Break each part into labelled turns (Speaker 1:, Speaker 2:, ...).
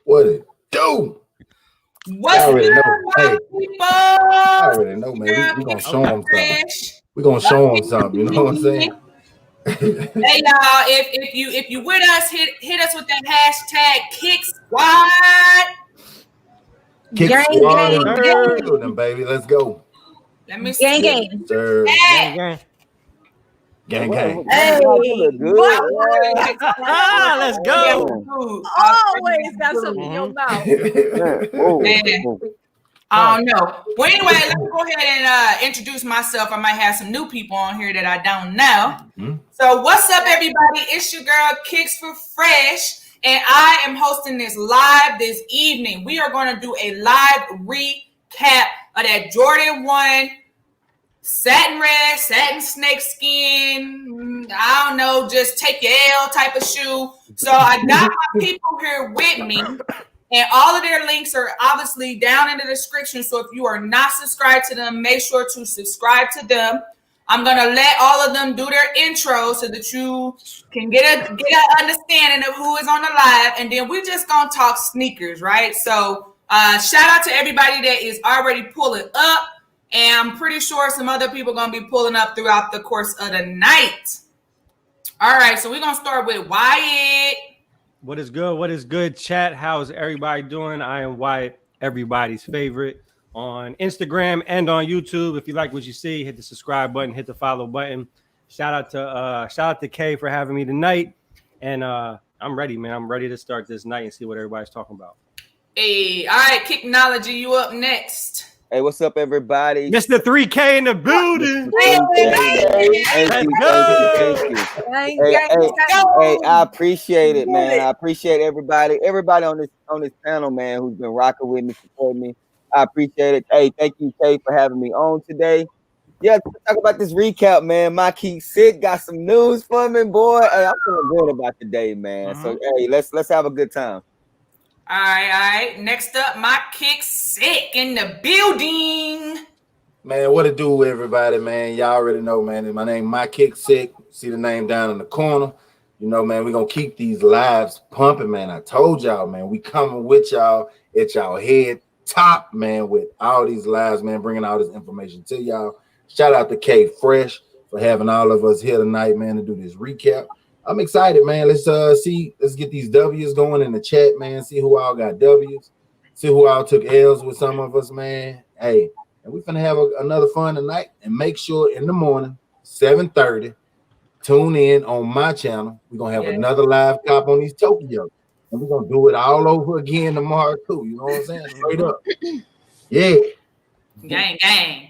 Speaker 1: What it do?
Speaker 2: What's good, my people?
Speaker 1: I already know, man. We gonna show them something. We gonna show them something. You know what I'm saying?
Speaker 2: Hey y'all, if you with us, hit us with that hashtag Kick Squad.
Speaker 1: Kick Squad in the building, baby. Let's go.
Speaker 2: Let me see.
Speaker 3: Gang.
Speaker 2: Hey,
Speaker 4: let's go.
Speaker 3: Always got something in your mouth.
Speaker 2: I don't know. Well, anyway, let me go ahead and introduce myself. I might have some new people on here that I don't know. Mm-hmm. So what's up, everybody? It's your girl, Kicks for Fresh, and I am hosting this live this evening. We are going to do a live recap of that Jordan 1 Satin Red, Satin Snakeskin, I don't know, just take your L type of shoe. So I got my people here with me. And all of their links are obviously down in the description. So if you are not subscribed to them, make sure to subscribe to them. I'm going to let all of them do their intro so that you can get an understanding of who is on the live. And then we're just going to talk sneakers, right? So shout out to everybody that is already pulling up. And I'm pretty sure some other people are going to be pulling up throughout the course of the night. All right, so we're going to start with Wyatt.
Speaker 4: What is good? What is good, chat? How's everybody doing? I am Wyatt, everybody's favorite on Instagram and on YouTube. If you like what you see, hit the subscribe button, hit the follow button. Shout out to Kay for having me tonight. And I'm ready, man. I'm ready to start this night and see what everybody's talking about.
Speaker 2: Hey, all right, Kicknology, you up next.
Speaker 5: Hey, what's up, everybody?
Speaker 4: Mr. 3K in the building.
Speaker 5: Thank you. Hey, I appreciate it, man. I appreciate everybody on this panel, man, who's been rocking with me, supporting me. I appreciate it. Hey, thank you, Kay, for having me on today. Yeah, talk about this recap, man. My key sick got some news for me, boy. Hey, I'm feeling good about today, man. So hey, let's have a good time.
Speaker 2: All right. Next up, my Kick Sick in the building.
Speaker 1: Man, what it do, everybody, man? Y'all already know, man. My name, My Kick Sick. See the name down in the corner. You know, man, we're going to keep these lives pumping, man. I told y'all, man, we coming with y'all at y'all head top, man, with all these lives, man, bringing all this information to y'all. Shout out to K Fresh for having all of us here tonight, man, to do this recap. I'm excited, man. Let's get these W's going in the chat, man. See who all got W's. See who all took L's with some of us, man. Hey, and we're finna have another fun tonight. And make sure in the morning, 7:30, tune in on my channel. We're gonna have another live cop on these Tokyo. And we're gonna do it all over again tomorrow, too. You know what I'm saying? Straight up. Yeah.
Speaker 2: Gang.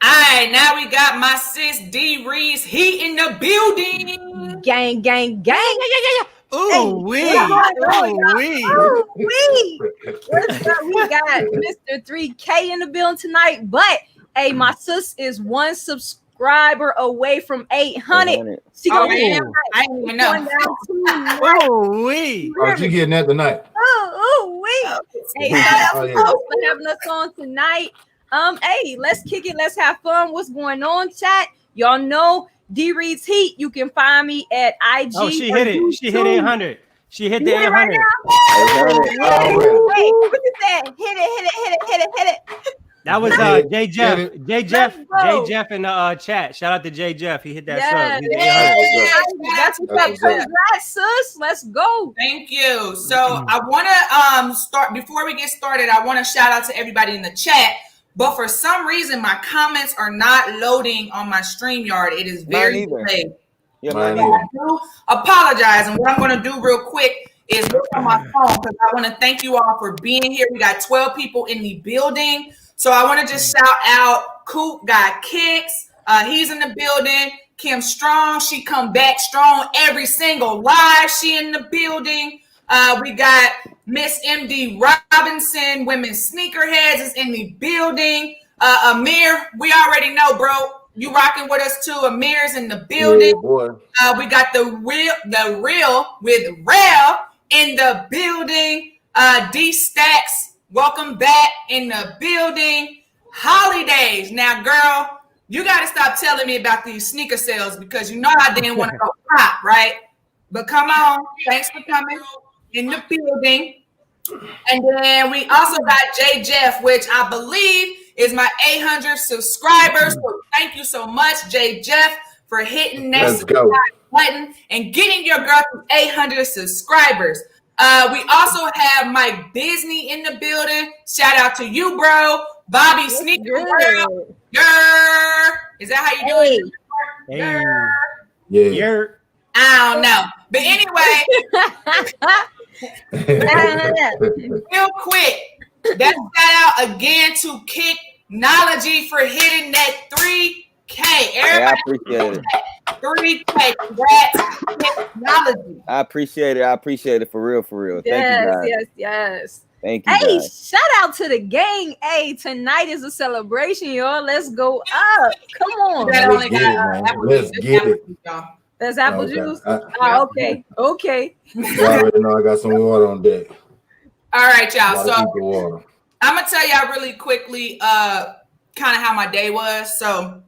Speaker 2: All right, now we got my sis D Reese Heat in the building.
Speaker 3: Gang.
Speaker 4: Ooh, wee.
Speaker 3: What's up? We got Mr. 3K in the building tonight. But hey, my sis is one subscriber away from 800. She gonna
Speaker 2: I didn't even know.
Speaker 4: Oh, wee.
Speaker 1: Oh, you getting that tonight?
Speaker 3: Oh, wee. Hey, shout out to folks for having us on tonight. Hey, let's kick it. Let's have fun. What's going on, chat? Y'all know D Reed's Heat. You can find me at IG.
Speaker 4: Oh, she hit it. She hit 800. She hit the 800.
Speaker 3: Right hey, look at that. Hit it.
Speaker 4: That was J Jeff in the chat. Shout out to J Jeff. He hit that sub.
Speaker 3: That's what's up. Congrats, sis. Let's go.
Speaker 2: Thank you. So I want to start before we get started. I want to shout out to everybody in the chat. But for some reason, my comments are not loading on my StreamYard. It is very delayed.
Speaker 5: Yeah,
Speaker 2: I do apologize. And what I'm going to do real quick is look on my phone because I want to thank you all for being here. We got 12 people in the building. So I want to just shout out Coop got Kicks. He's in the building. Kim Strong, she come back strong every single live. She in the building. We got Miss MD Robinson, Women's Sneakerheads is in the building. Amir, we already know, bro. You rocking with us too. Amir's in the building.
Speaker 1: Yeah,
Speaker 2: we got the real with Rel in the building. D Stacks, welcome back in the building. Holidays. Now, girl, you got to stop telling me about these sneaker sales because you know I didn't want to go pop, right? But come on. Thanks for coming in the building. And then we also got J Jeff, which I believe is my 800 subscribers. So thank you so much, J Jeff, for hitting that subscribe button and getting your girl to 800 subscribers. We also have Mike Disney in the building. Shout out to you, bro. Bobby Sneaker World. Is that how you do it?
Speaker 4: Yeah.
Speaker 2: I don't know. But anyway, real quick, that shout out again to Kicknology for hitting that 3K. Everybody,
Speaker 5: I appreciate it.
Speaker 2: 3K. Congrats, Kicknology.
Speaker 5: I appreciate it. I appreciate it for real. Thank you, guys.
Speaker 3: Yes.
Speaker 5: Thank you.
Speaker 3: Hey,
Speaker 5: guys.
Speaker 3: shout out to the gang. Hey, tonight is a celebration, y'all. Let's go up. Come on.
Speaker 1: Let's get it.
Speaker 3: That's apple juice. Okay.
Speaker 1: You already know I got some water on deck.
Speaker 2: All right, y'all. So I'm gonna tell y'all really quickly, kind of how my day was. So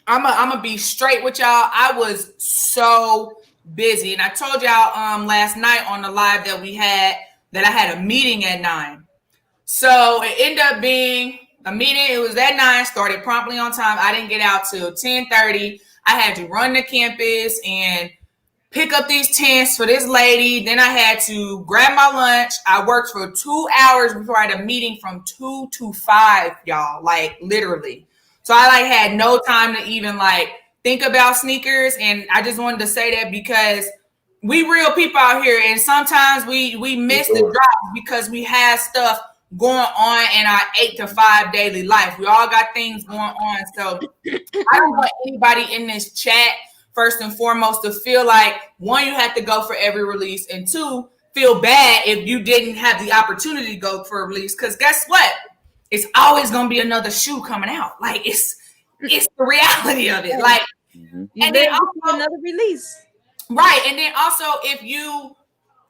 Speaker 2: I'm gonna be straight with y'all. I was so busy, and I told y'all last night on the live that we had that I had a meeting at 9. So it ended up being a meeting. It was at 9. Started promptly on time. I didn't get out till 10:30. I had to run the campus and pick up these tents for this lady. Then I had to grab my lunch. I worked for 2 hours before I had a meeting from 2 to 5, y'all, like literally. So I had no time to even think about sneakers. And I just wanted to say that because we real people out here, and sometimes we miss the drops because we have stuff going on in our 8 to 5 daily life. We all got things going on. So I don't want anybody in this chat, first and foremost, to feel like, one, you have to go for every release, and two, feel bad if you didn't have the opportunity to go for a release. Because guess what? It's always going to be another shoe coming out. It's the reality of it. And then also
Speaker 3: another release.
Speaker 2: Right. And then also, if you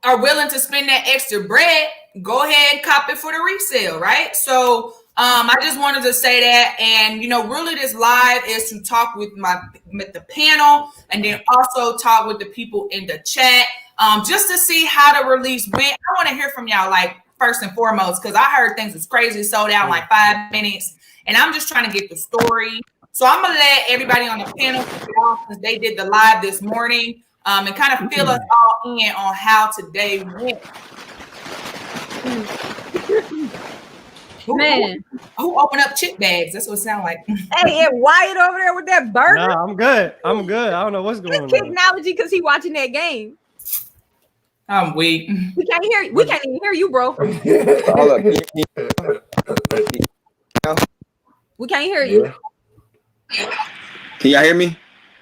Speaker 2: are willing to spend that extra bread, go ahead and cop it for the resale, right? So I just wanted to say that. And, really this live is to talk with the panel, and then also talk with the people in the chat, just to see how the release went. I want to hear from y'all, first and foremost, because I heard things was crazy, sold out in 5 minutes, and I'm just trying to get the story. So I'm going to let everybody on the panel, since they did the live this morning, and kind of fill us all in on how today went. Who opened up chip bags? That's what it sounds like.
Speaker 3: Hey, and Wyatt over there with that burger.
Speaker 4: No, I'm good. I don't know what's going on.
Speaker 3: It's Kicknology because he watching that game.
Speaker 2: I'm weak.
Speaker 3: We can't hear you. We can't even hear you, bro.
Speaker 5: Hold up.
Speaker 3: We can't hear you.
Speaker 5: Can y'all hear me?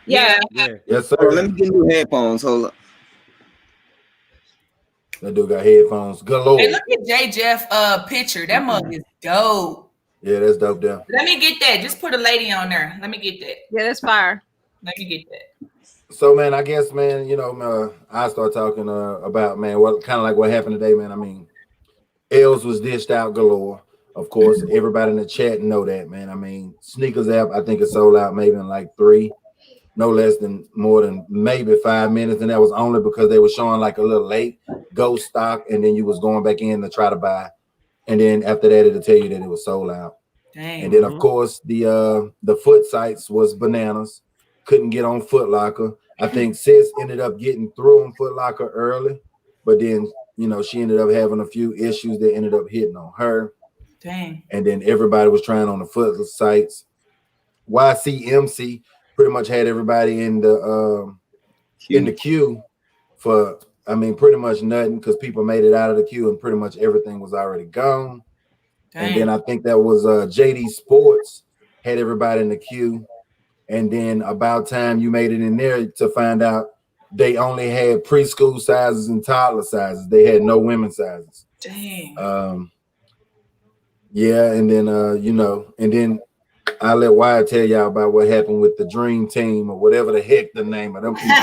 Speaker 3: Yeah.
Speaker 1: Yes, sir.
Speaker 5: Let me get new headphones. Hold up.
Speaker 1: That dude got headphones galore.
Speaker 2: Hey, look at J Jeff picture. That mug is dope.
Speaker 1: Yeah, that's dope there.
Speaker 2: Let me get that. Just put a lady on there. Let me get that.
Speaker 3: Yeah, that's fire.
Speaker 2: Let me get that.
Speaker 1: So, man, I guess, man, I start talking about, man, what happened today, man. I mean, L's was dished out galore. Of course, everybody in the chat know that, man. I mean, Sneakers app, I think it sold out maybe in 3, no less than more than maybe 5 minutes. And that was only because they were showing a little late ghost stock, and then you was going back in to try to buy. And then after that, it'll tell you that it was sold out.
Speaker 2: Dang.
Speaker 1: And then, of course, the foot sites was bananas. Couldn't get on Foot Locker. I think Sis ended up getting through on Foot Locker early, but then, she ended up having a few issues that ended up hitting on her.
Speaker 2: Dang.
Speaker 1: And then everybody was trying on the foot sites. YCMC pretty much had everybody in the queue for, pretty much nothing, because people made it out of the queue and pretty much everything was already gone. Dang. And then I think that was JD Sports had everybody in the queue. And then about time you made it in there to find out they only had preschool sizes and toddler sizes. They had no women's sizes.
Speaker 2: Dang.
Speaker 1: Yeah, and then and then I'll let Wyatt tell y'all about what happened with the Dream Team or whatever the heck the name of them people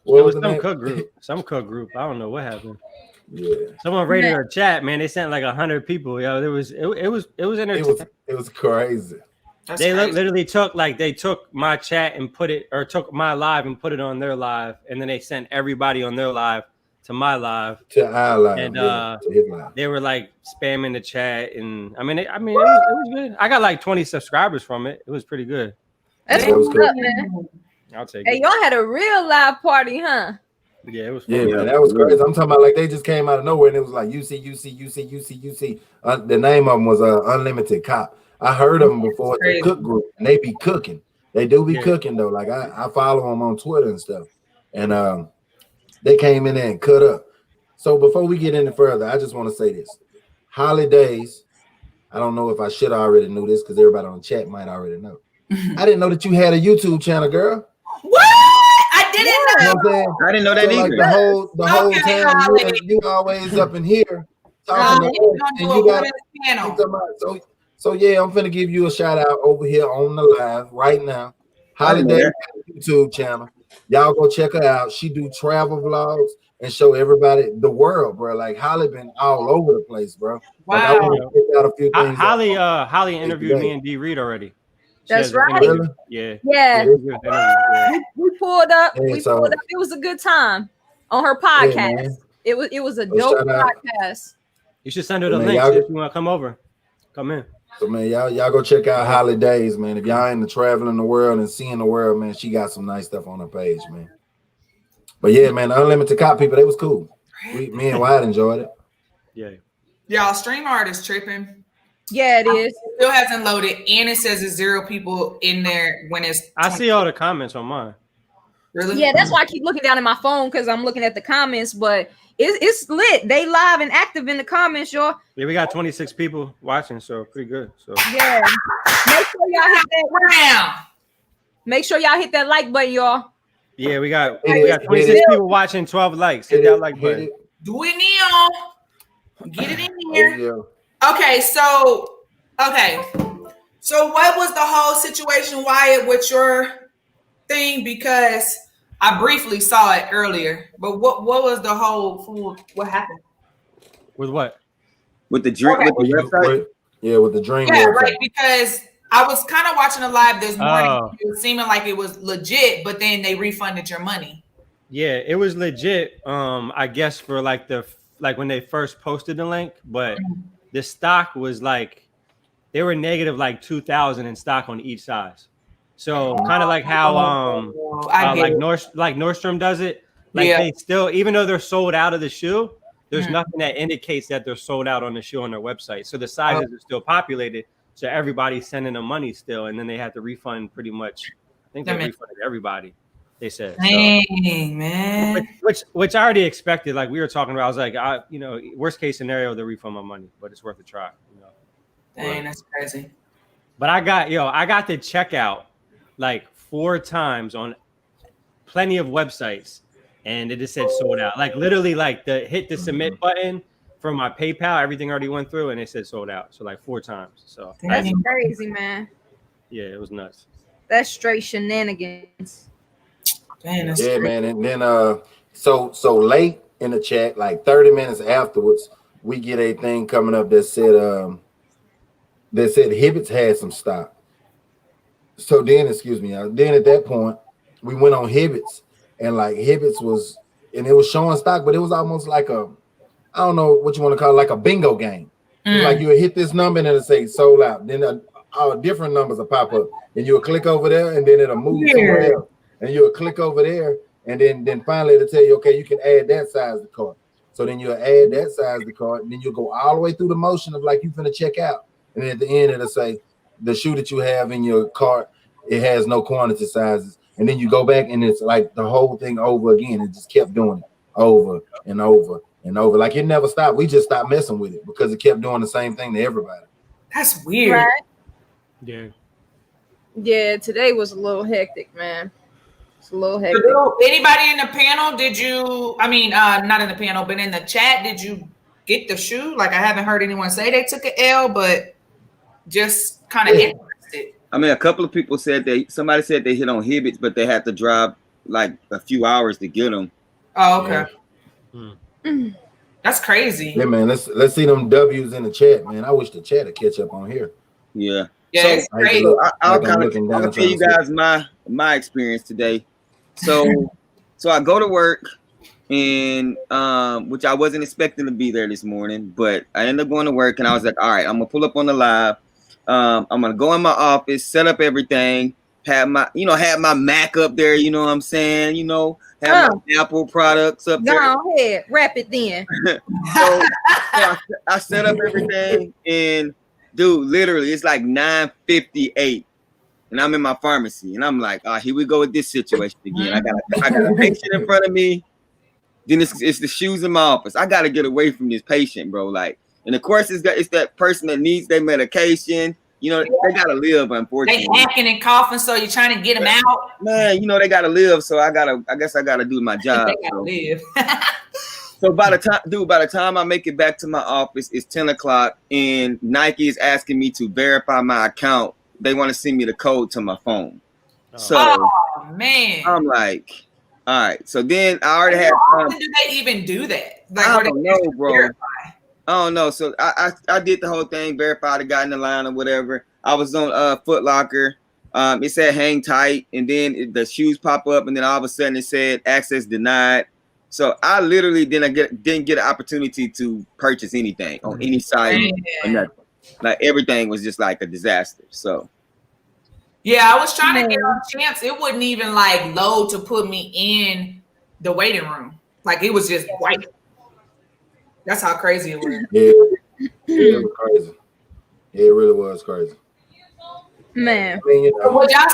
Speaker 1: was.
Speaker 4: Some cook group. Some cook group. I don't know what happened.
Speaker 1: Yeah.
Speaker 4: Someone rated our chat, man. They sent 100 people. Yo, it was entertaining.
Speaker 1: It was crazy.
Speaker 2: That's
Speaker 4: they
Speaker 2: crazy.
Speaker 4: Literally took my chat and took my live and put it on their live, and then they sent everybody on their live to my live.
Speaker 1: To our live.
Speaker 4: And
Speaker 1: to his live.
Speaker 4: they were like spamming the chat, and it was good. I got like 20 subscribers from it. It was pretty good.
Speaker 3: That's
Speaker 1: was
Speaker 3: what's
Speaker 1: cool.
Speaker 3: up, man.
Speaker 4: I'll take
Speaker 3: Hey,
Speaker 4: it.
Speaker 3: y'all had a real live party, huh?
Speaker 4: Yeah, it was fun.
Speaker 1: Yeah, man, that was crazy. I'm talking about like they just came out of nowhere and it was like UC. The name of them was Unlimited Cop. I heard them before at the cook group, and they be cooking. They do be cooking though. Like I follow them on Twitter and stuff, and they came in there and cut up. So before we get any further, I just want to say this: holidays. I don't know if I should already knew this because everybody on the chat might already know. I didn't know that you had a YouTube channel, girl.
Speaker 2: What? I didn't know.
Speaker 5: I didn't know that
Speaker 1: So,
Speaker 5: either.
Speaker 1: like, the whole time you always up in here talking and you got so yeah, I'm finna give you a shout out over here on the live right now. Holiday YouTube channel. Y'all go check her out. She do travel vlogs and show everybody the world, bro. Like Holly been all over the place, bro.
Speaker 2: Wow.
Speaker 1: Like, I want to pick out a few things.
Speaker 4: Holly interviewed me and D Reed already.
Speaker 3: That's right.
Speaker 1: Really?
Speaker 4: Yeah.
Speaker 3: We pulled up.
Speaker 1: Yeah,
Speaker 3: It was a good time on her podcast. It was a dope podcast.
Speaker 4: You should send her the link if you want to come over. Come in.
Speaker 1: So man, y'all go check out Holidays, man. If y'all into traveling the world and seeing the world, man, she got some nice stuff on her page, man. But yeah, man, the Unlimited Cop people, they was cool. Me and Wyatt enjoyed it.
Speaker 4: Yeah.
Speaker 2: Y'all, stream artist tripping.
Speaker 3: Yeah, it is.
Speaker 2: It still hasn't loaded, and it says there's 0 people in there when it's.
Speaker 4: I see all the comments on mine.
Speaker 2: Really?
Speaker 3: Yeah, that's why I keep looking down at my phone because I'm looking at the comments. But it's lit. They live and active in the comments, y'all.
Speaker 4: Yeah, we got 26 people watching, so pretty good. So
Speaker 3: yeah, make sure y'all hit that. Make sure y'all hit that like button, y'all.
Speaker 4: Yeah, we got 26 people watching, 12 likes. Hit that like button.
Speaker 2: Do it now. Get it in here.
Speaker 1: Yeah.
Speaker 2: Okay, so what was the whole situation, Wyatt, with your thing? Because I briefly saw it earlier, but what was the whole what happened?
Speaker 4: With what?
Speaker 5: With the dream, with the website?
Speaker 1: Yeah, with the dream.
Speaker 2: Yeah,
Speaker 1: website.
Speaker 2: right. Because I was kind of watching a live this morning. It was seeming like it was legit, but then they refunded your money.
Speaker 4: Yeah, it was legit. I guess for like when they first posted the link, but the stock was like they were negative like 2,000 in stock on each size. So kind of like how Nordstrom does it. Like they still, even though they're sold out of the shoe, there's nothing that indicates that they're sold out on the shoe on their website. So the sizes are still populated. So everybody's sending them money still, and then they had to refund pretty much. I think they refunded everybody. They said,
Speaker 2: dang, man.
Speaker 4: Which I already expected. Like we were talking about, I was like, worst case scenario, they refund my money, but it's worth a try.
Speaker 2: Dang, that's crazy.
Speaker 4: But I got the checkout like 4 times on plenty of websites, and it just said sold out. Like literally, like hit the submit button from my PayPal, everything already went through, and it said sold out. So like 4 times. So
Speaker 3: that's crazy, man.
Speaker 4: Yeah, it was nuts.
Speaker 3: That's straight shenanigans.
Speaker 2: Man, that's
Speaker 1: crazy. Man. And then so late in the chat, like 30 minutes afterwards, we get a thing coming up that said Hibbett's had some stock. So then, then at that point, we went on Hibbett's, and like Hibbett's was, and it was showing stock, but it was almost like I don't know what you want to call it, like a bingo game. Like you would hit this number and it'll say sold out. Then all different numbers will pop up, and you'll click over there, and then it'll move somewhere else, and you'll click over there, and then finally it'll tell you, okay, you can add that size of the cart. So then you'll add that size of the cart, and then you'll go all the way through the motion of like you finna check out. And then at the end, it'll say the shoe that you have in your cart, it has no quantity sizes. And then you go back and it's like the whole thing over again. It just kept doing it over and over and over. Like it never stopped. We just stopped messing with it because it kept doing the same thing to everybody.
Speaker 2: That's weird.
Speaker 3: Right?
Speaker 4: Yeah.
Speaker 3: Yeah, today was a little hectic, man. It's a little hectic.
Speaker 2: Anybody in the panel, not in the panel, but in the chat, did you get the shoe? Like I haven't heard anyone say they took an L, but just kind of interested.
Speaker 5: I mean, a couple of people said somebody said they hit on Hibbett's, but they had to drive like a few hours to get them.
Speaker 2: Oh, okay. Yeah. That's crazy.
Speaker 1: Yeah, man. Let's see them W's in the chat, man. I wish the chat would catch up on here.
Speaker 5: Yeah.
Speaker 2: Yeah,
Speaker 5: so I'll tell you guys my experience today. So I go to work and which I wasn't expecting to be there this morning, but I ended up going to work, and I was like, all right, I'm gonna pull up on the live. I'm gonna go in my office, set up everything, have my Mac up there, you know what I'm saying, have my Apple products up there.
Speaker 3: Go ahead, wrap it then.
Speaker 5: So I set up everything, and dude, literally, it's like 9:58. And I'm in my pharmacy, and I'm like, here we go with this situation again. I got a patient in front of me. Then it's the shoes in my office. I got to get away from this patient, bro. Like, and of course, it's that person that needs their medication. They got to live, unfortunately.
Speaker 2: They hacking and coughing, so you're trying to get them out.
Speaker 5: Man, they got to live, so I guess I got to do my job.
Speaker 2: They got to live.
Speaker 5: So by the time I make it back to my office, it's 10 o'clock, and Nike is asking me to verify my account. They want to send me the code to my phone. So,
Speaker 2: man,
Speaker 5: I'm like, all right. So then I already had.
Speaker 2: How often do they even do that? Like,
Speaker 5: I don't know, bro. Verify? I don't know. So I did the whole thing, verified the guy in the line or whatever. I was on Foot Locker. It said hang tight, and then the shoes pop up, and then all of a sudden it said access denied. So I literally didn't get an opportunity to purchase anything on any site or nothing. Like everything was just like a disaster. So
Speaker 2: yeah, I was trying to get on Champs. It wouldn't even like load to put me in the waiting room. Like it was just white. That's how crazy it was.
Speaker 1: Yeah, it was crazy. Yeah, it really was crazy.
Speaker 3: Man,
Speaker 2: would y'all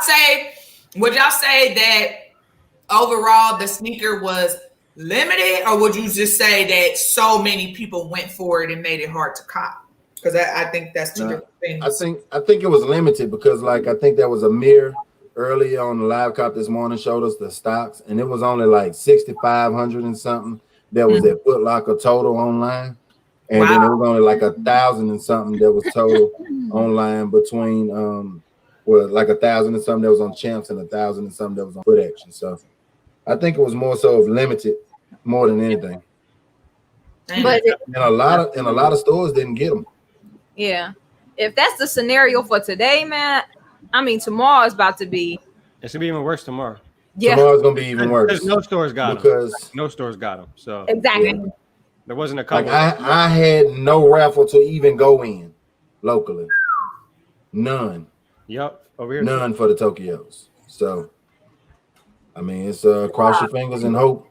Speaker 2: say that overall the sneaker was limited, or would you just say that so many people went for it and made it hard to cop? Because I think that's two different things.
Speaker 1: I think it was limited because, like, I think there was a mirror early on the live cop this morning showed us the stocks, and it was only like 6,500 and something that was at Foot Locker total online, and then it was only like 1,000 and something that was total online between like 1,000 and something that was on Champs and 1,000 and something that was on Foot Action. So I think it was more so of limited more than anything.
Speaker 3: But
Speaker 1: and a lot of stores didn't get them.
Speaker 3: Yeah, if that's the scenario for today, man, I mean tomorrow is about to be.
Speaker 4: It's gonna be even worse tomorrow.
Speaker 3: Yeah,
Speaker 1: tomorrow's gonna be even worse.
Speaker 4: Because no stores got them. No stores got them. So
Speaker 3: exactly,
Speaker 4: there wasn't a couple.
Speaker 1: Like I had no raffle to even go in locally. None.
Speaker 4: Yep, over here.
Speaker 1: None for the Tokyos. So, I mean, it's cross your fingers and hope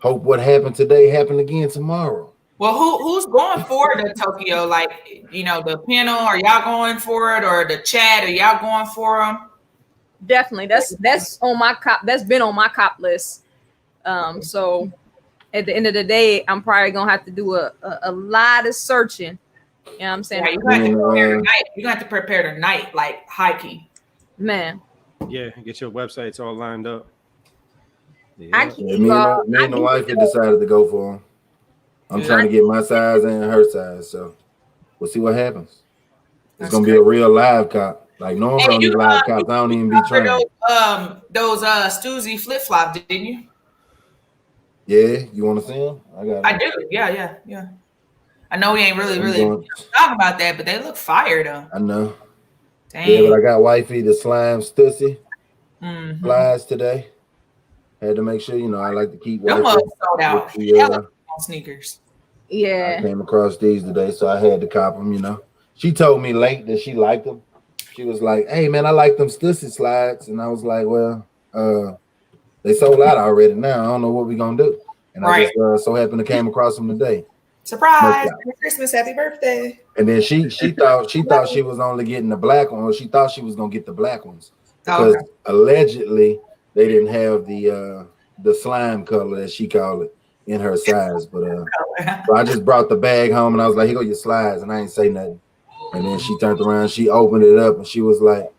Speaker 1: what happened today happened again tomorrow.
Speaker 2: Well, who's going for the Tokyo? Like, the panel, are y'all going for it, or the chat, are y'all going for them?
Speaker 3: Definitely, that's on my cop. That's been on my cop list. So at the end of the day, I'm probably gonna have to do a lot of searching. You know what I'm saying?
Speaker 2: Yeah, you're gonna have to prepare tonight. You're gonna have to prepare tonight, like high key.
Speaker 3: Man.
Speaker 4: Yeah, get your websites all lined up.
Speaker 3: Yeah.
Speaker 1: Me and the wife had decided to go for them. I'm trying to get my size and her size, so we'll see what happens. It's gonna be a real live cop. Like normally on these live cops, I don't even be trying.
Speaker 2: Those Stussy flip flop, didn't you?
Speaker 1: Yeah, you want to see them?
Speaker 2: I do. Yeah. I know we ain't really talking about that, but they look fire though.
Speaker 1: I know.
Speaker 2: Dang.
Speaker 1: Yeah, but I got wifey the slime Stussy flies today. Had to make sure, I like to keep.
Speaker 2: Them sold out. Hella sneakers.
Speaker 3: Yeah.
Speaker 1: I came across these today, so I had to cop them. She told me late that she liked them. She was like, "Hey man, I like them Stussy slides," and I was like, "Well, they sold out already. Now I don't know what we're gonna do." And I just so happened to came across them today.
Speaker 2: Surprise! Merry Christmas, happy birthday!
Speaker 1: And then she thought she was only getting the black one, or she thought she was gonna get the black ones because allegedly they didn't have the slime color as she called it in her size. But so I just brought the bag home and I was like, "Here go your slides," and I ain't say nothing. And then she turned around, she opened it up, and she was like,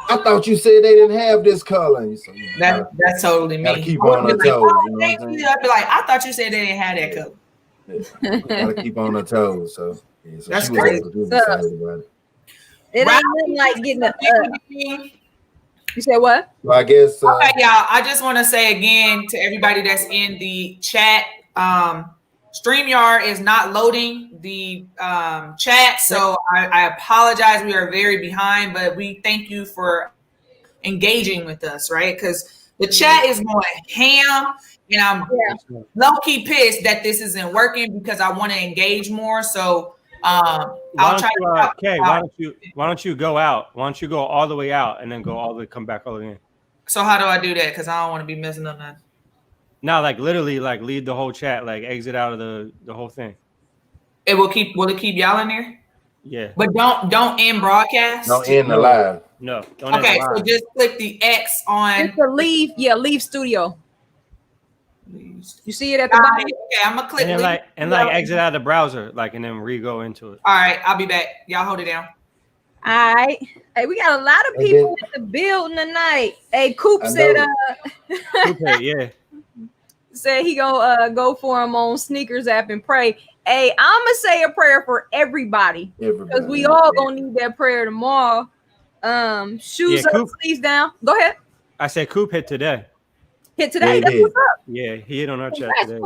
Speaker 1: "I thought you said they didn't have this color." And so,
Speaker 2: that's totally me.
Speaker 1: Gotta keep on her toes.
Speaker 2: I'd be like, "I thought you said they didn't have that color."
Speaker 1: Yeah, gotta keep on her toes. So
Speaker 2: that's crazy.
Speaker 3: It ain't nothing like getting a. You said what?
Speaker 1: Well, I guess.
Speaker 2: Okay, y'all. I just want to say again to everybody that's in the chat, StreamYard is not loading the chat, so I apologize. We are very behind, but we thank you for engaging with us, right? Because The chat is going ham, and I'm low-key pissed that this isn't working because I want to engage more. So I'll try to
Speaker 4: Kay, why don't you go out? Why don't you go all the way out and then go all the way, come back all the way in?
Speaker 2: So how do I do that? Because I don't want to be messing up nothing.
Speaker 4: Now, like literally, like leave the whole chat, like exit out of the whole thing.
Speaker 2: Will it keep y'all in there?
Speaker 4: Yeah.
Speaker 2: But don't end broadcast.
Speaker 1: Don't end the live.
Speaker 4: No. Don't
Speaker 2: okay, so just click the X on.
Speaker 3: Just leave. Yeah, leave studio. You see it at the bottom.
Speaker 2: Okay, I'm gonna click.
Speaker 4: And exit out of the browser, like, and then re-go into it.
Speaker 2: All right, I'll be back. Y'all hold it down.
Speaker 3: All right. Hey, we got a lot of people in the building tonight. Hey, Coop said said he gonna go for him on Sneakers app and pray. Hey, I'ma say a prayer for everybody because we all gonna need that prayer tomorrow. Shoes up, sleeves down. Go ahead.
Speaker 4: I said Coop hit today.
Speaker 3: Hit today. That's what's up.
Speaker 4: Yeah, he hit on our chat today.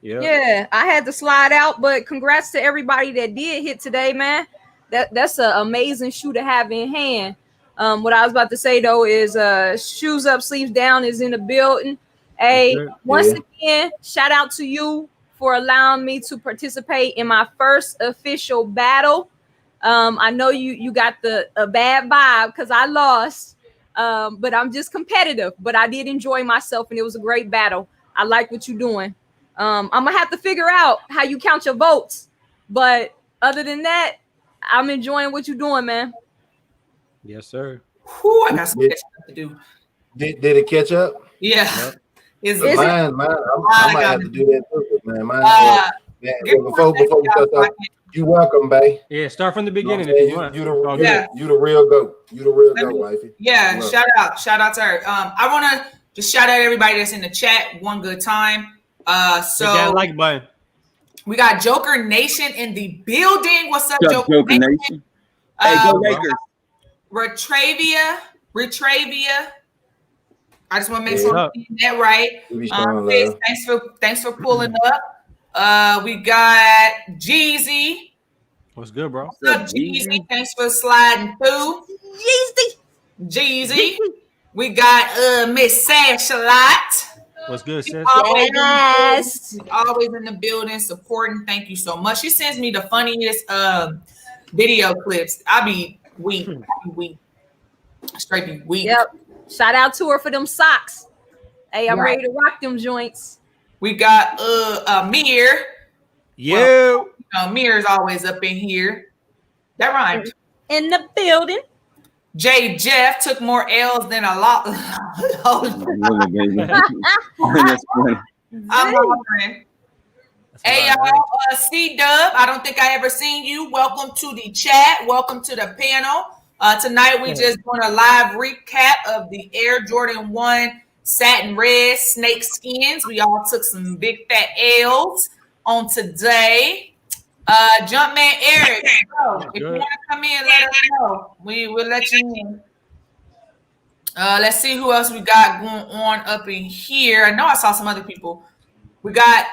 Speaker 4: Yep.
Speaker 3: Yeah, I had to slide out, but congrats to everybody that did hit today, man. That's an amazing shoe to have in hand. What I was about to say though is shoes up, sleeves down is in the building. Hey, once again, shout out to you for allowing me to participate in my first official battle. I know you got a bad vibe because I lost, but I'm just competitive. But I did enjoy myself, and it was a great battle. I like what you're doing. I'm gonna have to figure out how you count your votes, but other than that, I'm enjoying what you're doing, man.
Speaker 4: Yes, sir.
Speaker 2: Whew, I got some stuff to do.
Speaker 1: Did it catch up?
Speaker 2: Yeah.
Speaker 1: Yep. Mine. I might have to do that too, man. Before we start, you welcome, babe.
Speaker 4: Yeah, start from the beginning if you want.
Speaker 1: You the real goat. You the real goat, wifey.
Speaker 2: Yeah, shout out to her. I want to just shout out everybody that's in the chat one good time. So
Speaker 4: hit that like button.
Speaker 2: We got Joker Nation in the building. What's up, Joker Nation?
Speaker 5: Hey, go Lakers.
Speaker 2: Retravia. I just want to make sure I'm getting that right. Thanks for pulling up. We got Jeezy.
Speaker 4: What's good, bro?
Speaker 2: What's up, Jeezy? Thanks for sliding through. Jeezy. We got Miss Sash a lot.
Speaker 4: What's good, sis?
Speaker 2: Always in the building, supporting. Thank you so much. She sends me the funniest video clips. I be weak. Straight be weak.
Speaker 3: Yep. Shout out to her for them socks. Hey, I'm ready to rock them joints.
Speaker 2: We got Amir.
Speaker 4: Well,
Speaker 2: Amir is always up in here. That rhymed.
Speaker 3: In the building.
Speaker 2: J. Jeff took more L's than a lot. I'm wondering. Hey y'all, C-Dub. I don't think I ever seen you. Welcome to the chat. Welcome to the panel. Tonight we just doing a live recap of the Air Jordan 1 Satin Red Snakeskins. We all took some big fat L's on today. Jumpman Eric, if you want to come in, let us know. We will let you in. Let's see who else we got going on up in here. I know I saw some other people. We got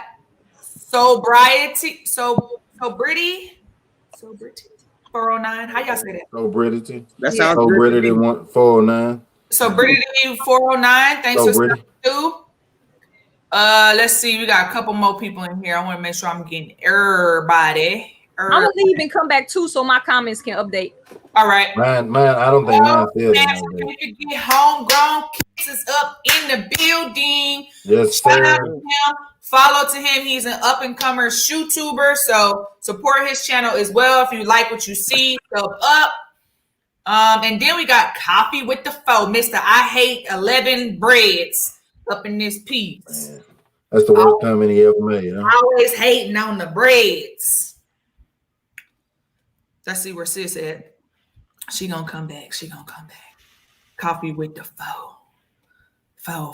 Speaker 2: Sobriety 409. How y'all say that?
Speaker 1: Sobriety.
Speaker 5: That sounds
Speaker 1: Sobriety 409.
Speaker 2: Sobriety 409. Thanks for stopping through. Let's see. We got a couple more people in here. I want to make sure I'm getting everybody.
Speaker 3: I'm gonna leave and come back too, so my comments can update.
Speaker 2: All right.
Speaker 1: Mine. I don't think mine feels like
Speaker 2: that. You can get homegrown kisses up in the building.
Speaker 1: Yes,
Speaker 2: Shout out
Speaker 1: sir.
Speaker 2: to him. Follow to him. He's an up and comer YouTuber, so support his channel as well if you like what you see. So up. And then we got Coffee with the Foe, Mr. I Hate 11 Breads up in this piece.
Speaker 1: Man, that's the worst comment he ever made. Huh?
Speaker 2: Always hating on the breads. Let's see where sis at. She gonna come back. Coffee with the Foe. Foe.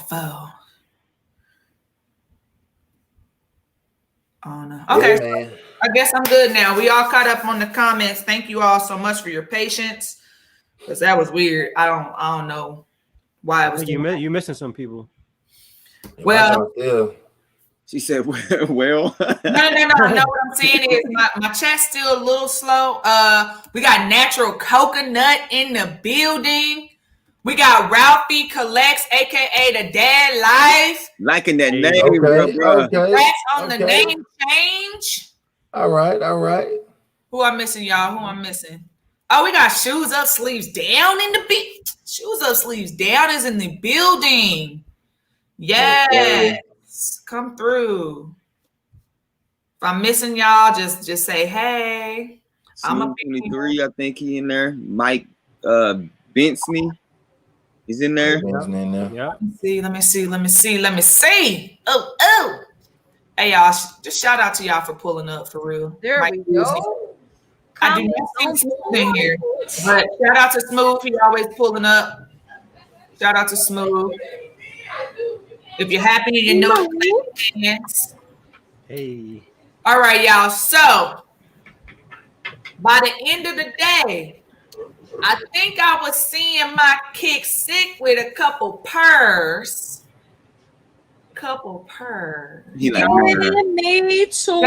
Speaker 2: Oh no. Okay.
Speaker 1: Yeah,
Speaker 2: I guess I'm good now. We all caught up on the comments. Thank you all so much for your patience. Because that was weird. I don't know why it was.
Speaker 4: You missing some people.
Speaker 2: Well,
Speaker 5: she said, well.
Speaker 2: No. What I'm saying is my chat's still a little slow. We got Natural Coconut in the building. We got Ralphie Collects, aka the Dad Life.
Speaker 5: Liking that name,
Speaker 1: Okay,
Speaker 5: bro.
Speaker 2: Congrats on the name change.
Speaker 1: All right.
Speaker 2: Who I'm missing, y'all? Who I'm missing? Oh, we got Shoes Up, Sleeves Down in the beat. Shoes Up, Sleeves Down is in the building. Yes.
Speaker 1: Okay.
Speaker 2: Come through. If I'm missing y'all, just say hey. I'm a
Speaker 5: 23, I think he in there. Mike Bensley is in there.
Speaker 4: Yeah.
Speaker 2: Let me see. Oh. Hey y'all, just shout out to y'all for pulling up for real.
Speaker 3: There
Speaker 2: Mike
Speaker 3: we go.
Speaker 2: I do not see Smooth in here, but shout out to Smooth. He always pulling up. Shout out to Smooth. If you're happy, you know it.
Speaker 4: Hey.
Speaker 2: All right, y'all. So by the end of the day, I think I was seeing my kick sick with a couple purrs.
Speaker 5: He like,
Speaker 3: me too.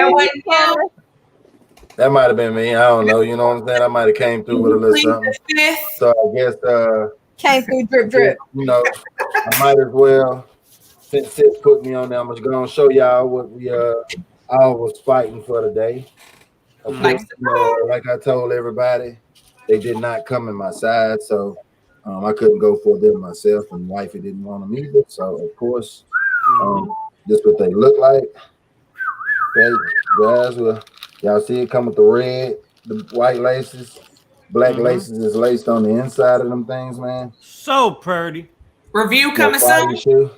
Speaker 1: That might have been me. I don't know. You know what I'm saying? I might have came through with a little something. So I guess
Speaker 3: came through drip.
Speaker 1: You know, I might as well, since Sis put me on there, I'm just gonna show y'all what we all was fighting for today. Of course, like I told everybody, they did not come in my side, so I couldn't go for them myself, and wifey didn't want them either. So of course, this what they look like. Okay, guys, well, y'all see it come with the red, the white laces, black laces is laced on the inside of them things, man.
Speaker 4: So pretty.
Speaker 2: Review coming soon.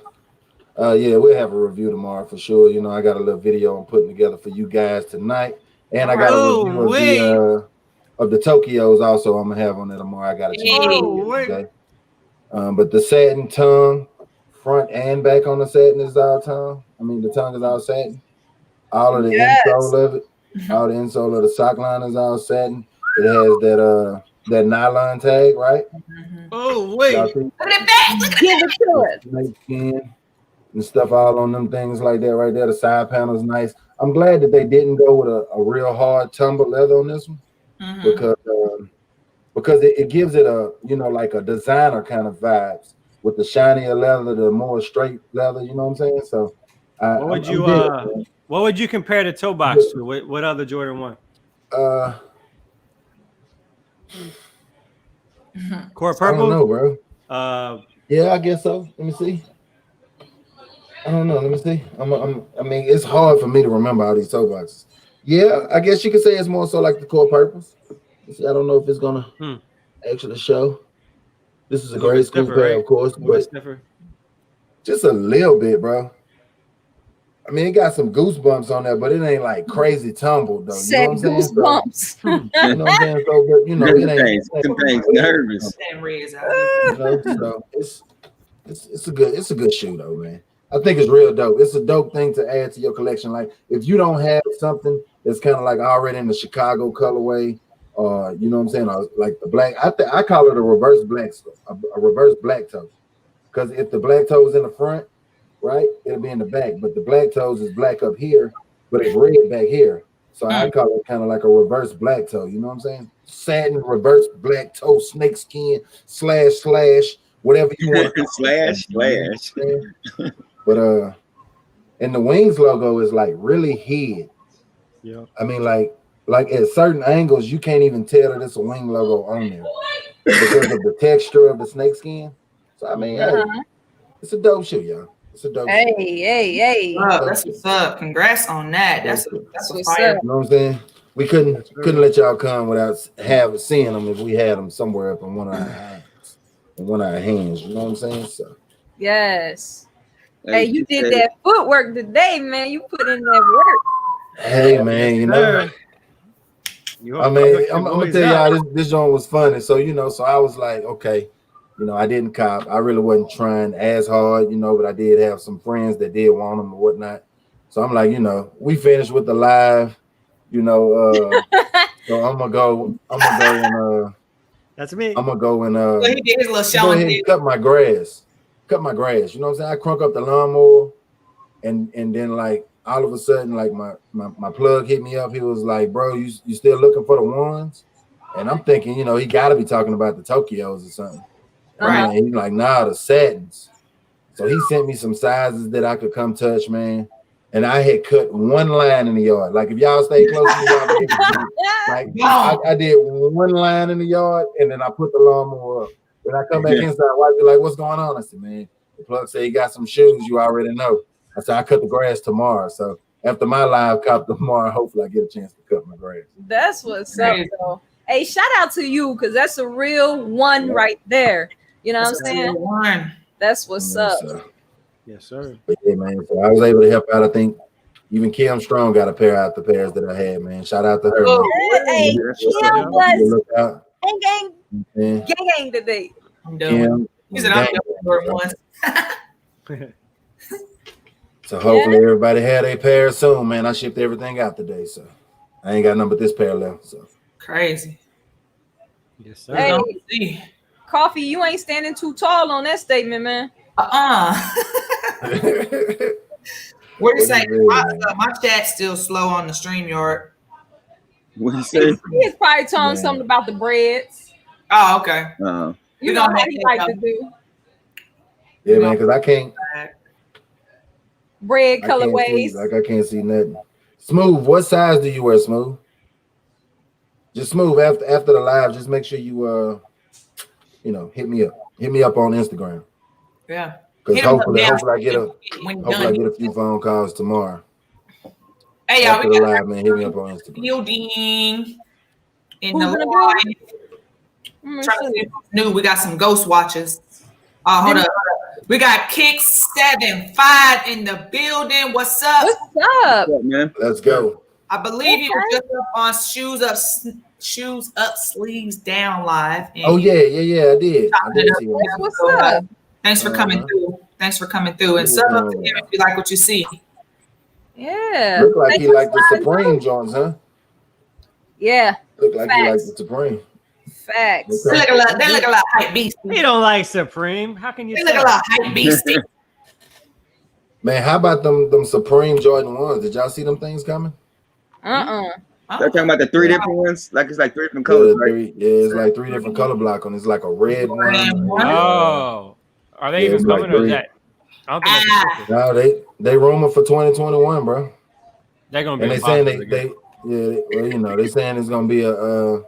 Speaker 1: Yeah, we'll have a review tomorrow for sure. You know, I got a little video I'm putting together for you guys tonight, and I got a review of the Tokyos also. I'm gonna have on there tomorrow. I got a today. But the satin tongue, front and back on the satin is all tongue. I mean, the tongue is all satin. All of the insole of it, all the insole of the sock line is all satin. It has that nylon tag, right?
Speaker 4: Oh wait,
Speaker 2: look at that!
Speaker 3: Give it to it.
Speaker 1: Snakeskin and stuff all on them things like that right there. The side panel is nice. I'm glad that they didn't go with a real hard tumble leather on this one because it gives it a, you know, like a designer kind of vibes with the shinier leather, the more straight leather. You know what I'm saying? So,
Speaker 4: what would you compare the toe box to? What other Jordan 1? Core purple?
Speaker 1: I don't know, bro. Yeah, I guess so. Let me see. I don't know. Let me see. I mean, it's hard for me to remember all these toe boxes. Yeah, I guess you could say it's more so like the core purples. See, I don't know if it's gonna actually show. This is a great school pair, of course, but just a little bit, bro. I mean, it got some goosebumps on there, but it ain't like crazy tumbled though. You know what I'm saying?
Speaker 3: Goosebumps.
Speaker 1: So, you know what I'm saying? So, but you know, it ain't
Speaker 5: nervous.
Speaker 1: You know, so it's a good shoe though, man. I think it's real dope. It's a dope thing to add to your collection. Like if you don't have something that's kind of like already in the Chicago colorway, or you know what I'm saying, or like the black. I call it a reverse black, a reverse black toe, because if the black toe is in the front, right, it'll be in the back. But the black toes is black up here, but it's red back here. So I call it kind of like a reverse black toe. You know what I'm saying? Satin reverse black toe, snakeskin / whatever you want. / But and the Wings logo is like really hid.
Speaker 4: Yeah.
Speaker 1: I mean, like at certain angles, you can't even tell that it's a Wing logo on there because of the texture of the snakeskin. So I mean, hey, it's a dope shoe, y'all. It's a dope shoe.
Speaker 3: Hey.
Speaker 2: That's what's up. Congrats on that. That's what's fire.
Speaker 1: You know what I'm saying? We couldn't let y'all come without seeing them if we had them somewhere up in one of our hands. You know what I'm saying? So
Speaker 3: yes. Hey, you did that footwork today, man. You put in that work.
Speaker 1: Hey, man, you know. I mean, I'm gonna tell y'all this joint was funny. So you know, so I was like, okay, you know, I didn't cop. I really wasn't trying as hard, you know, but I did have some friends that did want them or whatnot. So I'm like, you know, we finished with the live, you know. So I'm gonna go and
Speaker 4: that's me.
Speaker 1: I'm gonna go and
Speaker 2: so he did his little show
Speaker 1: go ahead and cut my grass. You know what I'm saying? I crunk up the lawnmower, and then like all of a sudden, like my plug hit me up. He was like, "Bro, you still looking for the ones?" And I'm thinking, you know, he got to be talking about the Tokyos or something. And he's like, nah, the satins. So he sent me some sizes that I could come touch, man. And I had cut one line in the yard. Like if y'all stay close to me, y'all be able to like I did one line in the yard, and then I put the lawnmower up. When I come back inside, wife be like, "What's going on?" I said, "Man, the plug said he got some shoes. You already know." I said, "I cut the grass tomorrow." So after my live cop tomorrow, hopefully I get a chance to cut my grass.
Speaker 3: That's what's up, though. Hey, shout out to you because that's a real one right there. You know what I'm saying? That's what's up.
Speaker 4: Yes, sir.
Speaker 1: But yeah, man. So I was able to help out. I think even Kim Strong got a pair out the pairs that I had, man. Shout out to her.
Speaker 3: Hey, Kim was gang today.
Speaker 2: I'm done. He said I'm done once.
Speaker 1: So hopefully everybody had a pair soon, man. I shipped everything out today, so I ain't got nothing but this pair left. So
Speaker 2: crazy.
Speaker 4: Yes, sir.
Speaker 3: Hey, Coffee, you ain't standing too tall on that statement, man.
Speaker 2: What you saying? My chat's still slow on the StreamYard.
Speaker 5: What you say?
Speaker 3: He's probably telling something about the breads.
Speaker 2: Oh, okay.
Speaker 3: You know how he like to do.
Speaker 1: Yeah, man, because I can't.
Speaker 3: Bread colorways.
Speaker 1: I can't see nothing. Smooth, what size do you wear, Smooth? Just Smooth, after the live, just make sure you hit me up. Hit me up on Instagram.
Speaker 2: Yeah.
Speaker 1: Because hopefully I get a few phone calls tomorrow.
Speaker 2: Hey, y'all,
Speaker 1: we got live, man. Hit me up on Instagram.
Speaker 2: Building in the line. Trying to see what's new. We got some ghost watches. Hold up. We got Kick75 in the building. What's up?
Speaker 3: What's up,
Speaker 5: man?
Speaker 1: Let's go.
Speaker 2: I believe you were just up on shoes up, sleeves down live.
Speaker 1: Oh yeah, I did.
Speaker 3: What's up?
Speaker 2: Thanks for coming through. Thanks for coming through. And sub up to him if you like what you see.
Speaker 3: Yeah.
Speaker 1: Look like he liked the Supreme Jones, huh?
Speaker 3: Yeah.
Speaker 1: Look like he liked the Supreme.
Speaker 3: Facts.
Speaker 2: They look a lot hype beast.
Speaker 4: He don't like Supreme. How can you?
Speaker 2: They look a lot hype beast.
Speaker 1: Man, how about them Supreme Jordan 1s? Did y'all see them things coming?
Speaker 5: They're talking about the three different ones. Like it's like three different colors, right?
Speaker 1: It's like three different color block on. It's like a red one.
Speaker 4: Oh, are they even coming or is that? I don't think
Speaker 1: no, they rumor for 2021, bro.
Speaker 4: They're gonna be.
Speaker 1: And they saying they saying it's gonna be a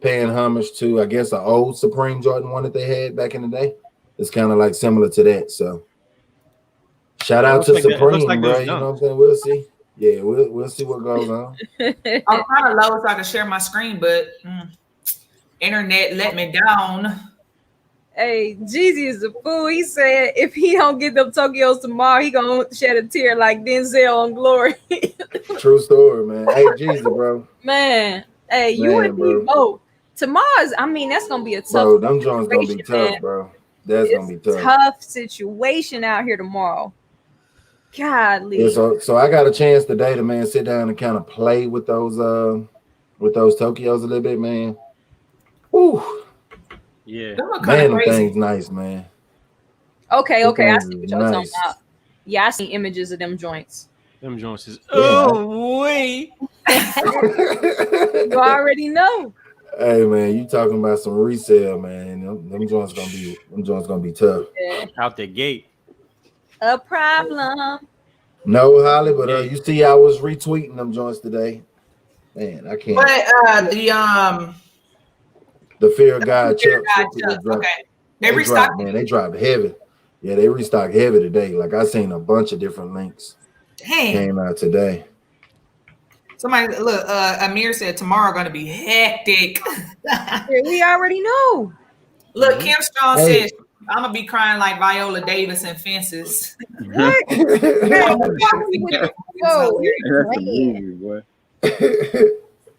Speaker 1: paying homage to, I guess, an old Supreme Jordan 1 that they had back in the day. It's kind of like similar to that. So shout out to Supreme, bro. You know what I'm saying? We'll see. Yeah, we'll see what goes on.
Speaker 2: I'm kind of low so I can share my screen, but internet let me down.
Speaker 3: Hey, Jeezy is a fool. He said if he don't get them Tokyos tomorrow, he gonna shed a tear like Denzel on Glory.
Speaker 1: True story, man. Hey, Jeezy, bro.
Speaker 3: Man, hey, you and me both. Tomorrow's, that's gonna be a tough.
Speaker 1: Bro, them joints gonna be tough, bro. That's gonna be tough.
Speaker 3: Tough situation out here tomorrow. Godly.
Speaker 1: Yeah, so I got a chance today to sit down and kind of play with those Tokyos a little bit, man. Woo.
Speaker 4: Yeah.
Speaker 1: Man, them things nice, man.
Speaker 3: Okay. I see what you're talking about. Yeah, I seen images of them joints.
Speaker 4: Them joints is wait.
Speaker 3: You already know.
Speaker 1: Hey man, you talking about some resale, man. Them joints gonna be tough.
Speaker 3: Yeah.
Speaker 4: Out the gate.
Speaker 3: A problem.
Speaker 1: No, Holly, but you see I was retweeting them joints today. Man, I can't.
Speaker 2: But
Speaker 1: the Fear of God Chucks.
Speaker 2: Okay. They restocked.
Speaker 1: Man, they dropped heavy. Yeah, they restocked heavy today. Like I seen a bunch of different links.
Speaker 2: Dang.
Speaker 1: Came out today.
Speaker 2: Somebody look. Amir said tomorrow gonna be hectic.
Speaker 3: Yeah, we already know.
Speaker 2: Look, Kim Strong said I'm gonna be crying like Viola Davis in Fences.
Speaker 3: What?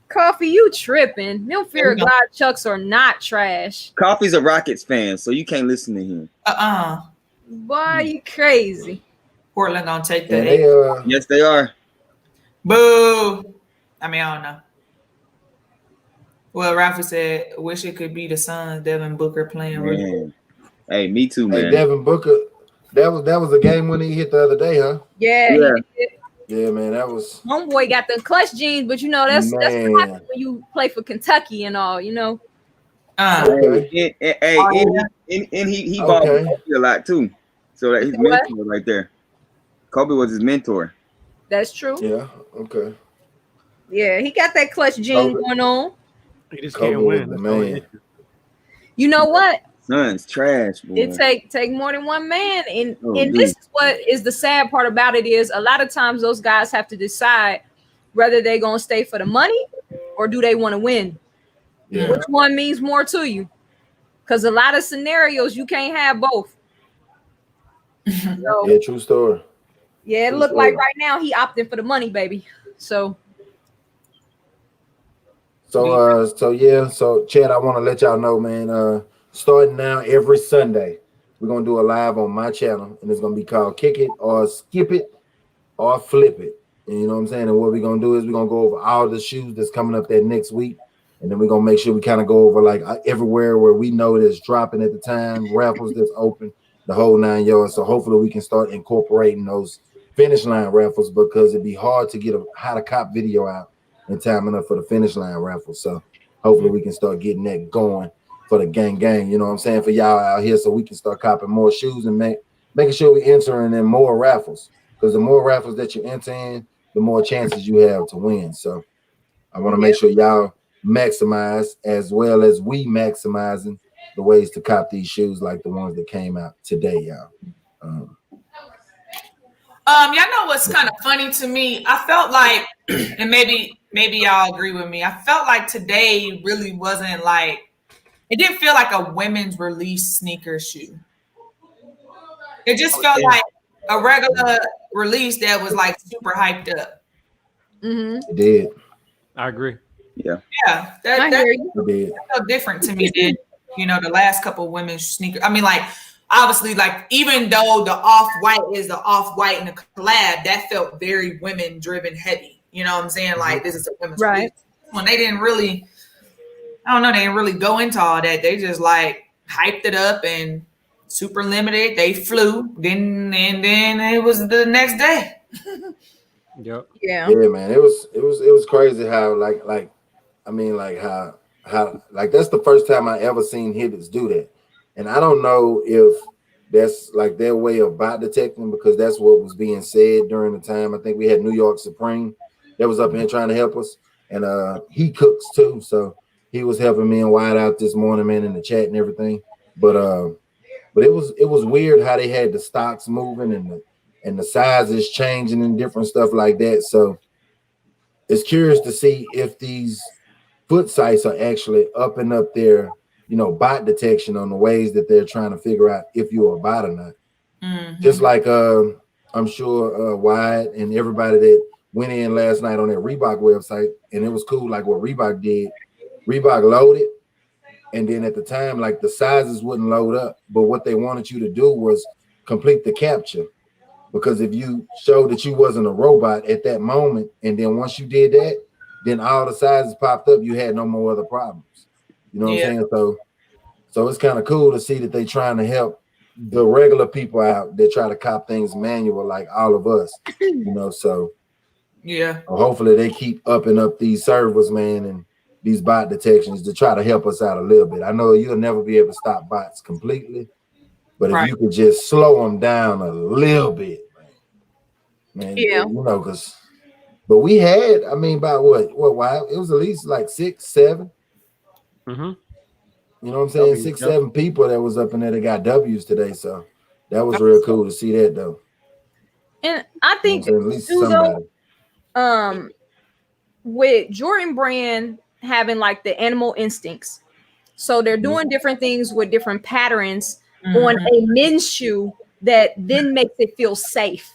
Speaker 3: Coffee, you tripping? Them Fear of God Chucks are not trash.
Speaker 5: Coffee's a Rockets fan, so you can't listen to him.
Speaker 3: Boy, you crazy.
Speaker 2: Portland gonna take that.
Speaker 5: Yes, they are.
Speaker 2: Boo. I don't know. Well, Rafa said, wish it could be the Suns, Devin Booker playing with him.
Speaker 5: Hey, me too, man.
Speaker 1: Hey, Devin Booker, that was a game when he hit the other day, huh?
Speaker 3: Yeah.
Speaker 1: Yeah, man, that was.
Speaker 3: Homeboy got the clutch jeans, but that's what happens when you play for Kentucky and all,
Speaker 5: Hey, and he bought Kobe a lot too. So that his mentor right there. Kobe was his mentor.
Speaker 3: That's true.
Speaker 1: Yeah. Okay.
Speaker 3: Yeah, he got that clutch gene going on.
Speaker 4: He just can't win. That's man.
Speaker 3: You know what?
Speaker 5: Son's trash, boy.
Speaker 3: It take more than one man, and this is what is the sad part about it is a lot of times those guys have to decide whether they're gonna stay for the money or do they want to win. Yeah. Which one means more to you? Because a lot of scenarios you can't have both.
Speaker 1: So, yeah, true story.
Speaker 3: Yeah, it looked like right now he opting for the money, baby. So
Speaker 1: Chad, I want to let y'all know, man. Starting now every Sunday, we're gonna do a live on my channel, and it's gonna be called Kick It or Skip It or Flip It. And you know what I'm saying? And what we're gonna do is we're gonna go over all the shoes that's coming up that next week, and then we're gonna make sure we kind of go over like everywhere where we know that's dropping at the time, raffles that's open, the whole 9 yards. So hopefully we can start incorporating those finish line raffles because it'd be hard to get a how to cop video out in time enough for the finish line raffle. So hopefully we can start getting that going for the gang, you know what I'm saying, for y'all out here, so we can start copping more shoes and making sure we entering in more raffles, because the more raffles that you enter in, the more chances you have to win. So I want to make sure y'all maximize as well as we maximizing the ways to cop these shoes like the ones that came out today, y'all.
Speaker 2: Y'all know what's kind of funny to me? I felt like, and maybe y'all agree with me, I felt like today really wasn't like, it didn't feel like a women's release sneaker shoe. It just felt like a regular release that was like super hyped up.
Speaker 1: It did.
Speaker 4: I agree.
Speaker 2: Yeah, that felt different to me than, you know, the last couple of women's sneakers. I mean, like, obviously, like, even though the off-white is the off-white in the collab, that felt very women-driven heavy. You know what I'm saying? Like, this is a women's release. When they didn't really, I don't know, they didn't really go into all that. They just, like, hyped it up and super limited. They flew. And then it was the next day.
Speaker 4: Yep.
Speaker 3: Yeah,
Speaker 1: man. It was crazy how like how that's the first time I ever seen Hibbets do that. And I don't know if that's like their way of bot detecting, because that's what was being said during the time. I think we had New York Supreme that was up here trying to help us, and he cooks too, so he was helping me and Wyatt out this morning, man, in the chat and everything. But it was weird how they had the stocks moving and the sizes changing and different stuff like that. So it's curious to see if these foot sites are actually upping up their, you know, bot detection on the ways that they're trying to figure out if you're a bot or not. Just like I'm sure Wyatt and everybody that went in last night on that Reebok website, and it was cool, like what Reebok did. Reebok loaded, and then at the time, like, the sizes wouldn't load up, but what they wanted you to do was complete the capture, because if you showed that you wasn't a robot at that moment, and then once you did that, then all the sizes popped up, you had no more other problems. You know what I'm saying? So it's kind of cool to see that they trying to help the regular people out that try to cop things manual like all of us, you know. So hopefully they keep upping up these servers, man, and these bot detections to try to help us out a little bit. I know you'll never be able to stop bots completely, but if you could just slow them down a little bit, man, you know, but we had, I mean, about why it was at least like 6, 7. You know what I'm saying? 6, 7 people that was up in there that got W's today. So that was real cool to see that, though.
Speaker 3: And I think,
Speaker 1: at least somebody.
Speaker 3: With Jordan Brand having like the animal instincts, so they're doing different things with different patterns on a men's shoe that then makes it feel safe.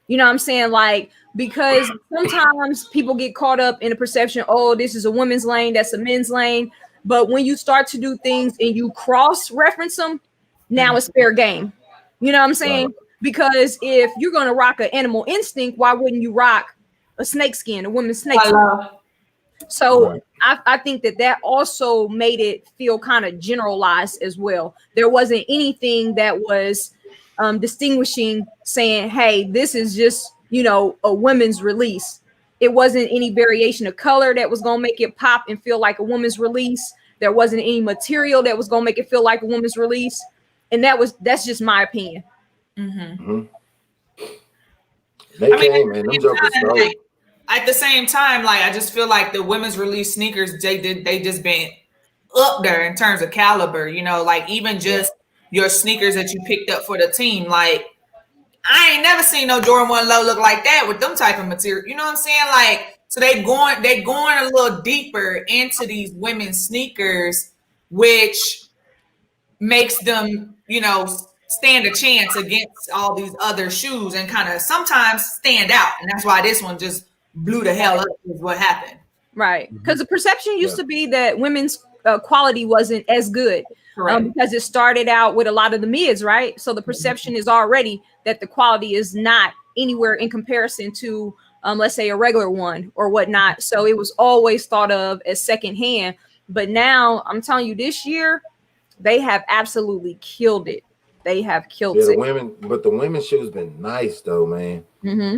Speaker 3: You know what I'm saying? Like, because sometimes people get caught up in the perception, oh, this is a women's lane, that's a men's lane. But when you start to do things and you cross-reference them, now it's fair game. You know what I'm saying? Because if you're going to rock an animal instinct, why wouldn't you rock a snakeskin, a women's snakeskin? So I think that also made it feel kind of generalized as well. There wasn't anything that was distinguishing, saying, hey, this is just, you know, a women's release. It wasn't any variation of color that was going to make it pop and feel like a woman's release. There wasn't any material that was gonna make it feel like a woman's release, and that's just my opinion.
Speaker 1: They came, man. Them jokers stole.
Speaker 2: At the same time, like I just feel like the women's release sneakers, they just been up there in terms of caliber, you know, like even just your sneakers that you picked up for the team. Like I ain't never seen no Jordan 1 low look like that with them type of material. You know what I'm saying? Like, so they going a little deeper into these women's sneakers, which makes them, you know, stand a chance against all these other shoes and kind of sometimes stand out. And that's why this one just blew the hell up is what happened.
Speaker 3: Right. Because the perception used to be that women's quality wasn't as good because it started out with a lot of the mids, right? So the perception is already that the quality is not anywhere in comparison to, let's say, a regular one or whatnot. So it was always thought of as secondhand. But now I'm telling you, this year, they have absolutely killed it. They have killed it.
Speaker 1: The women's shoes been nice though, man.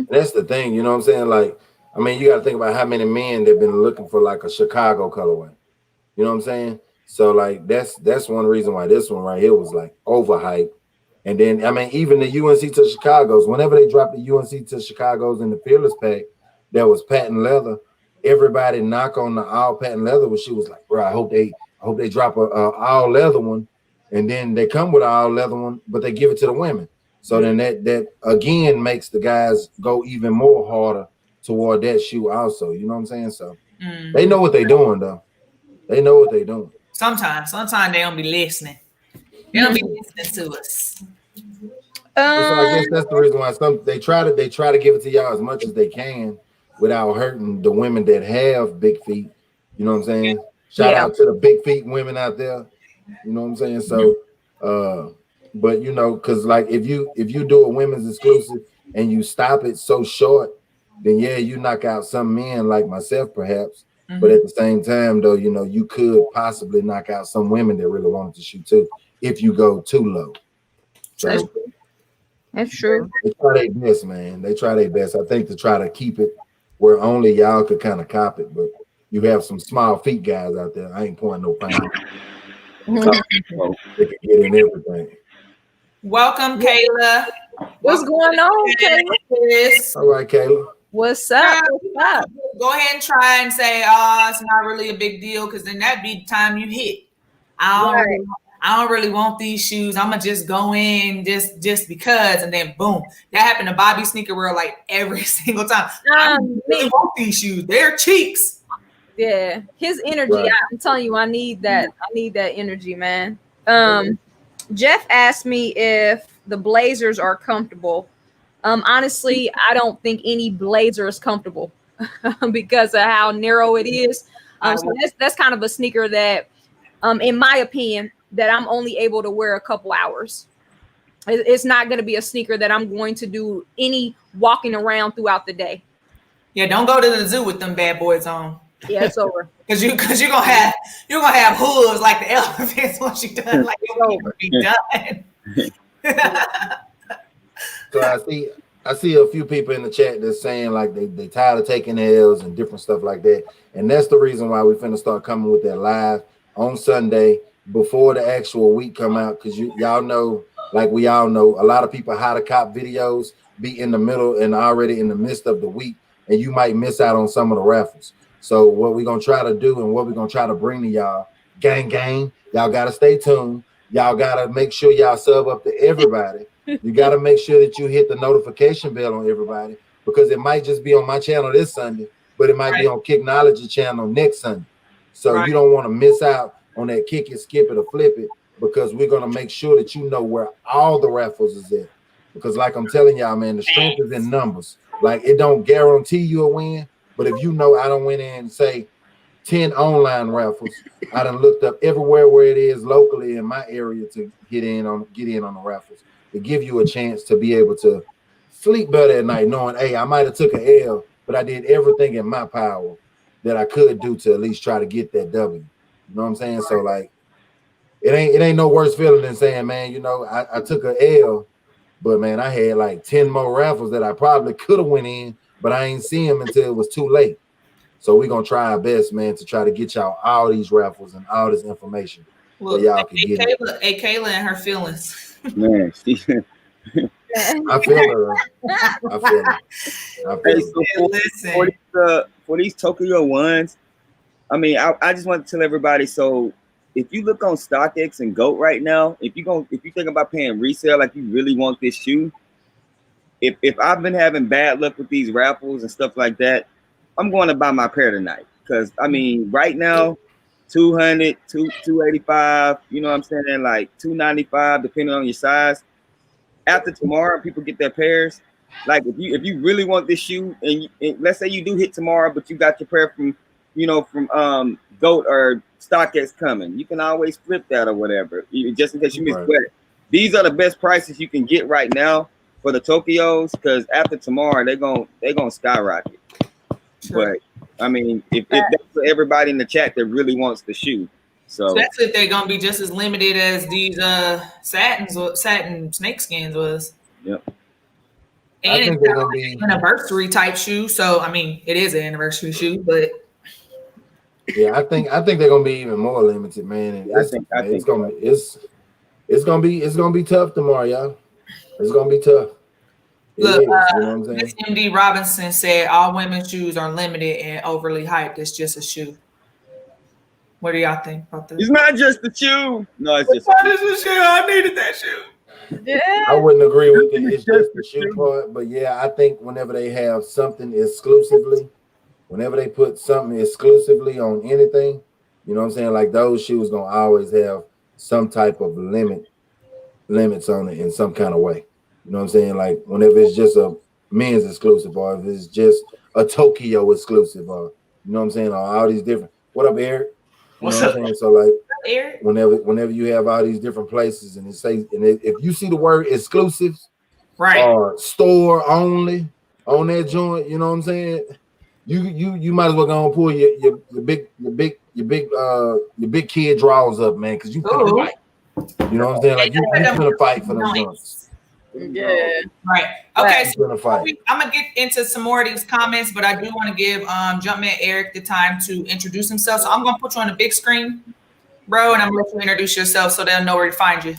Speaker 1: That's the thing, you know what I'm saying? Like, I mean, you got to think about how many men they've been looking for like a Chicago colorway. You know what I'm saying? So like that's one reason why this one right here was like overhyped. And then I mean, even the UNC to Chicago's, whenever they dropped the UNC to Chicago's in the Fearless pack, that was patent leather. Everybody knock on the all patent leather, but she was like, bro, I hope they drop a all leather one, and then they come with an all leather one, but they give it to the women. So then that again makes the guys go even more harder toward that shoe also. You know what I'm saying? So they know what they're doing though. They know what they're doing. Sometimes
Speaker 2: they don't be listening. They don't be listening to us.
Speaker 1: So I guess that's the reason why they try to give it to y'all as much as they can without hurting the women that have big feet. You know what I'm saying? Shout out to the big feet women out there. You know what I'm saying? So but you know, because like if you do a women's exclusive and you stop it so short, then you knock out some men like myself perhaps. But at the same time, though, you know, you could possibly knock out some women that really wanted to shoot too if you go too low. So
Speaker 3: that's true.
Speaker 1: They try their best, man. They try their best. I think to try to keep it where only y'all could kind of cop it, but you have some small feet guys out there. I ain't pointing no finger. They can get in everything.
Speaker 2: Welcome, Kayla.
Speaker 3: What's going on, Kayla?
Speaker 1: All right, Kayla.
Speaker 3: What's up? What's up?
Speaker 2: Go ahead and try and say, it's not really a big deal, because then that'd be the time you hit. I don't really want these shoes. I'm gonna just go in just because, and then boom. That happened to Bobby Sneaker World like every single time. I really want these shoes. They're cheeks.
Speaker 3: Yeah, his energy. Right. I'm telling you, I need that. I need that energy, man. Jeff asked me if the Blazers are comfortable. Honestly, I don't think any blazer is comfortable because of how narrow it is. So that's kind of a sneaker that, in my opinion, that I'm only able to wear a couple hours. It's not going to be a sneaker that I'm going to do any walking around throughout the day.
Speaker 2: Yeah, don't go to the zoo with them bad boys on.
Speaker 3: Yeah, it's over.
Speaker 2: Because you're gonna have hooves like the elephants once you're done. Like you'll be done.
Speaker 1: So I see a few people in the chat that's saying like they tired of taking L's and different stuff like that. And that's the reason why we finna start coming with that live on Sunday before the actual week come out. Because y'all know, like we all know, a lot of people how to cop videos be in the middle and already in the midst of the week, and you might miss out on some of the raffles. So what we're gonna try to do and what we're gonna try to bring to y'all, gang, y'all gotta stay tuned. Y'all gotta make sure y'all sub up to everybody. You got to make sure that you hit the notification bell on everybody, because it might just be on my channel this Sunday, but it might be on Kicknology channel next Sunday. So you don't want to miss out on that kick it, skip it, or flip it, because we're going to make sure that you know where all the raffles is at. Because like I'm telling y'all, man, the strength is in numbers. Like it don't guarantee you a win, but if you know I don't went in and say 10 online raffles, I done looked up everywhere where it is locally in my area to get in on the raffles, to give you a chance to be able to sleep better at night, knowing, hey, I might have took an L, but I did everything in my power that I could do to at least try to get that W. You know what I'm saying? So like, it ain't no worse feeling than saying, man, you know, I took an L, but man, I had like 10 more raffles that I probably could have went in, but I ain't see them until it was too late. So we're gonna try our best, man, to try to get y'all all these raffles and all this information.
Speaker 2: Look,
Speaker 1: so y'all can get
Speaker 2: Kayla, Kayla and her feelings.
Speaker 5: Man,
Speaker 1: I feel her. I feel her.
Speaker 5: Hey, so for these Tokyo ones, I mean, I just want to tell everybody. So if you look on StockX and GOAT right now, if you think about paying resale, like you really want this shoe, if I've been having bad luck with these raffles and stuff like that, I'm going to buy my pair tonight. Because I mean, right now, 200, 285, you know what I'm saying, like 295, depending on your size. After tomorrow, people get their pairs. Like if you really want this shoe, and let's say you do hit tomorrow, but you got your pair from GOAT or StockX coming, you can always flip that or whatever, just in case you miss it. These are the best prices you can get right now for the Tokyos, because after tomorrow they're gonna skyrocket. Sure. But I mean, if that's for everybody in the chat that really wants the shoe. So
Speaker 2: that's if they're gonna be just as limited as these satin snakeskins was.
Speaker 5: Yep.
Speaker 2: And I think it's gonna be an anniversary type shoe. So I mean, it is an anniversary shoe, but
Speaker 1: yeah, I think they're gonna be even more limited, man. And it's gonna be tough tomorrow, y'all. It's gonna be tough.
Speaker 2: Look, you know what I'm saying? Miss MD Robinson said all women's shoes are limited and overly hyped. It's just a shoe. What do y'all think about this?
Speaker 5: It's not just the shoe. No, it's just
Speaker 2: a shoe. I needed that shoe.
Speaker 3: Yeah.
Speaker 1: I wouldn't agree with it. It's just the shoe part. But yeah, I think whenever they have something exclusively, whenever they put something exclusively on anything, you know what I'm saying? Like those shoes gonna always have some type of limits on it in some kind of way. You know what I'm saying? Like whenever it's just a men's exclusive, or if it's just a Tokyo exclusive, or you know what I'm saying, or all these different. What up, Eric? You know what I'm saying? So like
Speaker 2: Eric?
Speaker 1: whenever you have all these different places and if you see the word exclusives,
Speaker 2: right,
Speaker 1: or store only on that joint, you know what I'm saying? You might as well go and pull your big kid draws up, man, because you finna fight. You know what I'm saying? Like you finna fight for them joints.
Speaker 3: Yeah.
Speaker 2: Right. Okay. So
Speaker 1: I'm
Speaker 2: gonna get into some more of these comments, but I do want to give Jumpman Eric the time to introduce himself. So I'm gonna put you on the big screen, bro, and I'm gonna let you introduce yourself so they'll know where to find you.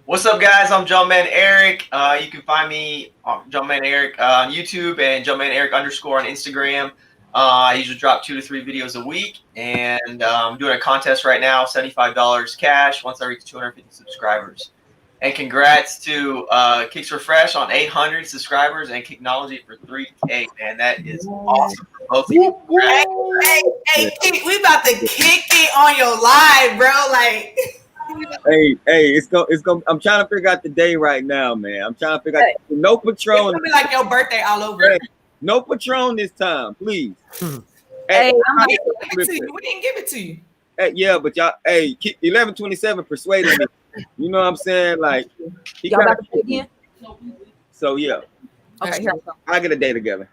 Speaker 6: What's up, guys? I'm Jumpman Eric. You can find me on Jumpman Eric on YouTube and Jumpman Eric _ on Instagram. I usually drop 2 to 3 videos a week, and I'm doing a contest right now, $75 cash once I reach 250 subscribers. And congrats to Kicks for Fresh on 800 subscribers and Kicknology for 3K, man. That is awesome for both of you.
Speaker 2: Hey, Kick, we about to kick it on your live, bro. Like,
Speaker 5: hey, it's go. I'm trying to figure out the day right now, man. I'm trying to figure out no Patron. It's
Speaker 2: gonna be like your birthday all over.
Speaker 5: Hey, no Patron this time, please.
Speaker 3: Hey,
Speaker 2: we didn't give it to you.
Speaker 5: Hey, yeah, but y'all, 1127 persuaded me. You know what I'm saying? Like,
Speaker 3: y'all about to play again?
Speaker 5: So yeah.
Speaker 3: Okay, here I go.
Speaker 5: I'll get a day together.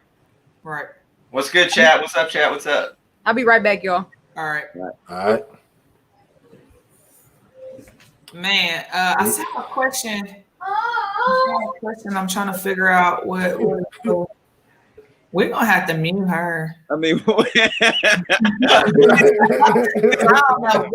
Speaker 2: Right.
Speaker 6: What's good, chat? What's up, chat? What's up?
Speaker 3: I'll be right back, y'all.
Speaker 2: All right.
Speaker 1: All right.
Speaker 2: Man, I saw a question. I'm trying to figure out what we're gonna have to mute her.
Speaker 5: I mean,
Speaker 2: I don't know.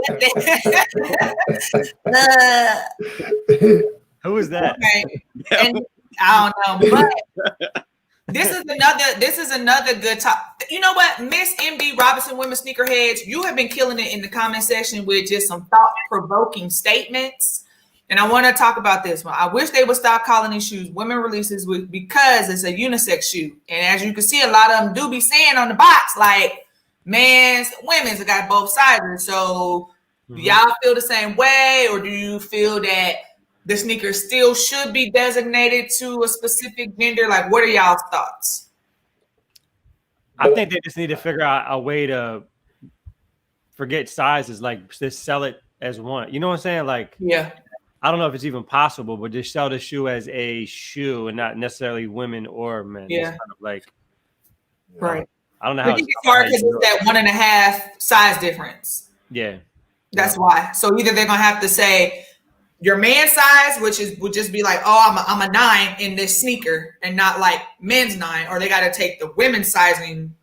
Speaker 4: Who is that?
Speaker 2: Okay. And I don't know, but this is another good top. You know what, Miss MD Robinson, Women Sneakerheads, you have been killing it in the comment section with just some thought-provoking statements. And I want to talk about this one. I wish they would stop calling these shoes women releases because it's a unisex shoe. And as you can see, a lot of them do be saying on the box, like men's, women's, it got both sizes. So do y'all feel the same way? Or do you feel that the sneaker still should be designated to a specific gender? Like, what are y'all's thoughts?
Speaker 4: I think they just need to figure out a way to forget sizes, like just sell it as one. You know what I'm saying? Like,
Speaker 2: yeah.
Speaker 4: I don't know if it's even possible, but just sell the shoe as a shoe and not necessarily women or men.
Speaker 2: Yeah.
Speaker 4: It's kind of like,
Speaker 2: right.
Speaker 4: I don't know how
Speaker 2: it's hard because it's that 1.5 size difference.
Speaker 4: Yeah.
Speaker 2: That's why. So either they're gonna have to say your man size, which would just be like, oh, I'm a 9 in this sneaker, and not like men's 9, or they got to take the women's sizing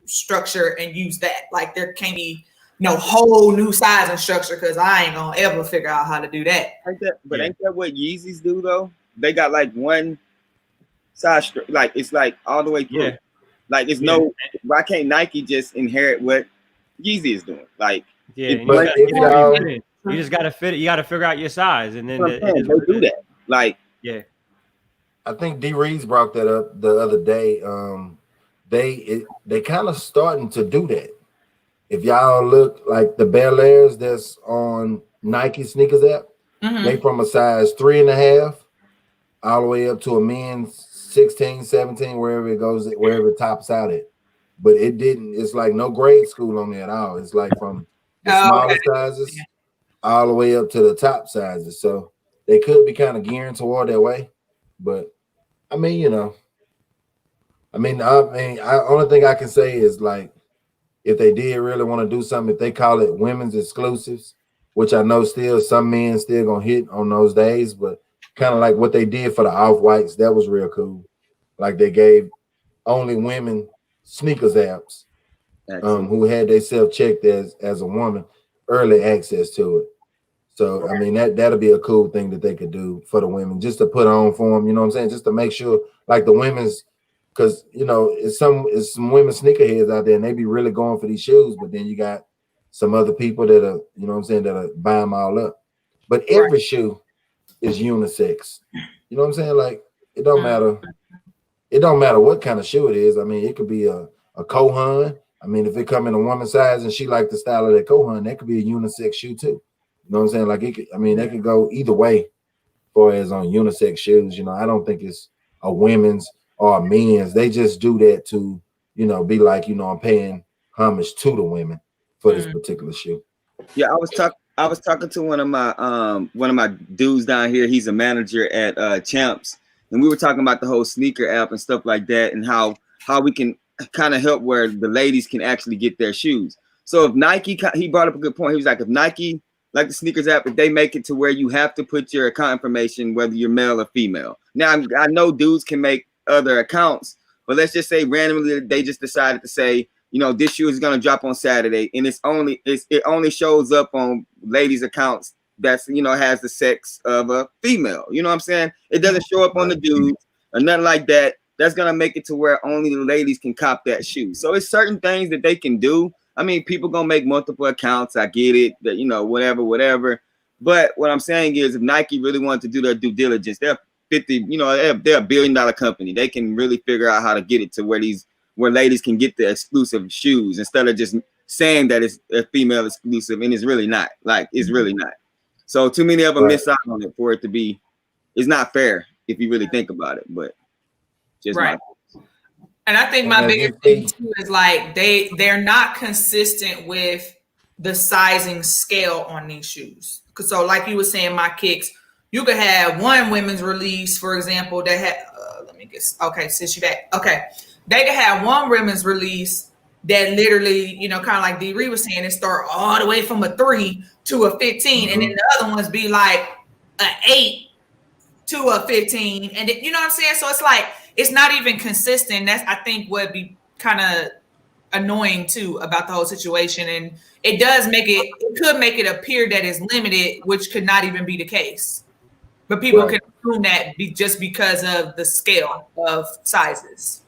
Speaker 2: structure and use that. Like there can't be no whole new size and structure because I ain't gonna ever figure out how to do that.
Speaker 5: Ain't that what Yeezys do though? They got like one size, like it's like all the way through.
Speaker 4: Yeah.
Speaker 5: Like it's no. Why can't Nike just inherit what Yeezy is doing? Like
Speaker 4: you just gotta fit it. You gotta figure out your size, and then
Speaker 5: they do that. Like
Speaker 1: I think D. Reed's brought that up the other day. They kind of starting to do that. If y'all look like the Bel Airs that's on Nike sneakers app, they from a size 3.5 all the way up to a men's 16, 17, wherever it goes, wherever it tops out at. But it's like no grade school on there at all. It's like from the smaller sizes all the way up to the top sizes. So they could be kind of gearing toward that way. But I mean, only thing I can say is like, if they did really want to do something, if they call it women's exclusives, which I know still some men still gonna hit on those days, but kind of like what they did for the Off-Whites, that was real cool. Like they gave only women sneakers apps who had they self-checked as a woman early access to it. So I mean that'll be a cool thing that they could do for the women, just to put on for them, you know what I'm saying? Just to make sure like the women's, because it's some women sneakerheads out there and they be really going for these shoes, but then you got some other people that are, you know what I'm saying, that are buy them all up. But every shoe is unisex. You know what I'm saying? Like it don't matter. It don't matter what kind of shoe it is. I mean, it could be a Kohan. I mean, if it come in a woman's size and she like the style of that Kohan, that could be a unisex shoe too. You know what I'm saying? Like it could, I mean, that could go either way as far as on unisex shoes. I don't think it's a women's or a men's. They just do that to, be like, I'm paying homage to the women for this particular shoe.
Speaker 5: Yeah, I was talking to one of my dudes down here. He's a manager at Champs, and we were talking about the whole sneaker app and stuff like that, and how we can kind of help where the ladies can actually get their shoes. So if Nike, he brought up a good point. He was like, if Nike, like the sneakers app, if they make it to where you have to put your account information, whether you're male or female. Now I know dudes can make other accounts, but let's just say randomly they just decided to say, this shoe is going to drop on Saturday, and it only shows up on ladies' accounts that's has the sex of a female. You know what I'm saying? It doesn't show up on the dudes or nothing like that. That's gonna make it to where only the ladies can cop that shoe. So it's certain things that they can do. I mean, people gonna make multiple accounts. I get it, that whatever. But what I'm saying is, if Nike really wanted to do their due diligence, they're they're a $1 billion company. They can really figure out how to get it to where ladies can get the exclusive shoes instead of just saying that it's a female exclusive, and it's really not. Like it's really not. So too many of them miss out on it for it to be. It's not fair if you really think about it, but just
Speaker 2: And I think my biggest thing too is like they're not consistent with the sizing scale on these shoes. So like you were saying, my kicks, you could have one women's release, for example, that had since you back. Okay. They could have one women's release that literally, kind of like D. Reed was saying, it start all the way from a 3 to a 15, and then the other ones be like an 8 to a 15, and you know what I'm saying? So it's like it's not even consistent. That's I think would be kind of annoying too about the whole situation, and it could make it appear that it's limited, which could not even be the case. But people can assume that just because of the scale of sizes.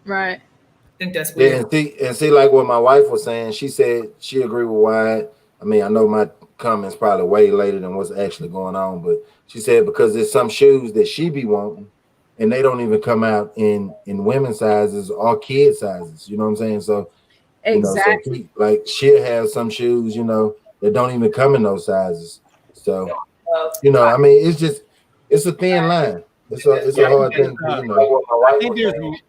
Speaker 3: Right.
Speaker 2: I think that's weird.
Speaker 1: Yeah, and see, like what my wife was saying, she said she agreed with Wyatt. I mean, I know my comments probably way later than what's actually going on, but she said because there's some shoes that she be wanting, and they don't even come out in women's sizes or kid sizes. You know what I'm saying? So
Speaker 3: exactly,
Speaker 1: so she'll have some shoes, that don't even come in those sizes. So I mean, it's a thin line. It's a hard thing.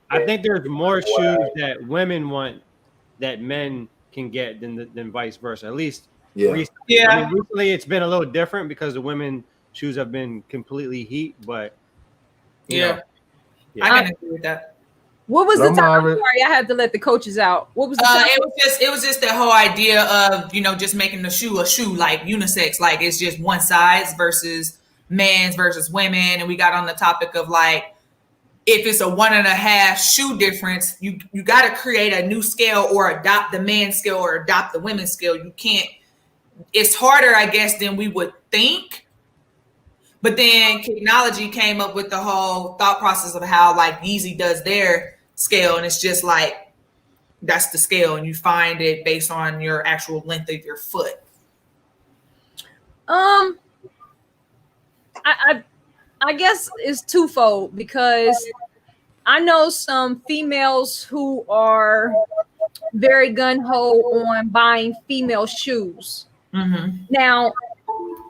Speaker 4: I think there's more shoes that women want that men can get than vice versa. At least recently. I mean, recently it's been a little different because the women shoes have been completely heat. But
Speaker 2: I can agree with that.
Speaker 3: What was the time? I'm sorry, I had to let the coaches out. What was the time?
Speaker 2: It was just the whole idea of just making the shoe a shoe like unisex, like it's just one size versus men's versus women, and we got on the topic of like if it's a 1.5 shoe difference, you got to create a new scale or adopt the man's scale or adopt the women's scale. You can't. It's harder, I guess, than we would think. But then technology came up with the whole thought process of how like Yeezy does their scale, and it's just like that's the scale, and you find it based on your actual length of your foot.
Speaker 3: I guess it's twofold, because I know some females who are very gung-ho on buying female shoes.
Speaker 2: Mm-hmm.
Speaker 3: Now,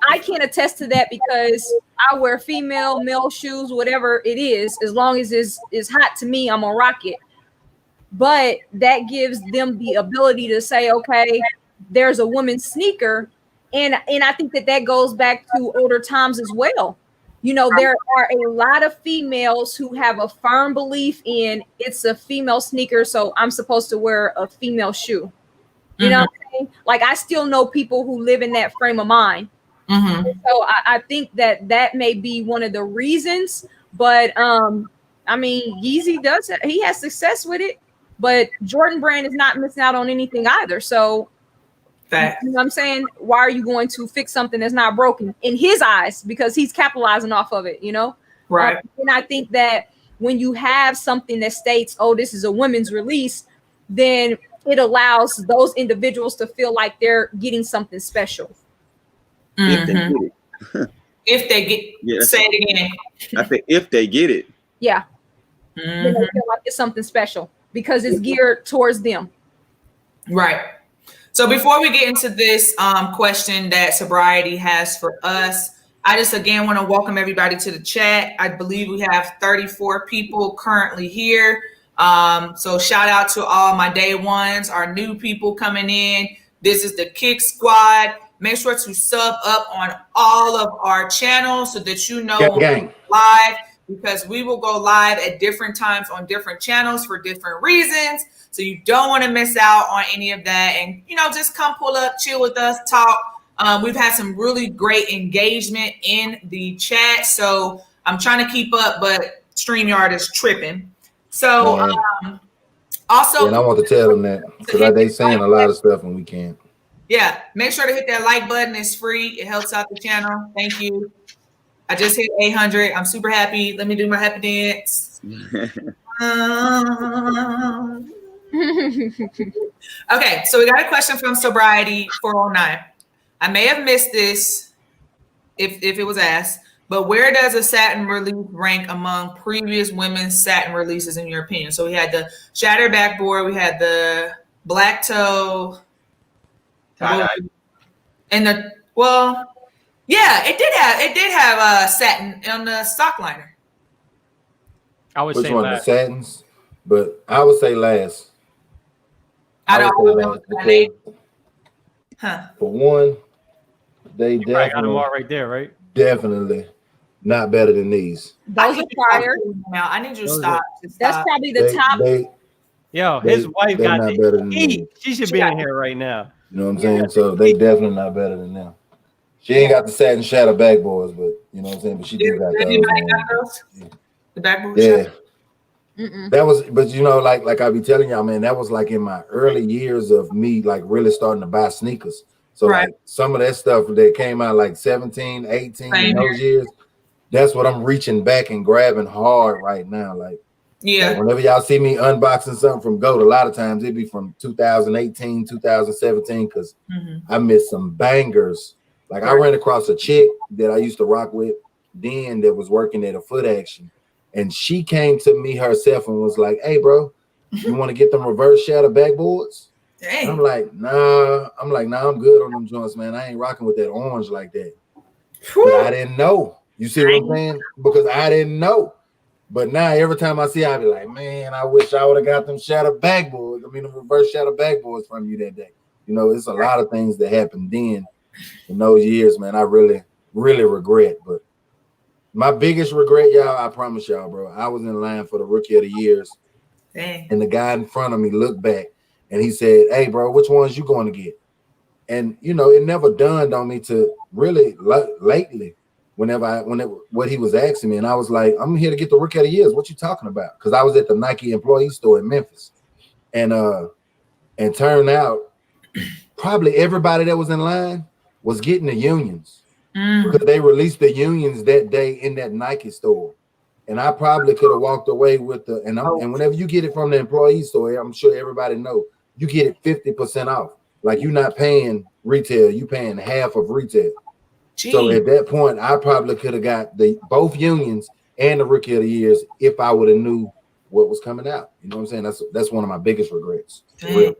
Speaker 3: I can attest to that because I wear female, male shoes, whatever it is. As long as it's hot to me, I'm gonna rock it. But that gives them the ability to say, okay, there's a woman's sneaker. And I think that goes back to older times as well. You know, there are a lot of females who have a firm belief in it's a female sneaker, so I'm supposed to wear a female shoe. You know what I'm saying? Like, I still know people who live in that frame of mind.
Speaker 2: Mm-hmm.
Speaker 3: So I think that may be one of the reasons. But I mean, Yeezy he has success with it, but Jordan Brand is not missing out on anything either. So you know what I'm saying? Why are you going to fix something that's not broken in his eyes? Because he's capitalizing off of it, you know?
Speaker 2: Right.
Speaker 3: And I think that when you have something that states, oh, this is a women's release, then it allows those individuals to feel like they're getting something special.
Speaker 2: Mm-hmm. If they get
Speaker 7: Yeah.
Speaker 2: Say it again.
Speaker 7: I think if they get it.
Speaker 3: Yeah.
Speaker 2: Mm-hmm.
Speaker 3: Then they feel like it's something special because it's geared towards them.
Speaker 2: Right. So before we get into this question that Sobriety has for us, I just again want to welcome everybody to the chat. I believe we have 34 people currently here. So shout out to all my day ones, our new people coming in. This is the Kick Squad. Make sure to sub up on all of our channels so that you know when we're live, because we will go live at different times on different channels for different reasons. So you don't want to miss out on any of that. And, you know, just come pull up, chill with us, talk. We've had some really great engagement in the chat. So I'm trying to keep up, but StreamYard is tripping. So also,
Speaker 1: and I want to tell them that because they saying a lot of stuff and we can't.
Speaker 2: Yeah, make sure to hit that like button. It's free. It helps out the channel. Thank you. I just hit 800. I'm super happy. Let me do my happy dance. Okay, so we got a question from Sobriety 409. I may have missed this if it was asked, but where does a satin release rank among previous women's satin releases in your opinion? So we had the shattered backboard, we had the black toe,
Speaker 6: Tie-dye.
Speaker 2: and it did have satin on the sock liner.
Speaker 4: I would
Speaker 1: Which
Speaker 4: say
Speaker 1: one?
Speaker 4: last.
Speaker 1: The satins? But I would say last.
Speaker 2: I don't
Speaker 1: would say
Speaker 2: know
Speaker 1: last
Speaker 2: what
Speaker 1: because,
Speaker 2: Huh.
Speaker 1: for one, they
Speaker 4: You probably got them
Speaker 1: definitely,
Speaker 4: all right there, right?
Speaker 1: definitely not better than these.
Speaker 3: Those are fire.
Speaker 2: Now I need you to
Speaker 4: Those
Speaker 2: stop.
Speaker 3: That's probably the top.
Speaker 4: Yo,
Speaker 1: They-
Speaker 4: his wife
Speaker 1: they're
Speaker 4: got
Speaker 1: not
Speaker 4: the
Speaker 1: better than
Speaker 4: heat.
Speaker 1: me.
Speaker 4: She should be in here right now.
Speaker 1: You know what I'm saying? So they definitely not better than them. She ain't got the satin shadow backboards, but you know what I'm saying? But she do got
Speaker 2: Anybody
Speaker 1: those.
Speaker 2: got those? The backboard.
Speaker 1: Yeah.
Speaker 3: Mm-mm.
Speaker 1: That was, but you know, like I be telling y'all, man, that was like in my early years of me like really starting to buy sneakers. So
Speaker 2: Right.
Speaker 1: like some of that stuff that came out like 17, 18 in
Speaker 2: Same
Speaker 1: those years, that's what I'm reaching back and grabbing hard right now. Like,
Speaker 2: Yeah.
Speaker 1: whenever y'all see me unboxing something from GOAT, a lot of times it'd be from 2018, 2017, because
Speaker 2: Mhm.
Speaker 1: I missed some bangers. Like I ran across a chick that I used to rock with then that was working at a Foot Action. And she came to me herself and was like, "Hey, bro, you want to get them reverse shadow backboards?" And I'm
Speaker 2: Dang.
Speaker 1: like, "Nah." I'm like, "Nah, I'm good on them joints, man. I ain't rocking with that orange like that." But I didn't know. You see what I'm saying? Because I didn't know. But now every time I see her, I be like, "Man, I wish I would have got them shadow backboards. I mean, the reverse shadow backboards from you that day." You know, it's a lot of things that happened then in those years, man. I really, really regret. But my biggest regret, y'all, I promise y'all, bro, I was in line for the Rookie of the Years,
Speaker 2: Dang.
Speaker 1: and the guy in front of me looked back and he said, "Hey, bro, which ones you going to get?" And, you know, it never dawned on me to really lately what he was asking me, and I was like, I'm here to get the Rookie of the Years. What you talking about? Because I was at the Nike employee store in Memphis, and turned out probably everybody that was in line was getting the unions because they released the unions that day in that Nike store. And I probably could have walked away with and whenever you get it from the employee store, I'm sure everybody know you get it 50% off. Like you're not paying retail, you paying half of retail. Jeez. So at that point, I probably could have got both unions and the Rookie of the Years if I would have knew what was coming out. You know what I'm saying? That's one of my biggest regrets. Real.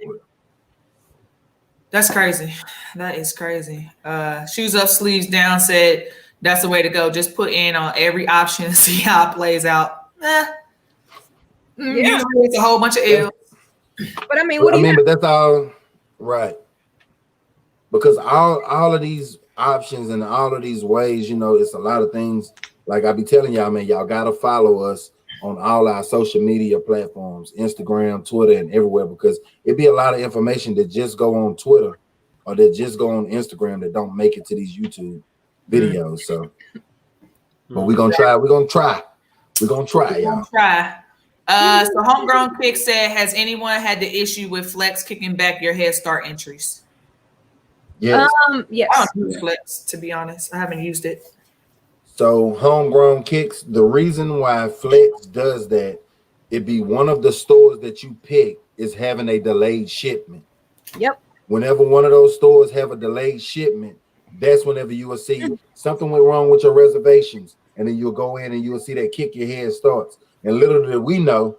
Speaker 2: That's crazy. That is crazy. Shoes up, sleeves down said that's the way to go. Just put in on every option and see how it plays out. It's a whole bunch of L's.
Speaker 3: But I mean,
Speaker 1: but that's all right. Because all of these options and all of these ways, it's a lot of things. Like I be telling y'all, man, y'all gotta follow us on all our social media platforms, Instagram, Twitter, and everywhere, because it'd be a lot of information that just go on Twitter or that just go on Instagram that don't make it to these YouTube videos. So, but we're gonna try, y'all.
Speaker 2: So Homegrown Kick said, has anyone had the issue with Flex kicking back your head start entries?
Speaker 1: Yes.
Speaker 3: Yes.
Speaker 2: I don't use Flex, to be honest. I haven't used it.
Speaker 1: So Homegrown Kicks, the reason why Flex does that, it be one of the stores that you pick is having a delayed shipment.
Speaker 3: Yep.
Speaker 1: Whenever one of those stores have a delayed shipment, that's whenever you will see something went wrong with your reservations, and then you'll go in and you'll see that kick your head starts. And little did we know,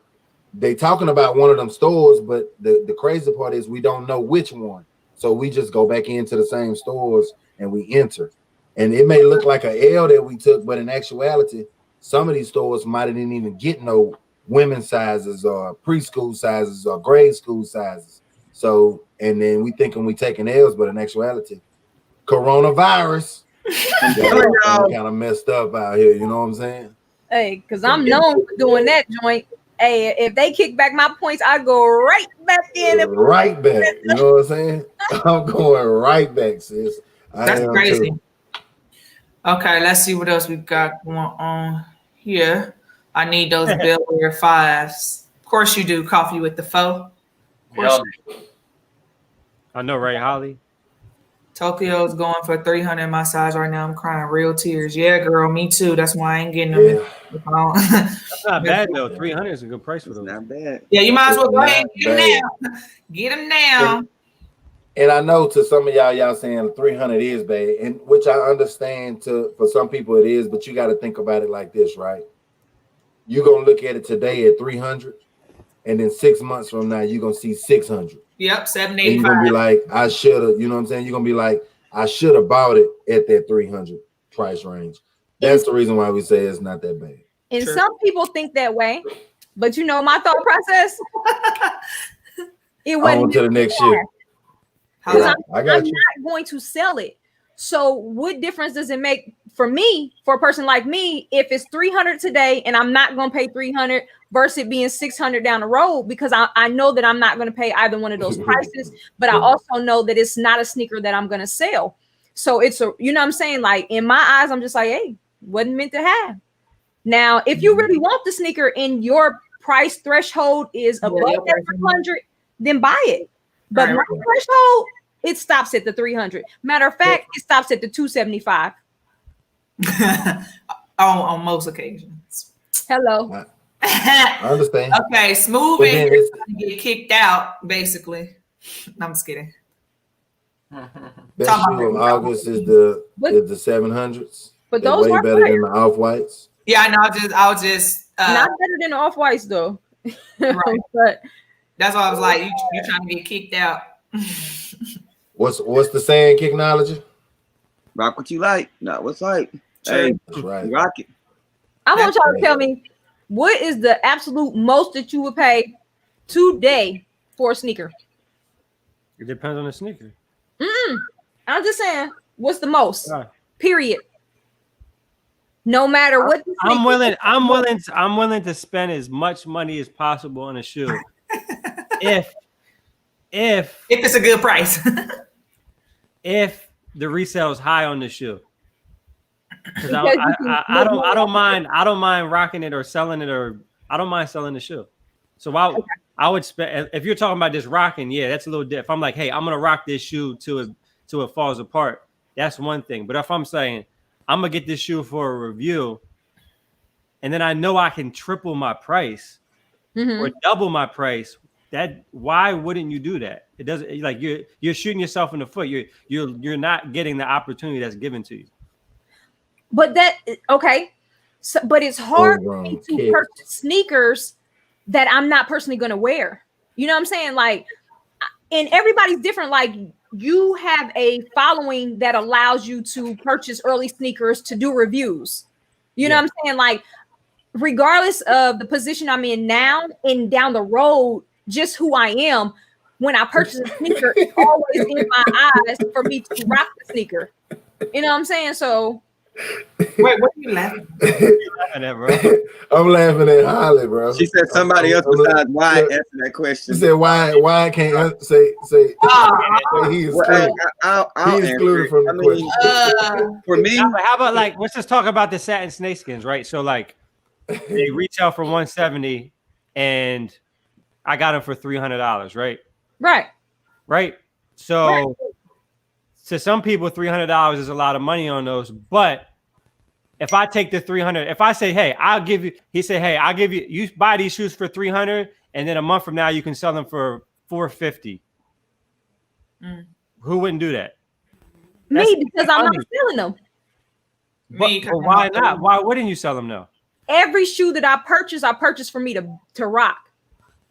Speaker 1: they talking about one of them stores, but the crazy part is we don't know which one. So we just go back into the same stores and we enter. And it may look like an L that we took, but in actuality, some of these stores might didn't even get no women's sizes or preschool sizes or grade school sizes. So, and then we thinking we taking L's, but in actuality, coronavirus kind of messed up out here. You know what I'm saying?
Speaker 3: Hey, because I'm known for doing that joint. Hey, if they kick back my points, I go right back in.
Speaker 1: Right back. You know what I'm saying? I'm going right back, sis.
Speaker 2: That's crazy. Too. Okay, let's see what else we've got going on here. I need those Bel Air 5s. Of course you do. Coffee with the foe.
Speaker 4: I know, right, Holly?
Speaker 2: Tokyo's going for 300 in my size right now. I'm crying real tears. Yeah, girl, me too. That's why I ain't getting them. Yeah.
Speaker 4: That's not bad though. 300 is a good price for those.
Speaker 5: Not bad.
Speaker 2: Yeah, you might as well go ahead and get them now. Get them now.
Speaker 1: And I know to some of y'all saying 300 is bad, and which I understand for some people it is, but you got to think about it like this, right? You're gonna look at it today at 300, and then 6 months from now you're gonna see 600.
Speaker 2: Yep, 785.
Speaker 1: And you're gonna be like, I should have, you know what I'm saying? You're gonna be like, I should have bought it at that 300 price range. That's the reason why we say it's not that bad.
Speaker 3: And some people think that way, but you know my thought process. It went
Speaker 1: on to the next year.
Speaker 3: Because I'm not going to sell it. So what difference does it make for me, for a person like me, if it's 300 today and I'm not going to pay 300 versus it being 600 down the road? Because I know that I'm not going to pay either one of those prices, but I also know that it's not a sneaker that I'm going to sell. So it's you know what I'm saying? Like in my eyes, I'm just like, hey, wasn't meant to have. Now, if you really want the sneaker and your price threshold is above that 300, then buy it. But my threshold, it stops at the 300. Matter of fact, it stops at the 275.
Speaker 2: on most occasions.
Speaker 3: Hello.
Speaker 1: I understand.
Speaker 2: Okay, Smooth and get kicked out, basically. I'm just kidding.
Speaker 1: Best shoe of August is the 700s.
Speaker 3: But those
Speaker 1: way better than the off-whites.
Speaker 2: Yeah, I know. I was just
Speaker 3: not better than the off-whites though.
Speaker 2: Right.
Speaker 3: But
Speaker 2: that's why I was like, you trying to get kicked out.
Speaker 1: What's the saying, Kicknology?
Speaker 5: Rock what you like, not what's like.
Speaker 1: Hey, that's right.
Speaker 5: Rock it.
Speaker 3: I want y'all to tell me, what is the absolute most that you would pay today for a sneaker?
Speaker 4: It depends on the sneaker.
Speaker 3: I'm just saying, what's the most? Period. No matter what.
Speaker 4: I'm willing to spend as much money as possible on a shoe. if
Speaker 2: it's a good price.
Speaker 4: If the resale is high on the shoe. Because I don't mind rocking it or selling it, or I don't mind selling the shoe. So I would spend, if you're talking about just rocking, yeah, that's a little different. If I'm like, hey, I'm gonna rock this shoe till it falls apart, that's one thing. But if I'm saying I'm gonna get this shoe for a review, and then I know I can triple my price or double my price, why wouldn't you do that? It doesn't, like, you're shooting yourself in the foot. You're not getting the opportunity that's given to you.
Speaker 3: But so, but it's hard for me to purchase sneakers that I'm not personally going to wear. You know what I'm saying? Like, and everybody's different. Like, you have a following that allows you to purchase early sneakers to do reviews. You know what I'm saying? Like, regardless of the position I'm in now and down the road, just who I am, when I purchase a sneaker, it's always in my eyes for me to rock the sneaker. You know what I'm saying? So.
Speaker 2: Wait, what are you laughing
Speaker 4: at, bro?
Speaker 1: I'm laughing at Holly, bro.
Speaker 5: She said somebody else besides Wyatt answered that question.
Speaker 1: She said why can't say he's excluded. He's excluded from the question.
Speaker 5: For me,
Speaker 4: how about, like, let's just talk about the satin snakeskins, right? So, like, they retail for $170 and I got them for $300, right? Right. So to some people, $300 is a lot of money on those. But if I take the $300, if I say, hey, I'll give you, you buy these shoes for $300, and then a month from now you can sell them for $450. Who wouldn't do that?
Speaker 3: Me, because I'm not selling them.
Speaker 4: But why not? Why wouldn't you sell them though?
Speaker 3: Every shoe that I purchase for me to rock.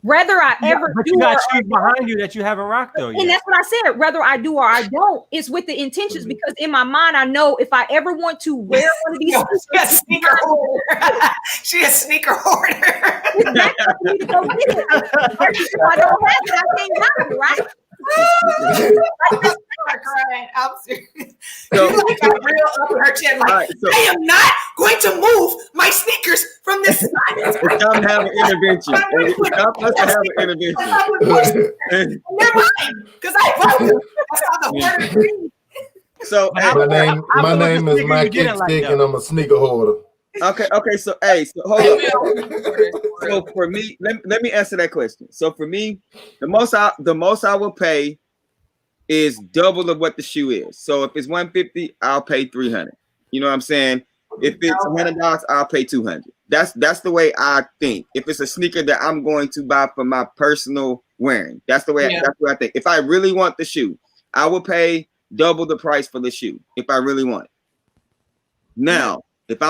Speaker 3: Whether I ever
Speaker 4: but
Speaker 3: do
Speaker 4: you got
Speaker 3: or
Speaker 4: shoes behind you that you haven't rocked though yet.
Speaker 3: And that's what I said. Whether I do or I don't, it's with the intentions, because in my mind I know if I ever want to wear one of these
Speaker 2: she a sneaker hoarder.
Speaker 3: Exactly. I don't have it, I can't have it, right?
Speaker 2: I'm serious. So, like a real upper her chin, like, right, so, I am not going to move my sneakers from this side.
Speaker 5: It's time to have an intervention.
Speaker 2: Never mind, because I voted. That's how the word.
Speaker 5: So
Speaker 1: my name is My Kick Stick, and I'm a sneaker hoarder.
Speaker 5: Okay. So hold on. So for me, let me answer that question. So for me, the most I will pay is double of what the shoe is. So if it's $150, I'll pay $300. You know what I'm saying? If it's $100, I'll pay $200. That's the way I think. If it's a sneaker that I'm going to buy for my personal wearing, that's the way I think. If I really want the shoe, I will pay double the price for the shoe if I really want it. Now, if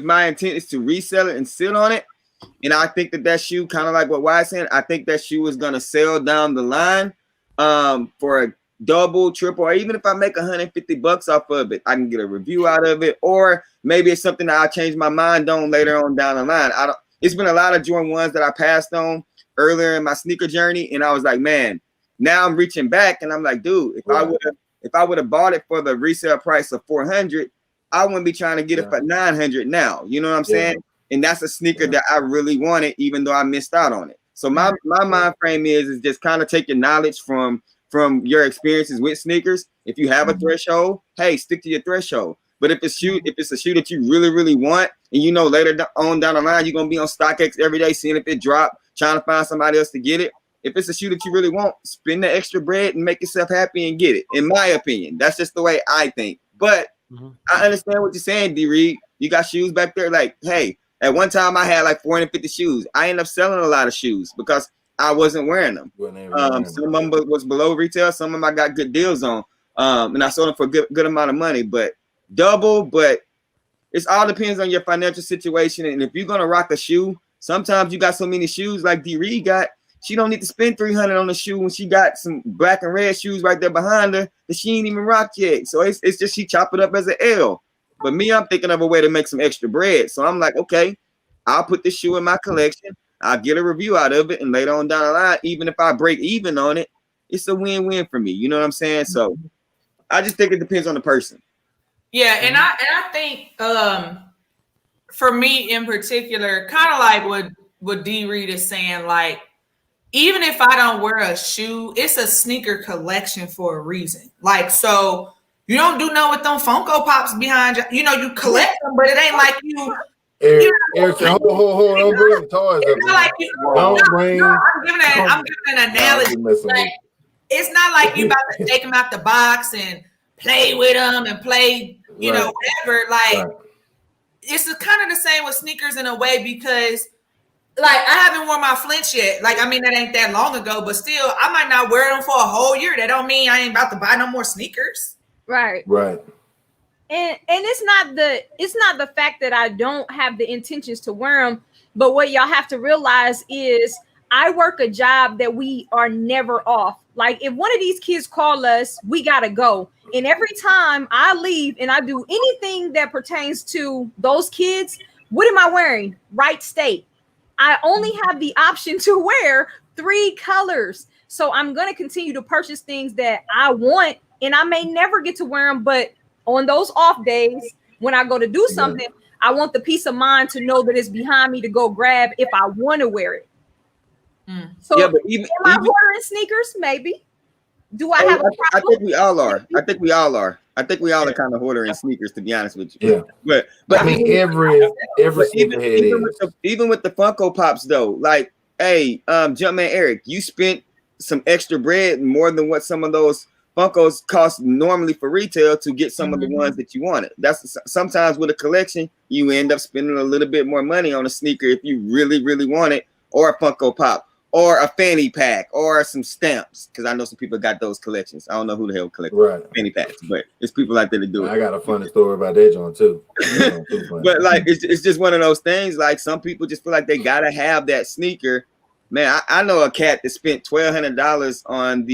Speaker 5: my intent is to resell it and sit on it, and I think that shoe, kind of like what Wyatt's saying, I think that shoe is gonna sell down the line for a double, triple, or even if I make $150 off of it, I can get a review out of it, or maybe it's something that I'll change my mind on later on down the line. It's been a lot of Jordan 1s that I passed on earlier in my sneaker journey, and I was like, man, now I'm reaching back, and I'm like, dude, if I would have bought it for the resale price of $400, I wouldn't be trying to get it for $900 now. You know what I'm saying? And that's a sneaker that I really wanted, even though I missed out on it. So my mind frame is just kind of take your knowledge from your experiences with sneakers. If you have a threshold, hey, stick to your threshold. But if it's a shoe that you really, really want, and you know later on down the line, you're gonna be on StockX every day, seeing if it drop, trying to find somebody else to get it. If it's a shoe that you really want, spend the extra bread and make yourself happy and get it. In my opinion, that's just the way I think. But I understand what you're saying, D. Reed. You got shoes back there. Like, hey, at one time I had like 450 shoes. I ended up selling a lot of shoes because I wasn't wearing them. Some of them was below retail. Some of them I got good deals on. And I sold them for a good amount of money. But it all depends on your financial situation. And if you're going to rock a shoe, sometimes you got so many shoes like D. Reed got. She don't need to spend $300 on the shoe when she got some black and red shoes right there behind her that she ain't even rocked yet. So it's just she chop it up as an L. But me, I'm thinking of a way to make some extra bread. So I'm like, okay, I'll put this shoe in my collection. I'll get a review out of it. And later on down the line, even if I break even on it, it's a win-win for me. You know what I'm saying? So I just think it depends on the person.
Speaker 2: Yeah, and I think for me in particular, kind of like what D. Reed is saying, like, even if I don't wear a shoe, it's a sneaker collection for a reason. Like, so You don't do no with them Funko Pops behind you. You know, you collect them, but it ain't like you.
Speaker 1: Eric, hold, don't bring the toys up.
Speaker 2: Like you,
Speaker 1: don't bring.
Speaker 2: I'm giving an analogy. Like, it's not like you about to take them out the box and play with them and play, you know, whatever. Like, it's kind of the same with sneakers in a way because, like, I haven't worn my Flinch yet. Like, I mean, that ain't that long ago, but still, I might not wear them for a whole year. That don't mean I ain't about to buy no more sneakers.
Speaker 3: Right. And it's not the fact that I don't have the intentions to wear them, but what y'all have to realize is I work a job that we are never off. Like, if one of these kids call us, we gotta go. And every time I leave and I do anything that pertains to those kids, what am I wearing? Right state. I only have the option to wear 3 colors. So I'm going to continue to purchase things that I want, and I may never get to wear them, but on those off days, when I go to do something, I want the peace of mind to know that it's behind me to go grab if I want to wear it. So
Speaker 5: yeah, but even,
Speaker 3: am I ordering sneakers? Maybe. Do I have a problem?
Speaker 5: I think we all are. I think we all are kind of ordering sneakers, to be honest with you.
Speaker 1: Yeah. But I mean, every
Speaker 5: even with the Funko Pops though, like, hey, Jumpman Eric, you spent some extra bread, more than what some of those Funkos cost normally for retail to get some of the ones that you wanted. That's sometimes with a collection, you end up spending a little bit more money on a sneaker if you really, really want it, or a Funko Pop, or a fanny pack, or some stamps. Because I know some people got those collections. I don't know who the hell collect fanny packs, but it's people out there that do it.
Speaker 1: I got a funny story about that, John, too.
Speaker 5: But like, it's just one of those things. Like, some people just feel like they gotta have that sneaker. Man, I know a cat that spent $1,200 on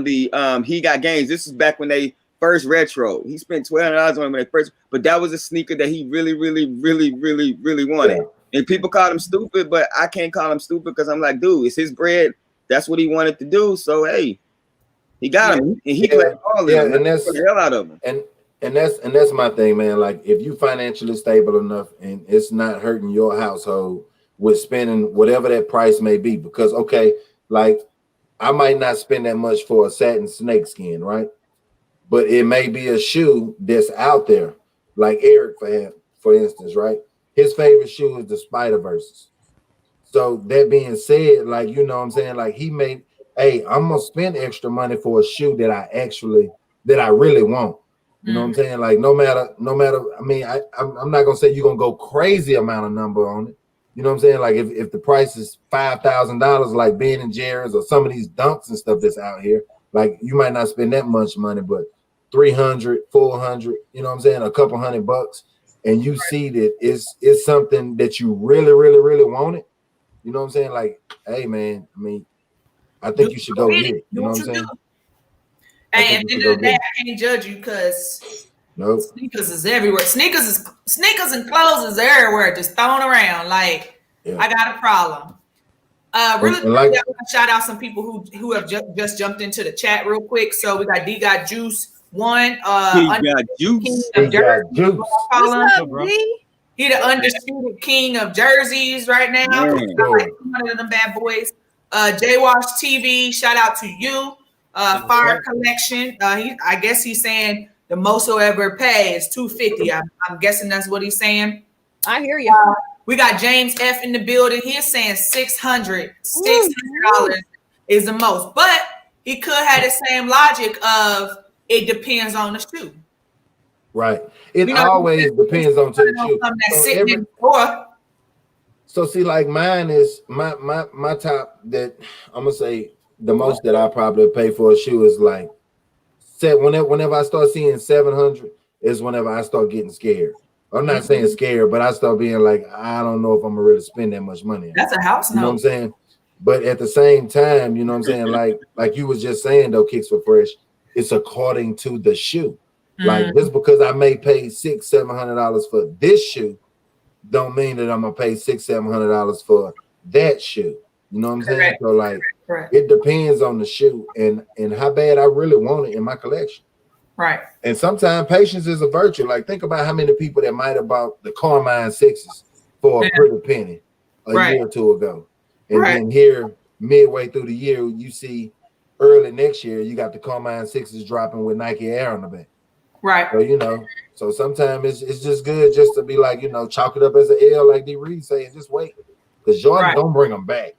Speaker 5: the He Got Games. This is back when they first retro. He spent $1,200 on them when they first, but that was a sneaker that he really, really, really, really, really wanted. Yeah. And people call him stupid, but I can't call him stupid because I'm like, dude, it's his bread. That's what he wanted to do. So hey, he got him, and he collected all of them.
Speaker 1: And that's
Speaker 5: the hell out of them.
Speaker 1: And that's my thing, man. Like, if you financially stable enough and it's not hurting your household with spending whatever that price may be, because okay, like, I might not spend that much for a satin snakeskin, right? But it may be a shoe that's out there, like Eric, for instance, right? His favorite shoe is the Spider-Verses. So that being said, like, you know what I'm saying? Like, he made, hey, I'm gonna spend extra money for a shoe that I really want. You know what I'm saying? Like, no matter, I mean, I'm not gonna say you're gonna go crazy amount of number on it. You know what I'm saying? Like, if the price is $5,000, like Ben and Jerry's or some of these dunks and stuff that's out here, like, you might not spend that much money, but 300, 400, you know what I'm saying? A couple $100, and you see that it's something that you really, really, really want it. You know what I'm saying? Like, hey, man, I mean, I think you should go get it. You know what I'm saying?
Speaker 2: Hey, at the end of the day, I can't judge you because sneakers is everywhere. Sneakers and clothes is everywhere, just thrown around. Like, I got a problem. Really, like, I want to shout out some people who have just jumped into the chat real quick. So we got D Got Juice 1.
Speaker 5: Got Juice.
Speaker 2: He the undisputed king of jerseys right now. One of them bad boys. J-Wash TV, shout out to you. Fire Collection. I guess he's saying the most he'll ever pay is $250. I'm guessing that's what he's saying.
Speaker 3: I hear you.
Speaker 2: We got James F in the building. He is saying $600 is the most, but he could have the same logic of it depends on the shoe.
Speaker 1: Right. It always depends on the shoe. So see, like, mine is my top that I'm gonna say the most that I probably pay for a shoe is like whenever I start seeing 700 is whenever I start getting scared. I'm not saying scared, but I start being like, I don't know if I'm gonna really spend that much money.
Speaker 2: That's a house note.
Speaker 1: You know what I'm saying? But at the same time, you know what I'm saying? Like you was just saying though, Kicks for Fresh, it's according to the shoe. Like, just because I may pay $600-700 for this shoe, don't mean that I'm gonna pay $600-700 for that shoe. You know what I'm saying? So like, it depends on the shoe and how bad I really want it in my collection.
Speaker 2: Right. And
Speaker 1: sometimes patience is a virtue. Like, think about how many people that might have bought the Carmine 6s for a pretty penny a year or two ago, and then here midway through the year you see early next year, you got the Carmine 6s dropping with Nike Air on the back.
Speaker 2: Right.
Speaker 1: So, you know, so sometimes it's just good just to be like, you know, chalk it up as an L, like D. Reed say, and just wait. Because Jordan don't bring them back.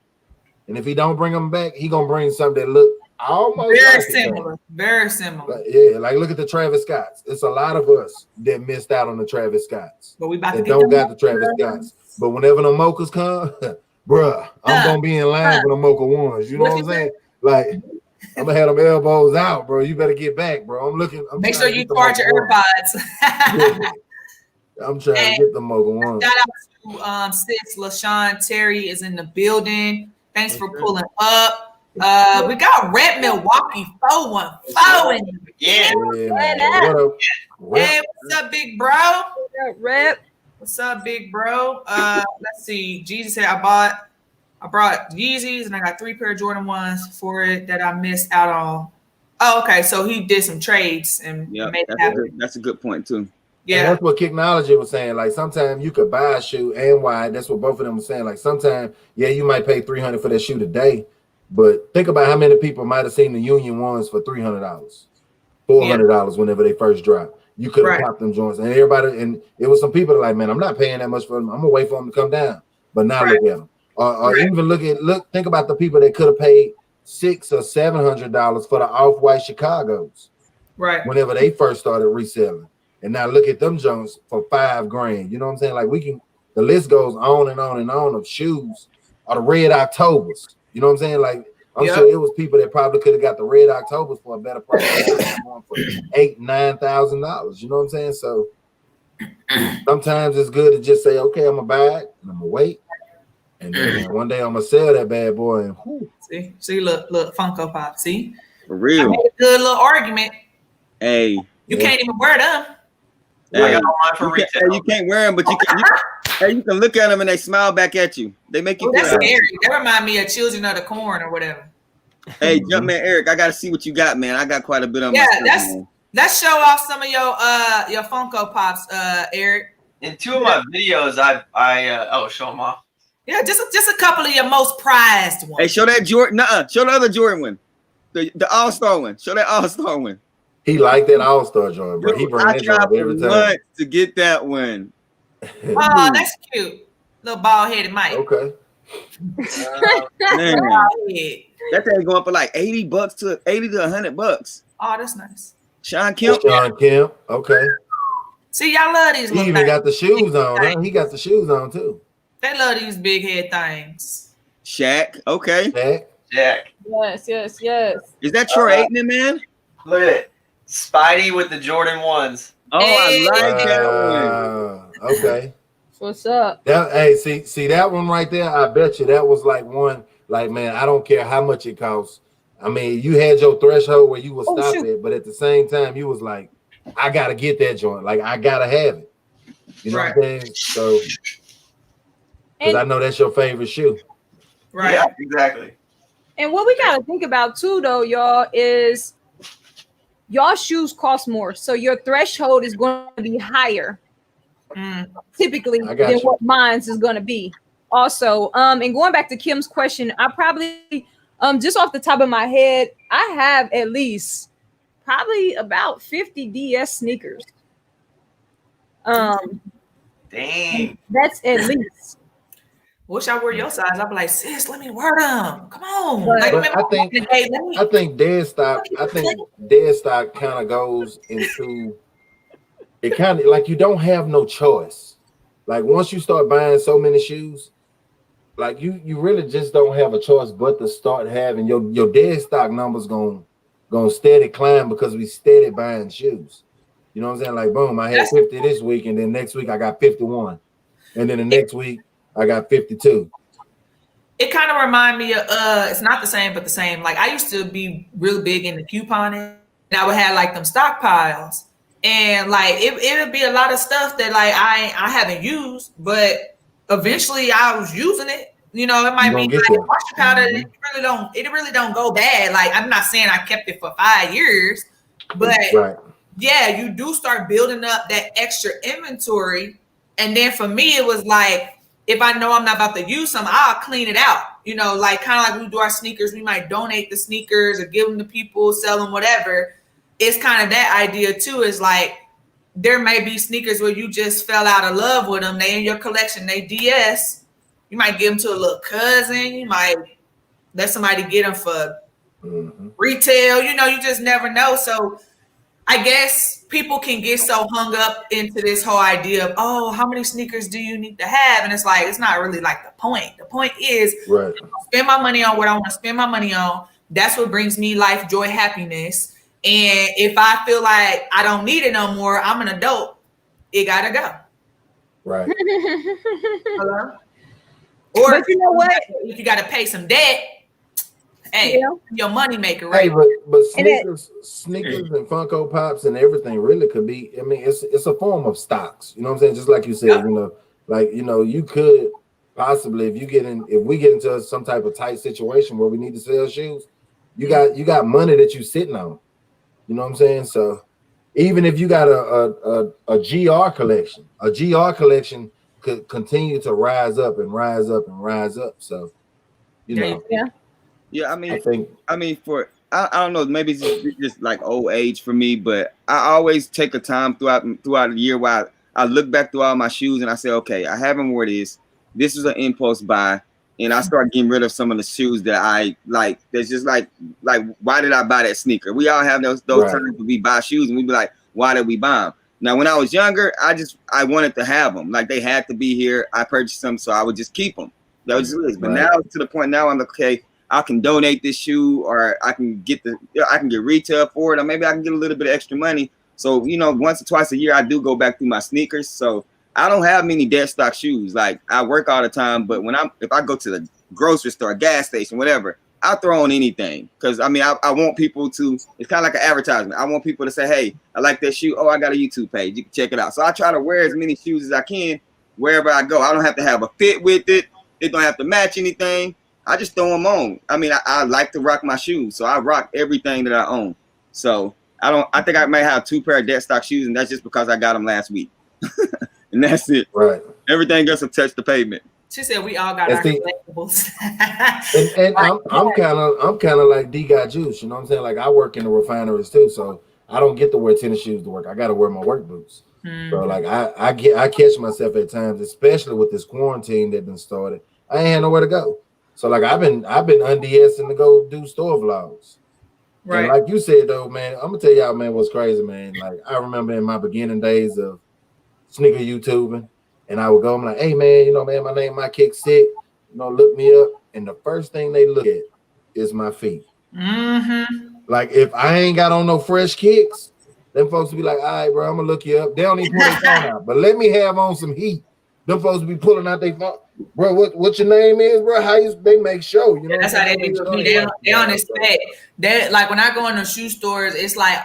Speaker 1: And if he don't bring them back, he going to bring something that look almost
Speaker 2: very
Speaker 1: like
Speaker 2: similar. Very similar.
Speaker 1: But yeah, like look at the Travis Scotts. It's a lot of us that missed out on the Travis Scotts.
Speaker 2: But we about to
Speaker 1: don't got the Travis Scotts. But whenever the mochas come, bruh, I'm gonna be in line for the mocha ones. You know what I'm saying? Like I'm gonna have them elbows out, bro. You better get back, bro.
Speaker 2: Make sure you charge your AirPods.
Speaker 1: I'm trying to get the mocha ones.
Speaker 2: Shout out to sis LaShawn Terry is in the building. Thanks for pulling up. We got Red Milwaukee 414.
Speaker 6: Yeah.
Speaker 2: Hey, what's up, big bro?
Speaker 3: Rep.
Speaker 2: What's up, big bro? Let's see. Jeezy said I brought Yeezys and I got 3 pair of Jordan 1s for it that I missed out on. Oh, okay. So he did some trades and made it happen.
Speaker 7: That's a good point too.
Speaker 2: Yeah,
Speaker 1: and that's what Kicknology was saying. Like sometimes you could buy a shoe and why. That's what both of them were saying. Like sometimes, yeah, you might pay $300 for that shoe today, but think about how many people might have seen the Union ones for $300, $400 whenever they first dropped. You could have popped them joints, and everybody. And it was some people that like, man, I'm not paying that much for them. I'm gonna wait for them to come down. But now look at them, or even think about the people that could have paid $600 or $700 for the off-white Chicago's,
Speaker 2: right?
Speaker 1: Whenever they first started reselling. And now look at them Jones for $5,000. You know what I'm saying? Like the list goes on and on and on of shoes or the Red Octobers. You know what I'm saying? Like I'm sure it was people that probably could have got the Red Octobers for a better price, going for $8,000-$9,000. You know what I'm saying? So sometimes it's good to just say, okay, I'm gonna buy it and I'm gonna wait, and then one day I'm gonna sell that bad boy. And
Speaker 2: see, look, Funko Pop. See,
Speaker 7: for real,
Speaker 2: I made a good little argument.
Speaker 7: Hey,
Speaker 2: you can't even wear them.
Speaker 7: Hey,
Speaker 6: I got mine for retail.
Speaker 7: You can't wear them, but you can look at them and they smile back at you. They make you feel
Speaker 2: that's scary. That remind me of Children of the Corn or whatever.
Speaker 7: Hey, Jumpman Eric, I gotta see what you got, man. I got quite a bit on.
Speaker 2: Let's show off some of your Funko Pops, Eric.
Speaker 6: In 2 of my videos, I show them off.
Speaker 2: Yeah, just a couple of your most prized ones.
Speaker 7: Hey, show that Jordan. Show the other Jordan one, the All-Star one. Show that All-Star one.
Speaker 1: He liked that All-Star joint, bro. He bring that joint every time.
Speaker 7: To get that one.
Speaker 2: Oh, that's cute. Little bald-headed Mike.
Speaker 1: Okay.
Speaker 7: Man, that thing going for like $80 to $100.
Speaker 2: Oh, that's nice.
Speaker 1: Sean Kemp. Okay.
Speaker 2: See, y'all love these.
Speaker 1: He even got the shoes on. Huh? He got the shoes on too.
Speaker 2: They love these big head things.
Speaker 7: Shaq. Okay.
Speaker 6: Shaq.
Speaker 3: Yes.
Speaker 7: Is that Troy Aikman, man?
Speaker 6: Look at it. Spidey with the Jordan 1s.
Speaker 7: Oh, I like that
Speaker 1: one. Okay.
Speaker 3: What's up?
Speaker 1: See that one right there? I bet you that was like one. Like, man, I don't care how much it costs. I mean, you had your threshold where you would stop it, but at the same time, you was like, I gotta get that joint. Like, I gotta have it. You know what I'm saying? So, because I know that's your favorite shoe.
Speaker 2: Right.
Speaker 6: Yeah, exactly.
Speaker 3: And what we gotta think about too, though, y'all, is y'all shoes cost more, so your threshold is going to be higher, typically, than what mine's is going to be. Also, and going back to Kim's question, I probably, just off the top of my head, I have at least probably about 50 DS sneakers.
Speaker 6: Dang,
Speaker 3: that's at least.
Speaker 2: Wish I were your size. I'd be like, sis, let me wear them. Come on.
Speaker 1: But I think dead stock kind of goes into it, kind of like you don't have no choice. Like once you start buying so many shoes, like you really just don't have a choice but to start having your dead stock numbers gonna steady climb because we steady buying shoes. You know what I'm saying? Like boom, I had 50 this week, and then next week I got 51, and then the next week I got 52.
Speaker 2: It kind of remind me of it's not the same, but the same. Like I used to be really big into couponing, and I would have like them stockpiles, and like it would be a lot of stuff that like I haven't used, but eventually I was using it. You know, it might be like washing powder. It really don't go bad. Like I'm not saying I kept it for 5 years, but yeah, you do start building up that extra inventory, and then for me it was like, if I know I'm not about to use some, I'll clean it out. You know, like kind of like we do our sneakers, we might donate the sneakers or give them to people, sell them, whatever. It's kind of that idea too, is like there may be sneakers where you just fell out of love with them. They in your collection, they DS. You might give them to a little cousin. You might let somebody get them for retail. You know, you just never know. So I guess people can get so hung up into this whole idea of, oh, how many sneakers do you need to have? And it's like, it's not really like the point. The point is spend my money on what I want to spend my money on. That's what brings me life, joy, happiness. And if I feel like I don't need it no more, I'm an adult. It gotta go.
Speaker 1: Right.
Speaker 2: Hello? Or
Speaker 3: But you know what?
Speaker 2: If you gotta pay some debt, hey, your money maker, right?
Speaker 1: Hey, but sneakers and Funko Pops and everything really could be. I mean, it's a form of stocks. You know what I'm saying? Just like you said, you know, like you could possibly if we get into some type of tight situation where we need to sell shoes, you got money that you're sitting on. You know what I'm saying? So even if you got a GR collection, could continue to rise up and rise up and rise up. So you know,
Speaker 7: I mean, I don't know, maybe it's just like old age for me, but I always take a time throughout the year where I look back through all my shoes and I say, okay, I haven't worn this. This is an impulse buy. And I start getting rid of some of the shoes that I like. That's just like why did I buy that sneaker? We all have those times when we buy shoes and we be like, why did we buy them? Now, when I was younger, I wanted to have them. Like they had to be here. I purchased them, so I would just keep them. That was just it. But now to the point now I'm like, okay, I can donate this shoe, or I can get retail for it, or maybe I can get a little bit of extra money. So you know, once or twice a year, I do go back through my sneakers. So I don't have many dead stock shoes. Like I work all the time, but if I go to the grocery store, gas station, whatever, I'll throw on anything. Because I mean, I want people to. It's kind of like an advertisement. I want people to say, "Hey, I like that shoe. Oh, I got a YouTube page. You can check it out." So I try to wear as many shoes as I can wherever I go. I don't have to have a fit with it. It don't have to match anything. I just throw them on. I mean, I like to rock my shoes, so I rock everything that I own. So I think I may have 2 pair of dead stock shoes, and that's just because I got them last week. And that's it. Right. Everything else will touch the pavement.
Speaker 2: She said we all got our collectibles.
Speaker 1: and I'm kind of like D got juice. You know what I'm saying? Like I work in the refineries too, so I don't get to wear tennis shoes to work. I got to wear my work boots. So like I catch myself at times, especially with this quarantine that been started. I ain't had nowhere to go. So like I've been unDSing to go do store vlogs. Right. And like you said though, man, I'm gonna tell y'all, man, what's crazy, man. Like I remember in my beginning days of sneaker YouTubing, and I would go, I'm like, hey man, you know, man, my name, my kick sick, you know, look me up. And the first thing they look at is my feet. Like if I ain't got on no fresh kicks, them folks will be like, all right, bro, I'm gonna look you up. They don't even pull their phone out, but let me have on some heat. Them folks will be pulling out their phone. Bro, what your name is, bro? They make show. You know,
Speaker 2: that's how they do with me. They don't expect that. Like when I go in the shoe stores, it's like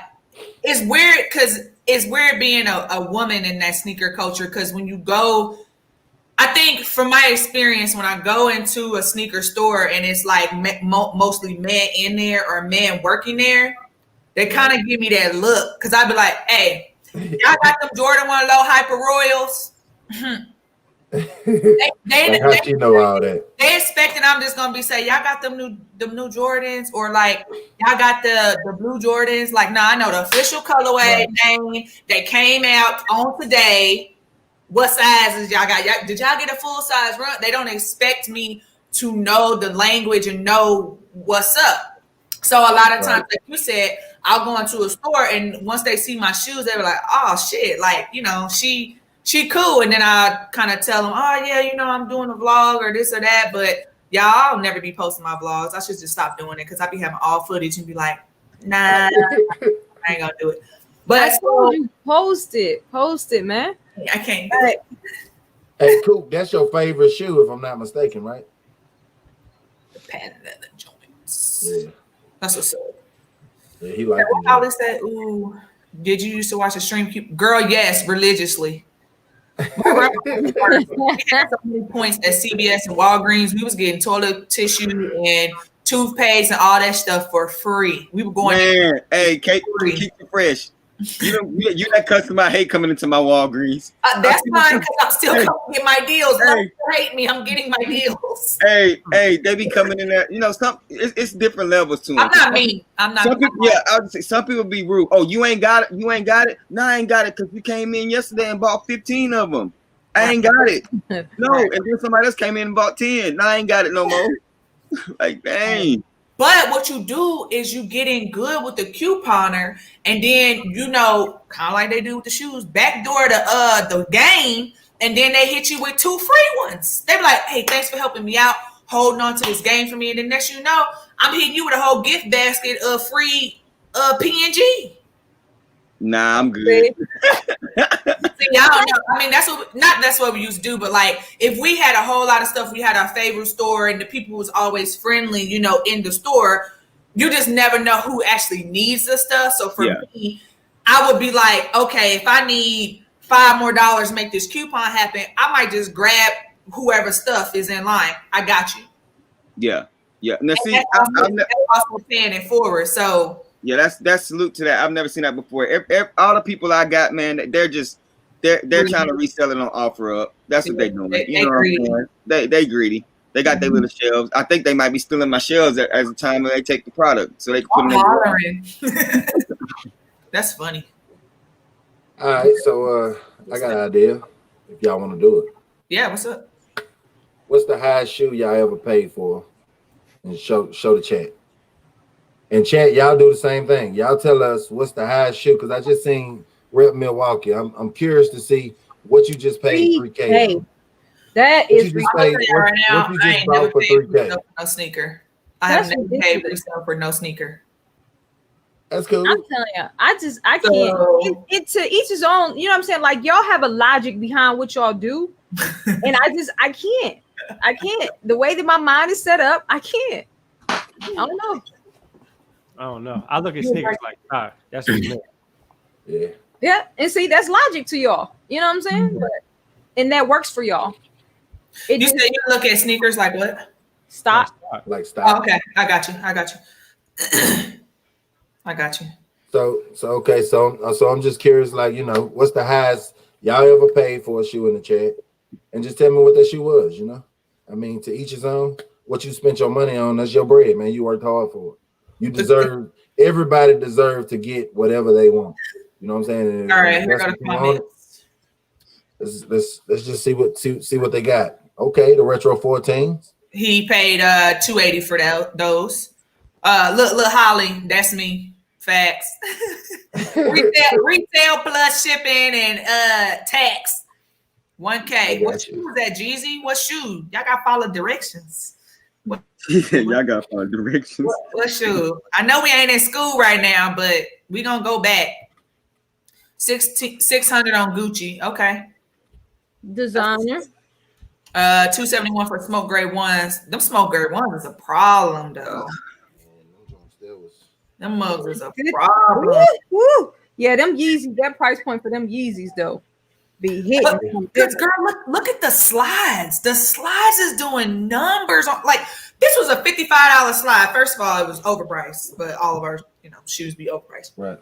Speaker 2: it's weird because it's weird being a woman in that sneaker culture. Because when you go, I think from my experience, when I go into a sneaker store and it's like mostly men in there or men working there, they kind of give me that look. Because I'd be like, hey, y'all got them Jordan 1 Low Hyper Royals?
Speaker 1: Like how you know all that?
Speaker 2: They expecting I'm just gonna be say y'all got them new Jordans, or like y'all got the blue Jordans. Like, nah, I know the official colorway name. They came out on today. What sizes y'all got? Did y'all get a full size run? They don't expect me to know the language and know what's up. So a lot of times, like you said, I'll go into a store and once they see my shoes, they were like, oh shit, like, you know, she cool. And then I kind of tell them, oh yeah, you know, I'm doing a vlog or this or that, but y'all, I'll never be posting my vlogs. I should just stop doing it because I be having all footage and be like, nah, I ain't gonna do it. But
Speaker 3: I told you, post it, man.
Speaker 2: I can't.
Speaker 1: Hey, Coop, that's your favorite shoe, if I'm not mistaken, right?
Speaker 2: The patent leather joints.
Speaker 1: Yeah.
Speaker 2: That's what's up.
Speaker 1: Yeah, he like
Speaker 2: what Holly said, ooh, did you used to watch a stream? Girl, yes, religiously. We had so many points at CBS and Walgreens. We was getting toilet tissue and toothpaste and all that stuff for free. We were going.
Speaker 7: Man, hey, keep it fresh. You that customer I hate coming into my Walgreens.
Speaker 2: That's fine because I'm still coming to get my deals. Don't hate me. I'm getting my deals.
Speaker 7: Hey, they be coming in there. You know, it's different levels to them.
Speaker 2: I'm not mean. I'm not.
Speaker 7: Some people, I would say some people be rude. Oh, you ain't got it. You ain't got it. No, I ain't got it because you came in yesterday and bought 15 of them. I ain't got it. No, and then somebody else came in and bought 10. No, I ain't got it no more. Like, dang.
Speaker 2: But what you do is you get in good with the couponer, and then kind of like they do with the shoes, backdoor the game, and then they hit you with 2 free ones. They be like, "Hey, thanks for helping me out, holding on to this game for me." And then next you know, I'm hitting you with a whole gift basket of free PNG.
Speaker 7: Nah, I'm good.
Speaker 2: See, I don't know. I mean, that's what we used to do, but like if we had a whole lot of stuff, we had our favorite store and the people was always friendly, in the store, you just never know who actually needs the stuff. So for me, I would be like, okay, if I need $5 more to make this coupon happen, I might just grab whoever stuff is in line. I got you.
Speaker 7: Yeah. Now see,
Speaker 2: I'm also paying it forward. So
Speaker 7: yeah, that's salute to that. I've never seen that before. All the people I got, man, they're trying to resell it on OfferUp. That's what they're doing. They greedy. They got their little shelves. I think they might be stealing my shelves at the time when they take the product, so they can put them in.
Speaker 2: That's funny.
Speaker 1: All right, so I got an idea. If y'all want to do it,
Speaker 2: yeah. What's up?
Speaker 1: What's the highest shoe y'all ever paid for? And show the chat. And chat, y'all do the same thing. Y'all tell us what's the highest shoe, because I just seen Rep Milwaukee. I'm curious to see what you just paid $3K.
Speaker 3: That is
Speaker 2: right now. I ain't never paid for no sneaker. I have never paid for no sneaker.
Speaker 1: That's cool.
Speaker 3: I'm telling you, I can't. It to each his own. You know what I'm saying? Like y'all have a logic behind what y'all do, and I can't. The way that my mind is set up, I can't. I don't know.
Speaker 4: I look at sneakers like, that's what you
Speaker 1: mean.
Speaker 3: Yeah, and see, that's logic to y'all. You know what I'm saying? And that works for y'all.
Speaker 2: You said you look at sneakers like what?
Speaker 3: Stock.
Speaker 1: Like stock.
Speaker 2: Oh, okay, I got you. I got you.
Speaker 1: So I'm just curious, like, what's the highest y'all ever paid for a shoe in the chat? And just tell me what that shoe was, I mean, to each his own. What you spent your money on, that's your bread, man. You worked hard for it. You deserve, everybody deserves to get whatever they want. You know what I'm saying?
Speaker 2: All right, here go the comments.
Speaker 1: Let's just see what they got. Okay, the Retro 14s.
Speaker 2: He paid $280 for those. Look, Holly, that's me. Facts. retail plus shipping and tax. $1K. What shoe was that, Jeezy? What shoe? Y'all got to follow directions.
Speaker 7: Y'all got to follow directions.
Speaker 2: What shoe? I know we ain't in school right now, but we gonna go back. 600 on Gucci. Okay.
Speaker 3: Designer.
Speaker 2: $271 for smoke gray ones. Them smoke gray ones is a problem though. Them mugs is a problem.
Speaker 3: Woo. Yeah, them Yeezys, that price point for them Yeezys though. Be hitting.
Speaker 2: Because girl, look at the slides. The slides is doing numbers on, like, this was a $55 slide. First of all, it was overpriced, but all of our shoes be overpriced.
Speaker 1: Right.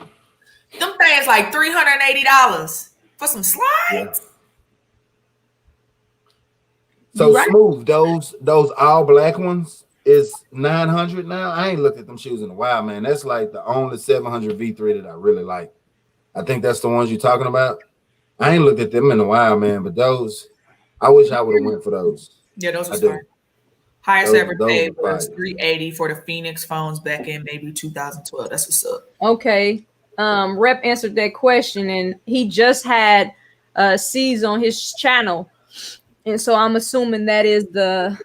Speaker 2: Them things like $380 for some slides. Yeah.
Speaker 1: So Smooth, those all black ones is $900 now. I ain't looked at them shoes in a while, man. That's like the only 700 V3 that I really like. I think that's the ones you're talking about. I ain't looked at them in a while, man, but those, I wish I would have went for those.
Speaker 2: Yeah, those were smart. Highest ever paid was $380 for the Phoenix phones back in maybe 2012. That's what's up.
Speaker 3: Okay. Rep answered that question, and he just had C's on his channel. And so I'm assuming that is the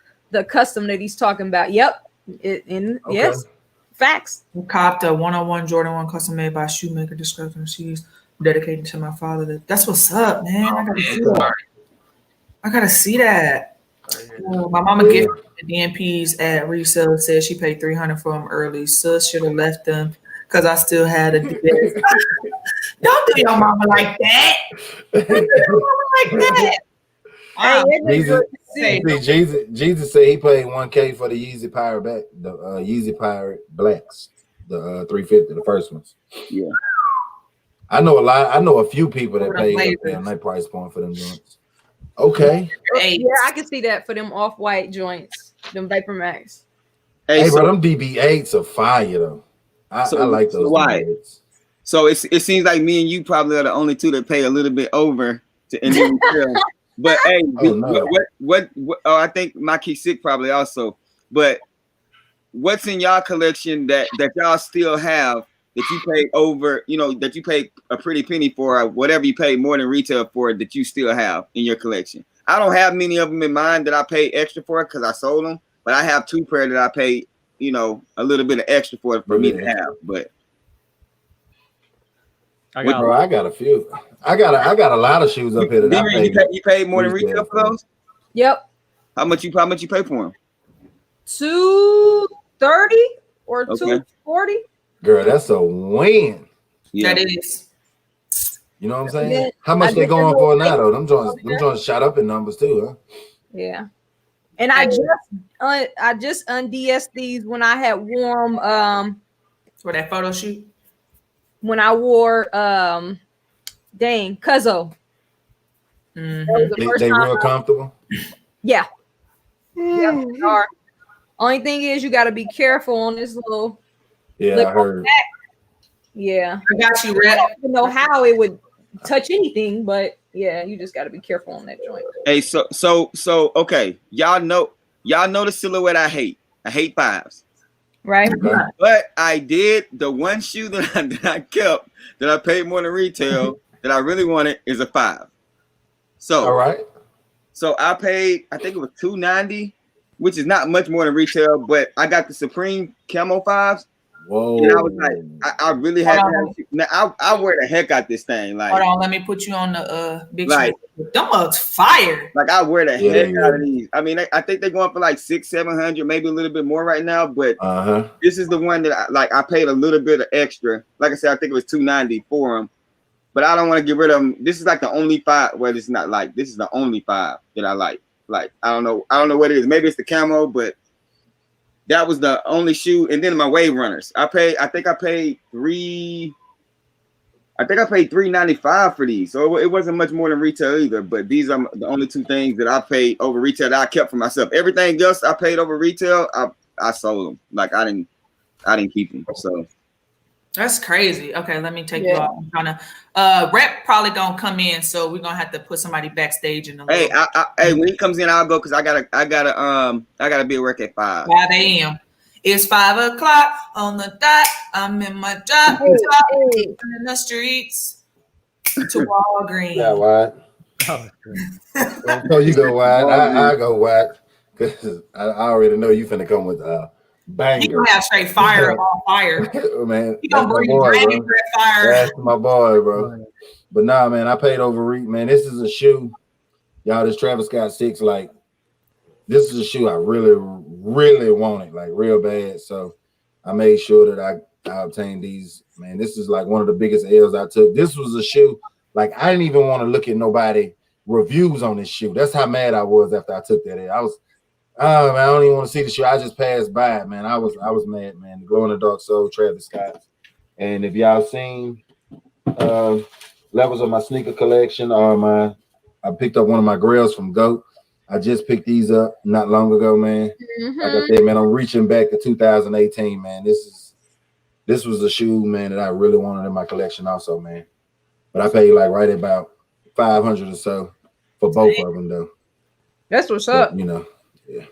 Speaker 3: custom that he's talking about. Yep. Yes. Facts.
Speaker 2: Copped a 101 Jordan 1 custom made by shoemaker description. She's dedicated to my father. That's what's up, man. I gotta see that. My mama gifted the DMPs at resale. Said she paid $300 for them early. Sus should have left them because I still had a debate. Don't do your mama like that. Don't do your mama like that.
Speaker 1: Jesus said he paid $1K for the Yeezy Pirate Yeezy Pirate Blacks, the 350, the first ones.
Speaker 7: Yeah.
Speaker 1: I know a lot. I know a few people that pay a nice price point for them joints. Okay.
Speaker 3: Yeah, I can see that for them off-white joints, them Vapor Max.
Speaker 1: Hey, bro, them DB8s are fire though. I like those DB8s.
Speaker 7: So it seems like me and you probably are the only two that pay a little bit over to end the But hey, I think my key sick probably also. But what's in y'all collection that y'all still have that you pay over, that you pay a pretty penny for, or whatever you pay more than retail for, that you still have in your collection? I don't have many of them in mind that I pay extra for because I sold them, but I have 2 pair that I pay, a little bit of extra for me to have. But
Speaker 1: I got a few. I got a lot of shoes up here that
Speaker 7: you paid more than retail for those?
Speaker 3: Yep.
Speaker 7: How much you pay for them?
Speaker 3: $230 or $240.
Speaker 1: Girl, that's a win.
Speaker 2: Yeah. That is.
Speaker 1: You know what I'm saying? Yeah. How much they going for now though? Them joints shot up in numbers too, huh?
Speaker 3: Yeah. And I just unds these when I had worn
Speaker 2: for that photo shoot.
Speaker 3: When I wore Cuzzo.
Speaker 1: They real comfortable.
Speaker 3: Yeah. Yeah, they are. Only thing is you got to be careful on this little.
Speaker 1: Yeah, I heard.
Speaker 3: Back. Yeah,
Speaker 2: I got you, Red.
Speaker 3: I don't know how it would touch anything, but yeah, you just got to be careful on that joint.
Speaker 7: Hey, so okay, y'all know the silhouette I hate. I hate 5s.
Speaker 3: Right.
Speaker 7: But I did the one shoe that I kept that I paid more than retail that I really wanted is a 5. So
Speaker 1: all right.
Speaker 7: So I paid, I think it was $290, which is not much more than retail, but I got the Supreme Camo 5s.
Speaker 1: Whoa.
Speaker 7: And I was like, I really had to now I wear the heck out this thing. Like,
Speaker 2: hold on, let me put you on the big screen. Them mugs fire.
Speaker 7: Like I wear the heck out of these. I mean, I think they're going for like $600-700, maybe a little bit more right now. But this is the one that I paid a little bit of extra. Like I said, I think it was $290 for them. But I don't want to get rid of them. This is like the only 5. Well, it's not like this is the only 5 that I like. Like I don't know what it is. Maybe it's the camo, but that was the only shoe. And then my wave runners. I think I paid $395 for these. So it wasn't much more than retail either. But these are the only 2 things that I paid over retail that I kept for myself. Everything else I paid over retail, I sold them. Like I didn't keep them. So
Speaker 2: that's crazy. Okay, let me take you off. I'm trying to Rep probably gonna come in, so we're gonna have to put somebody backstage in the
Speaker 7: Hey, when he comes in, I'll go because I gotta be at work at 5
Speaker 2: a.m. It's 5 o'clock on the dot. I'm in my job in the streets to Walgreens.
Speaker 1: Yeah, what? So you go wide. I go wide because I already know you finna come with banger.
Speaker 2: You gonna have straight fire on fire.
Speaker 1: Man,
Speaker 2: you gonna bring dragon fire.
Speaker 1: That's my boy, bro. But nah, man, I paid over. Man, this is a shoe. Y'all, this Travis Scott 6, like, this is a shoe I really, really wanted, like, real bad. So I made sure that I obtained these. Man, this is like one of the biggest L's I took. This was a shoe, like, I didn't even want to look at nobody reviews on this shoe. That's how mad I was after I took that L. I was, man, I don't even want to see the shoe. I just passed by it, man. I was mad, man. The Glow in the Dark Soul, Travis Scott. And if y'all seen levels of my sneaker collection, I picked up one of my grails from GOAT. I just picked these up not long ago, man. Like I said, man, I'm reaching back to 2018, man. This was a shoe, man, that I really wanted in my collection also, man. But I paid like right about $500 or so for both of them, though.
Speaker 3: That's what's up.
Speaker 1: You know, yeah.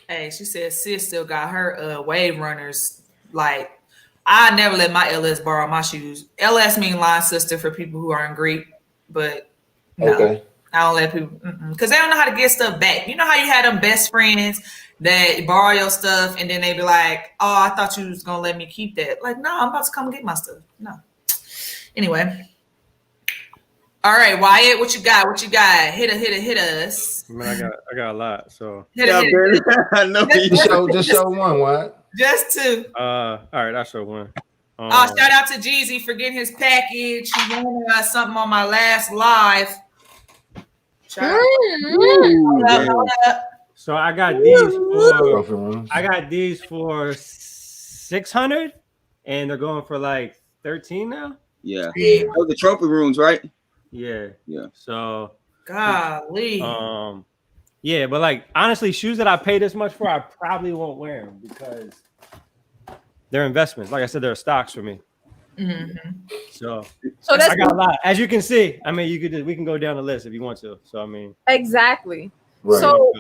Speaker 2: Hey, she said sis still got her wave runners. Like, I never let my LS borrow my shoes. LS mean line sister for people who aren't Greek, but no, okay. I don't let people because they don't know how to get stuff back. You know how you had them best friends that borrow your stuff and then they be like, "Oh, I thought you was gonna let me keep that." Like, no, I'm about to come get my stuff. No. Anyway. All right, Wyatt, what you got? What you got? Hit us.
Speaker 4: Man, I got a lot. So
Speaker 2: hit it.
Speaker 7: I know
Speaker 1: just show one, Wyatt.
Speaker 2: Just 2.
Speaker 4: All right, I'll show one.
Speaker 2: Shout out to Jeezy for getting his package. He wanted something on my last live. Hold up.
Speaker 4: So I got these for $600, and they're going for like $13 now.
Speaker 7: Yeah. Oh, the trophy rooms, right?
Speaker 4: Yeah.
Speaker 7: Yeah.
Speaker 4: So
Speaker 2: golly.
Speaker 4: Yeah, but like honestly, shoes that I pay this much for, I probably won't wear them because they're investments. Like I said, they're stocks for me.
Speaker 2: Mm-hmm.
Speaker 4: So
Speaker 3: that's
Speaker 4: I got a lot. As you can see, I mean, we can go down the list if you want to. So I mean,
Speaker 3: exactly.
Speaker 1: Right.
Speaker 3: So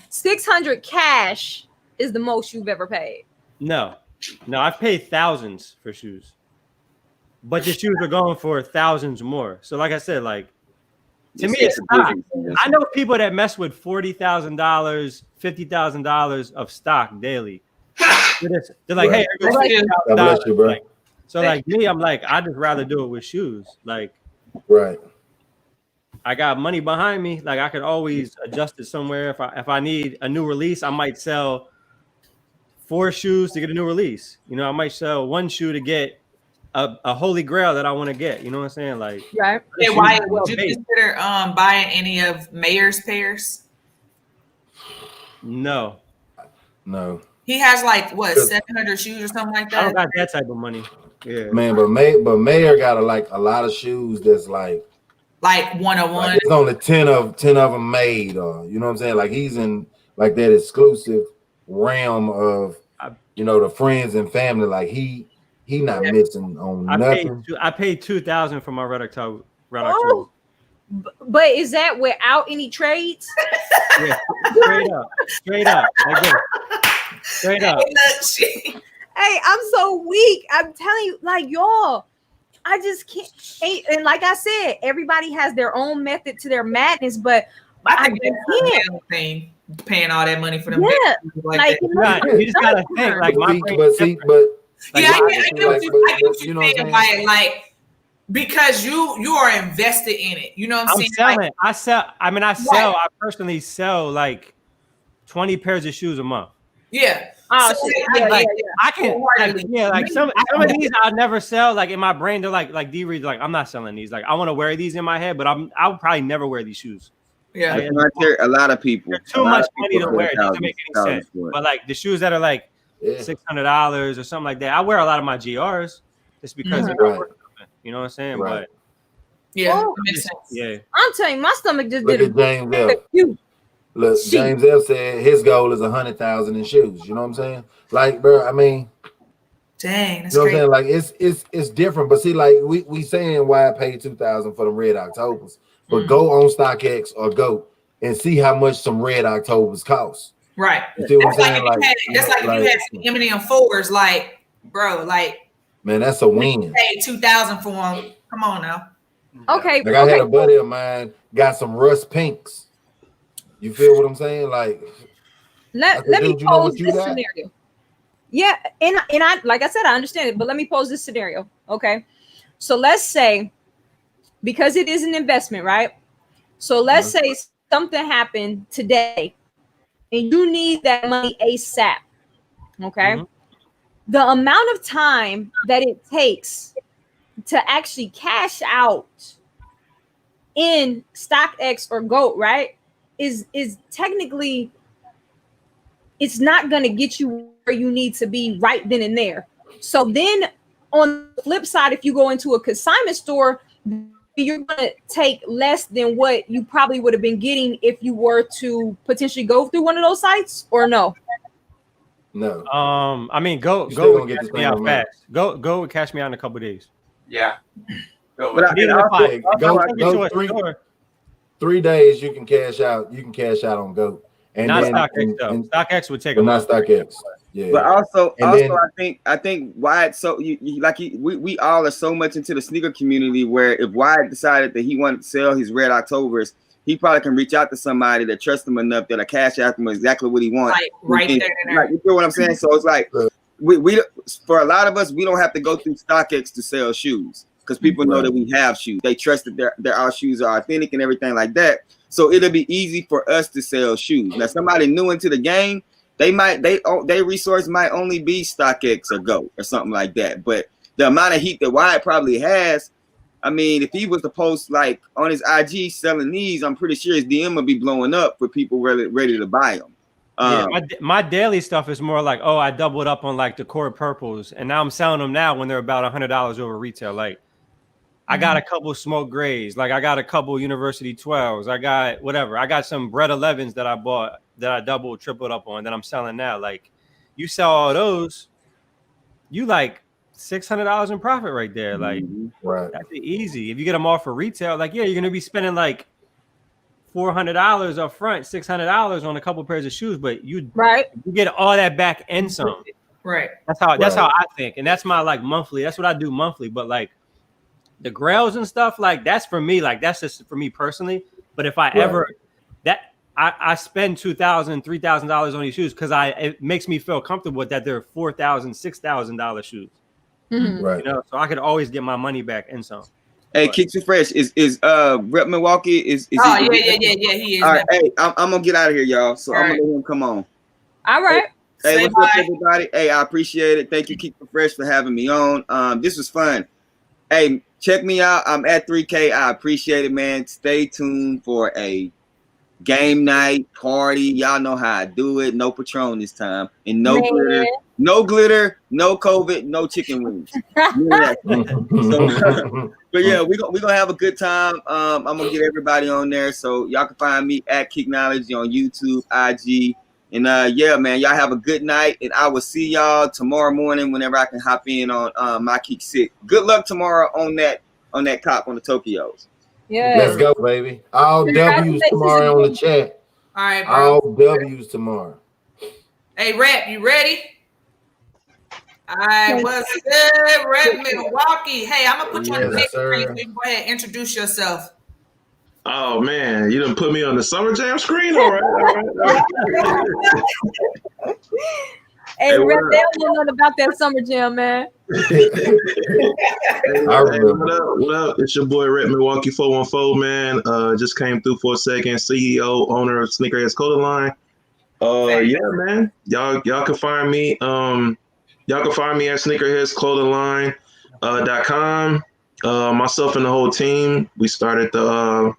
Speaker 3: 600 cash is the most you've ever paid.
Speaker 4: No, I've paid thousands for shoes, but the shoes are going for thousands more. So like I said, like to me, it's stock. I know people that mess with $40,000, $50,000 of stock daily. They're like, hey,
Speaker 1: God bless you, bro.
Speaker 4: Like, so like me, I'm like, I just rather do it with shoes. Like,
Speaker 1: right.
Speaker 4: I got money behind me. Like I could always adjust it somewhere. If I need a new release, I might sell 4 shoes to get a new release. You know, I might sell 1 shoe to get a holy grail that I want to get. You know what I'm saying? Like,
Speaker 3: right.
Speaker 2: Hey, Wyatt, would you consider buying any of Mayer's pairs?
Speaker 4: No.
Speaker 2: He has like what 700 shoes or something like that.
Speaker 4: I don't got that type of money. Yeah,
Speaker 1: man. But Mayer got a lot of shoes that's like
Speaker 2: 101.
Speaker 1: Like it's only 10 of them made, or you know what I'm saying? Like he's in like that exclusive realm of the friends and family. Like he not missing on nothing.
Speaker 4: I paid $2,000 for my Red October.
Speaker 3: Oh, but is that without any trades?
Speaker 4: Yeah, straight up, like this. Straight up.
Speaker 3: Hey, I'm so weak. I'm telling you, like y'all, I just can't. And like I said, everybody has their own method to their madness, but
Speaker 2: I think that's the thing. Paying all that money for them.
Speaker 3: Yeah,
Speaker 4: like you just gotta think like my
Speaker 2: I get what you're saying, like because you are invested in it. You know what I'm saying?
Speaker 4: Selling.
Speaker 2: Like,
Speaker 4: I sell. I personally sell like 20 pairs of shoes a month.
Speaker 2: Yeah.
Speaker 3: Oh,
Speaker 2: so,
Speaker 4: I can. Like some of these I'll never sell. Like in my brain, they're like D-Reed. Like I'm not selling these. Like I want to wear these in my head, but I'll probably never wear these shoes.
Speaker 2: Yeah,
Speaker 7: a lot of people.
Speaker 4: Too much money to wear. It doesn't make any sense. But like the shoes that are like $600 or something like that, I wear a lot of my GRs just because they're not worth something. You know what I'm saying?
Speaker 1: Right.
Speaker 4: But
Speaker 2: yeah,
Speaker 3: I'm telling you, my stomach just
Speaker 1: did
Speaker 3: James
Speaker 1: L. Look, James L said his goal is 100,000 in shoes. You know what I'm saying? Like, bro, I mean,
Speaker 2: dang, that's
Speaker 1: you know
Speaker 2: crazy.
Speaker 1: what I'm saying? Like it's different. But see, like we saying why I paid 2,000 for the Red Octobers. But go on StockX or go and see how much some Red Octobers cost.
Speaker 2: Right.
Speaker 1: You see what I'm saying?
Speaker 2: That's like if you had some Eminem 4s, like, bro, like,
Speaker 1: man, that's a win.
Speaker 2: Paid 2,000 for them. Come on now.
Speaker 3: Okay.
Speaker 1: Like I had a buddy of mine got some rust pinks. You feel what I'm saying? Like,
Speaker 3: let me pose this scenario. Yeah, and I like I said, I understand it, but let me pose this scenario. Okay, so let's say because it is an investment, right? So let's say something happened today, and you need that money ASAP. Okay, the amount of time that it takes to actually cash out in StockX or GOAT, right? Is technically it's not going to get you where you need to be right then and there. So then on the flip side, if you go into a consignment store, you're going to take less than what you probably would have been getting if you were to potentially go through one of those sites, or no?
Speaker 1: No.
Speaker 4: I mean, go would cash me out fast. Go would cash me out in a couple of days.
Speaker 6: Yeah.
Speaker 1: Go 3 days you can cash out. You can cash out on GOAT. And
Speaker 4: not
Speaker 1: then,
Speaker 4: StockX though. StockX would take a
Speaker 1: not StockX. Yeah.
Speaker 7: But also
Speaker 1: then,
Speaker 7: I think Wyatt, so we all are so much into the sneaker community where if Wyatt decided that he wanted to sell his Red Octobers, he probably can reach out to somebody that trusts him enough that'll cash out him exactly what he wants.
Speaker 2: Right there.
Speaker 7: Like, you feel what I'm saying? So it's like we for a lot of us, we don't have to go through StockX to sell shoes because people know that we have shoes. They trust that our shoes are authentic and everything like that. So it'll be easy for us to sell shoes. Now, somebody new into the game, they resource might only be StockX or GOAT or something like that. But the amount of heat that Wyatt probably has, I mean, if he was to post like on his IG selling these, I'm pretty sure his DM would be blowing up for people ready to buy them.
Speaker 4: My daily stuff is more like, I doubled up on like the core purples, and now I'm selling them now when they're about $100 over retail. Like, I got a couple smoke grays, like I got a couple University 12s, I got whatever. I got some Bread 11s that I bought that I doubled, tripled up on that I'm selling now. Like, you sell all those, you like $600 in profit right there. Like, that's easy. If you get them all for retail, like, yeah, you're gonna be spending like $400 up front, $600 on a couple pairs of shoes, but you get all that back and some.
Speaker 2: Right.
Speaker 4: That's how I think, and that's my like monthly. That's what I do monthly. But like the grails and stuff, like that's for me. Like that's just for me personally. But if I ever I spend $2,000, $3,000 on these shoes because it makes me feel comfortable that they're $4,000, $6,000 shoes.
Speaker 3: Mm-hmm.
Speaker 4: You know, so I could always get my money back and some.
Speaker 7: Hey, Kicks and Fresh is Rep Milwaukee is he is. All right, hey, I'm gonna get out of here, y'all. So I'm gonna let him come on.
Speaker 3: All right.
Speaker 7: Hey, what's up, everybody? Hey, I appreciate it. Thank you, Kicks and Fresh, for having me on. This was fun. Hey, check me out. I'm at 3K. I appreciate it, man. Stay tuned for a game night party. Y'all know how I do it. No Patron this time, and no glitter. No glitter, no COVID, no chicken wings. Yeah. But yeah, we're gonna have a good time. I'm gonna get everybody on there. So y'all can find me at Kick Knowledge on YouTube, IG. And yeah, man, y'all have a good night. And I will see y'all tomorrow morning whenever I can hop in on my Kick Sick. Good luck tomorrow on that cop on the Tokyos.
Speaker 3: Yeah.
Speaker 1: Let's go, baby. All W's tomorrow on the chat.
Speaker 2: All right, bro.
Speaker 1: All W's tomorrow.
Speaker 2: Hey, Rap, you ready? All right, what's good, Rep Milwaukee? Hey, I'm gonna put you on the big screen so you can go ahead and introduce yourself.
Speaker 8: Oh man, you done put me on the Summer Jam screen? All right.
Speaker 3: Hey, Rep, they don't know nothing about that Summer Jam, man.
Speaker 8: What up? It's your boy Rep Milwaukee 414, man. Just came through for a second. CEO, owner of Sneakerheads Clothing Line. Yeah, man. Y'all can find me. Y'all can find me at sneakerheadsclothingline.com. Myself and the whole team, I started the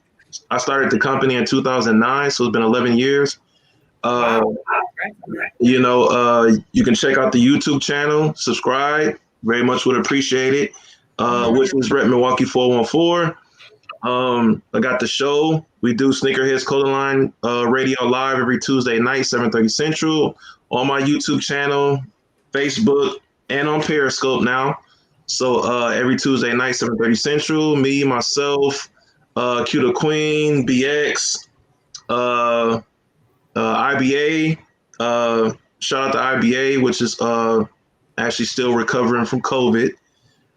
Speaker 8: company in 2009, so it's been 11 years. You know, you can check out the YouTube channel, subscribe, very much would appreciate it. Which is Rep Milwaukee 414. I got the show. We do Sneakerheads Clothing Line radio live every Tuesday night, 7:30 Central, on my YouTube channel, Facebook, and on Periscope now. So every Tuesday night, 7:30 Central, me, myself, Q the Queen, BX, IBA. Shout out to IBA, which is actually still recovering from COVID.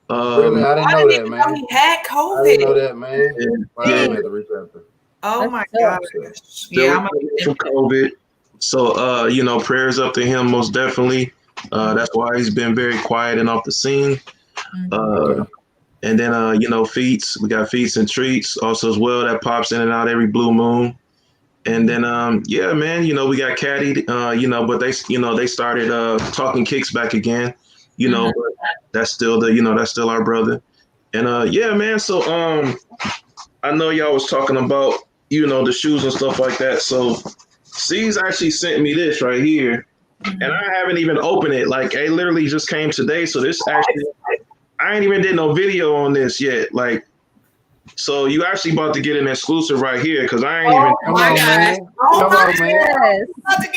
Speaker 1: Really? I didn't know that, man.
Speaker 2: He had COVID.
Speaker 1: I didn't know that, man.
Speaker 2: Oh my gosh.
Speaker 8: Still from COVID. So, you know, prayers up to him most definitely. That's why he's been very quiet and off the scene. And then, you know, Feats. We got Feats and Treats also as well that pops in and out every blue moon. And then, yeah, man, you know, we got Caddy, you know, but they started talking kicks back again, you know, but that's still that's still our brother. And yeah, man. So I know y'all was talking about, you know, the shoes and stuff like that. So C's actually sent me this right here. And I haven't even opened it. Like, it literally just came today. So this actually, I ain't even did no video on this yet. Like, so you actually about to get an exclusive right here because I ain't even.
Speaker 1: Come on, man. Come on, man.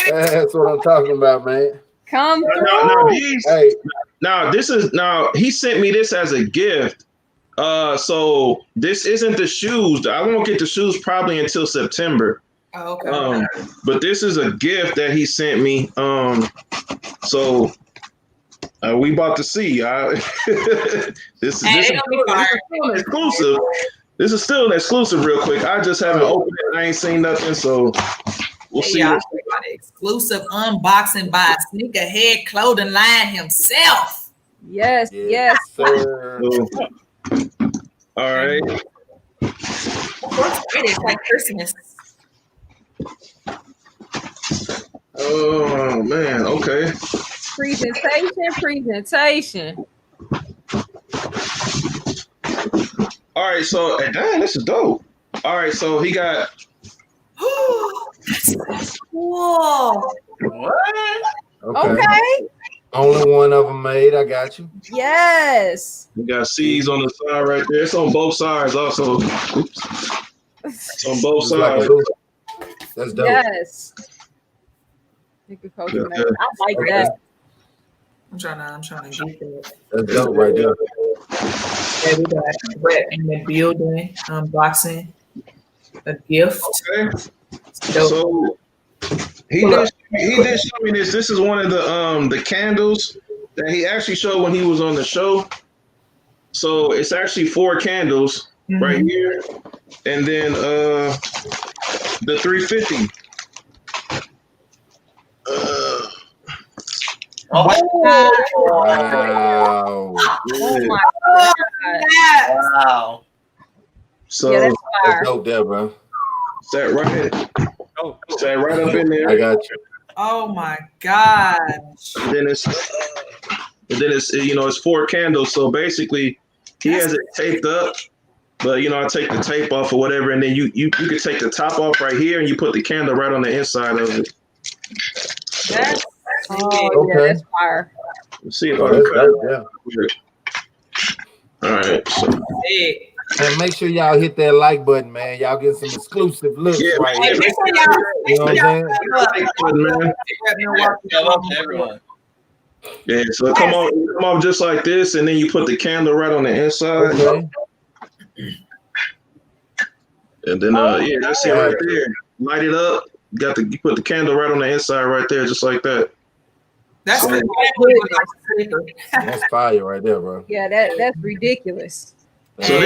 Speaker 1: That's what I'm talking about, man.
Speaker 3: Come through.
Speaker 8: Now he sent me this as a gift. So this isn't the shoes. I won't get the shoes probably until September.
Speaker 2: Oh, okay.
Speaker 8: But this is a gift that he sent me. So we about to see. This is exclusive. This is still an exclusive, real quick. I just haven't opened it. I ain't seen nothing, so we'll see.
Speaker 2: Y'all got an exclusive unboxing by Sneakerhead Clothing Line himself.
Speaker 3: Yes, yes.
Speaker 1: Sir.
Speaker 8: All right.
Speaker 2: It's like Christmas.
Speaker 8: Oh man, okay.
Speaker 3: Presentation.
Speaker 8: All right, so dang, this is dope. All right, so he got.
Speaker 2: That's cool.
Speaker 6: What?
Speaker 3: Okay.
Speaker 1: Only one of them made. I got you.
Speaker 3: Yes.
Speaker 8: We got C's on the side right there. It's on both sides also. Oops. It's on both
Speaker 1: Just like a
Speaker 8: sides.
Speaker 1: boot. That's dope.
Speaker 3: Yes. You could coach him. I like that.
Speaker 2: I'm trying to get that.
Speaker 1: That's dope right there.
Speaker 2: Yeah, we got Brett in the building, unboxing a gift.
Speaker 8: Okay. So he did show me this. This is one of the candles that he actually showed when he was on the show. So it's actually 4 candles right here, and then the 350.
Speaker 1: Wow.
Speaker 3: Oh my God.
Speaker 6: Wow.
Speaker 8: So
Speaker 3: Yeah, that's
Speaker 1: That's
Speaker 3: fire.
Speaker 1: dope there, bro.
Speaker 8: sat right up in there.
Speaker 1: I got you.
Speaker 2: Oh my gosh.
Speaker 8: And then it's it's 4 candles. So basically, he has it taped up. But I take the tape off or whatever, and then you could take the top off right here, and you put the candle right on the inside of it.
Speaker 2: That's
Speaker 3: Yeah, that's fire.
Speaker 8: Let's see if
Speaker 1: Oh,
Speaker 8: I can
Speaker 1: that's
Speaker 8: cut
Speaker 1: dope, yeah.
Speaker 8: it. All right. So
Speaker 2: big.
Speaker 1: And make sure y'all hit that like button, man. Y'all get some exclusive looks right
Speaker 2: Hey,
Speaker 1: here.
Speaker 2: make sure y'all,
Speaker 1: You know what I'm saying?
Speaker 6: Shout out to everyone.
Speaker 8: yeah, so come on just like this, and then you put the candle right on the inside.
Speaker 1: Okay.
Speaker 8: And then that's it right there. Light it up. You put the candle right on the inside right there, just like that.
Speaker 2: That's
Speaker 8: So-
Speaker 2: good.
Speaker 1: That's fire right there, bro.
Speaker 3: Yeah, that's ridiculous.
Speaker 8: So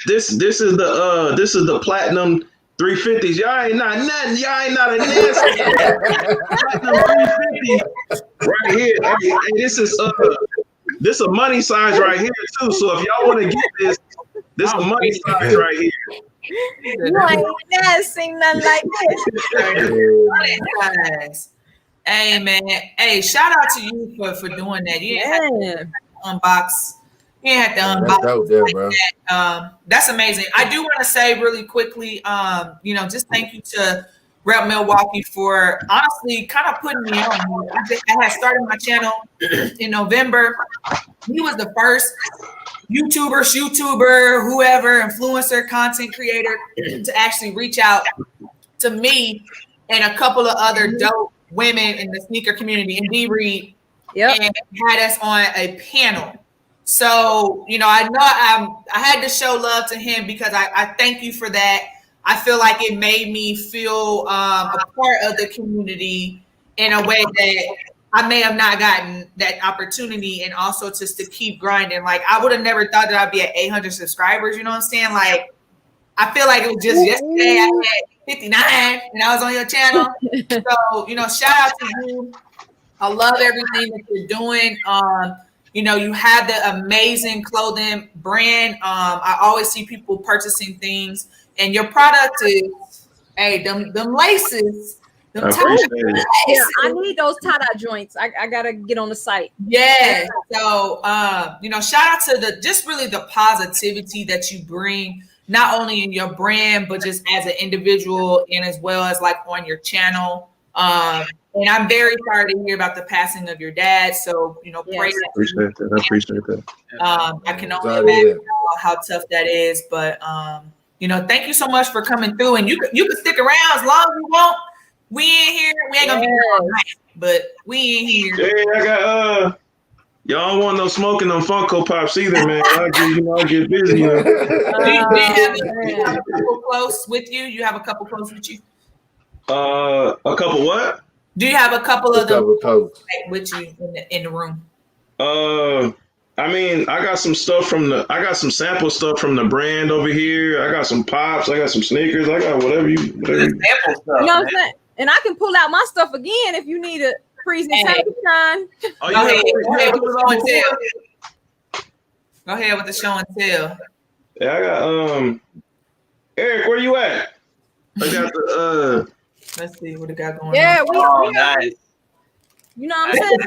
Speaker 8: this is the platinum 350s. Y'all ain't not nothing. Y'all ain't not a nasty. Platinum 350 right here. Hey, this a money size right here too. So if y'all want to get this a money size right here.
Speaker 3: You ain't never seen nothing like this.
Speaker 2: Hey man, hey, shout out to you for doing that. You didn't have to unbox. You didn't have to unbox.
Speaker 1: That's dope there, bro.
Speaker 2: That's amazing. I do want to say really quickly, just thank you to Rep Milwaukee for honestly kind of putting me on. I had started my channel in November. He was the first YouTuber, whoever, influencer, content creator to actually reach out to me and a couple of other dope women in the sneaker community, and D Reed, and had us on a panel. So, I know I had to show love to him because I thank you for that. I feel like it made me feel a part of the community in a way that I may have not gotten that opportunity, and also just to keep grinding. Like, I would have never thought that I'd be at 800 subscribers. You know what I'm saying? Like, I feel like it was just yesterday I had 59 and I was on your channel. So, shout out to you. I love everything that you're doing. You have the amazing clothing brand. I always see people purchasing things, and your product is, hey, them laces.
Speaker 8: I appreciate it.
Speaker 3: Yeah, I need those tie-dye joints. I gotta get on the site.
Speaker 2: Yeah. So, shout out to the positivity that you bring, not only in your brand, but just as an individual, and as well as like on your channel. And I'm very sorry to hear about the passing of your dad. So, pray.
Speaker 8: I appreciate that.
Speaker 2: I can only imagine how tough that is. But, thank you so much for coming through. And you can stick around as long as you want. We ain't here. We ain't gonna be here all night, but we ain't here.
Speaker 8: Yeah, I got y'all don't want no smoking on Funko Pops either, man. I get busy.
Speaker 2: Do you have a couple close with you? You have a couple close with you?
Speaker 8: A couple what?
Speaker 2: Do you have a couple of them
Speaker 1: with
Speaker 2: you in the room?
Speaker 8: I mean, I got some stuff I got some sample stuff from the brand over here. I got some pops. I got some sneakers. I got whatever you
Speaker 6: sample stuff.
Speaker 3: You know what I'm saying? And I can pull out my stuff again if you need a presentation.
Speaker 8: Oh,
Speaker 2: go ahead with the show and tell. Go ahead with the show and tell.
Speaker 8: Yeah, I got Eric, where you at? I got the
Speaker 2: Let's see what it got going on.
Speaker 3: Yeah, we
Speaker 6: nice.
Speaker 3: You know what I'm saying?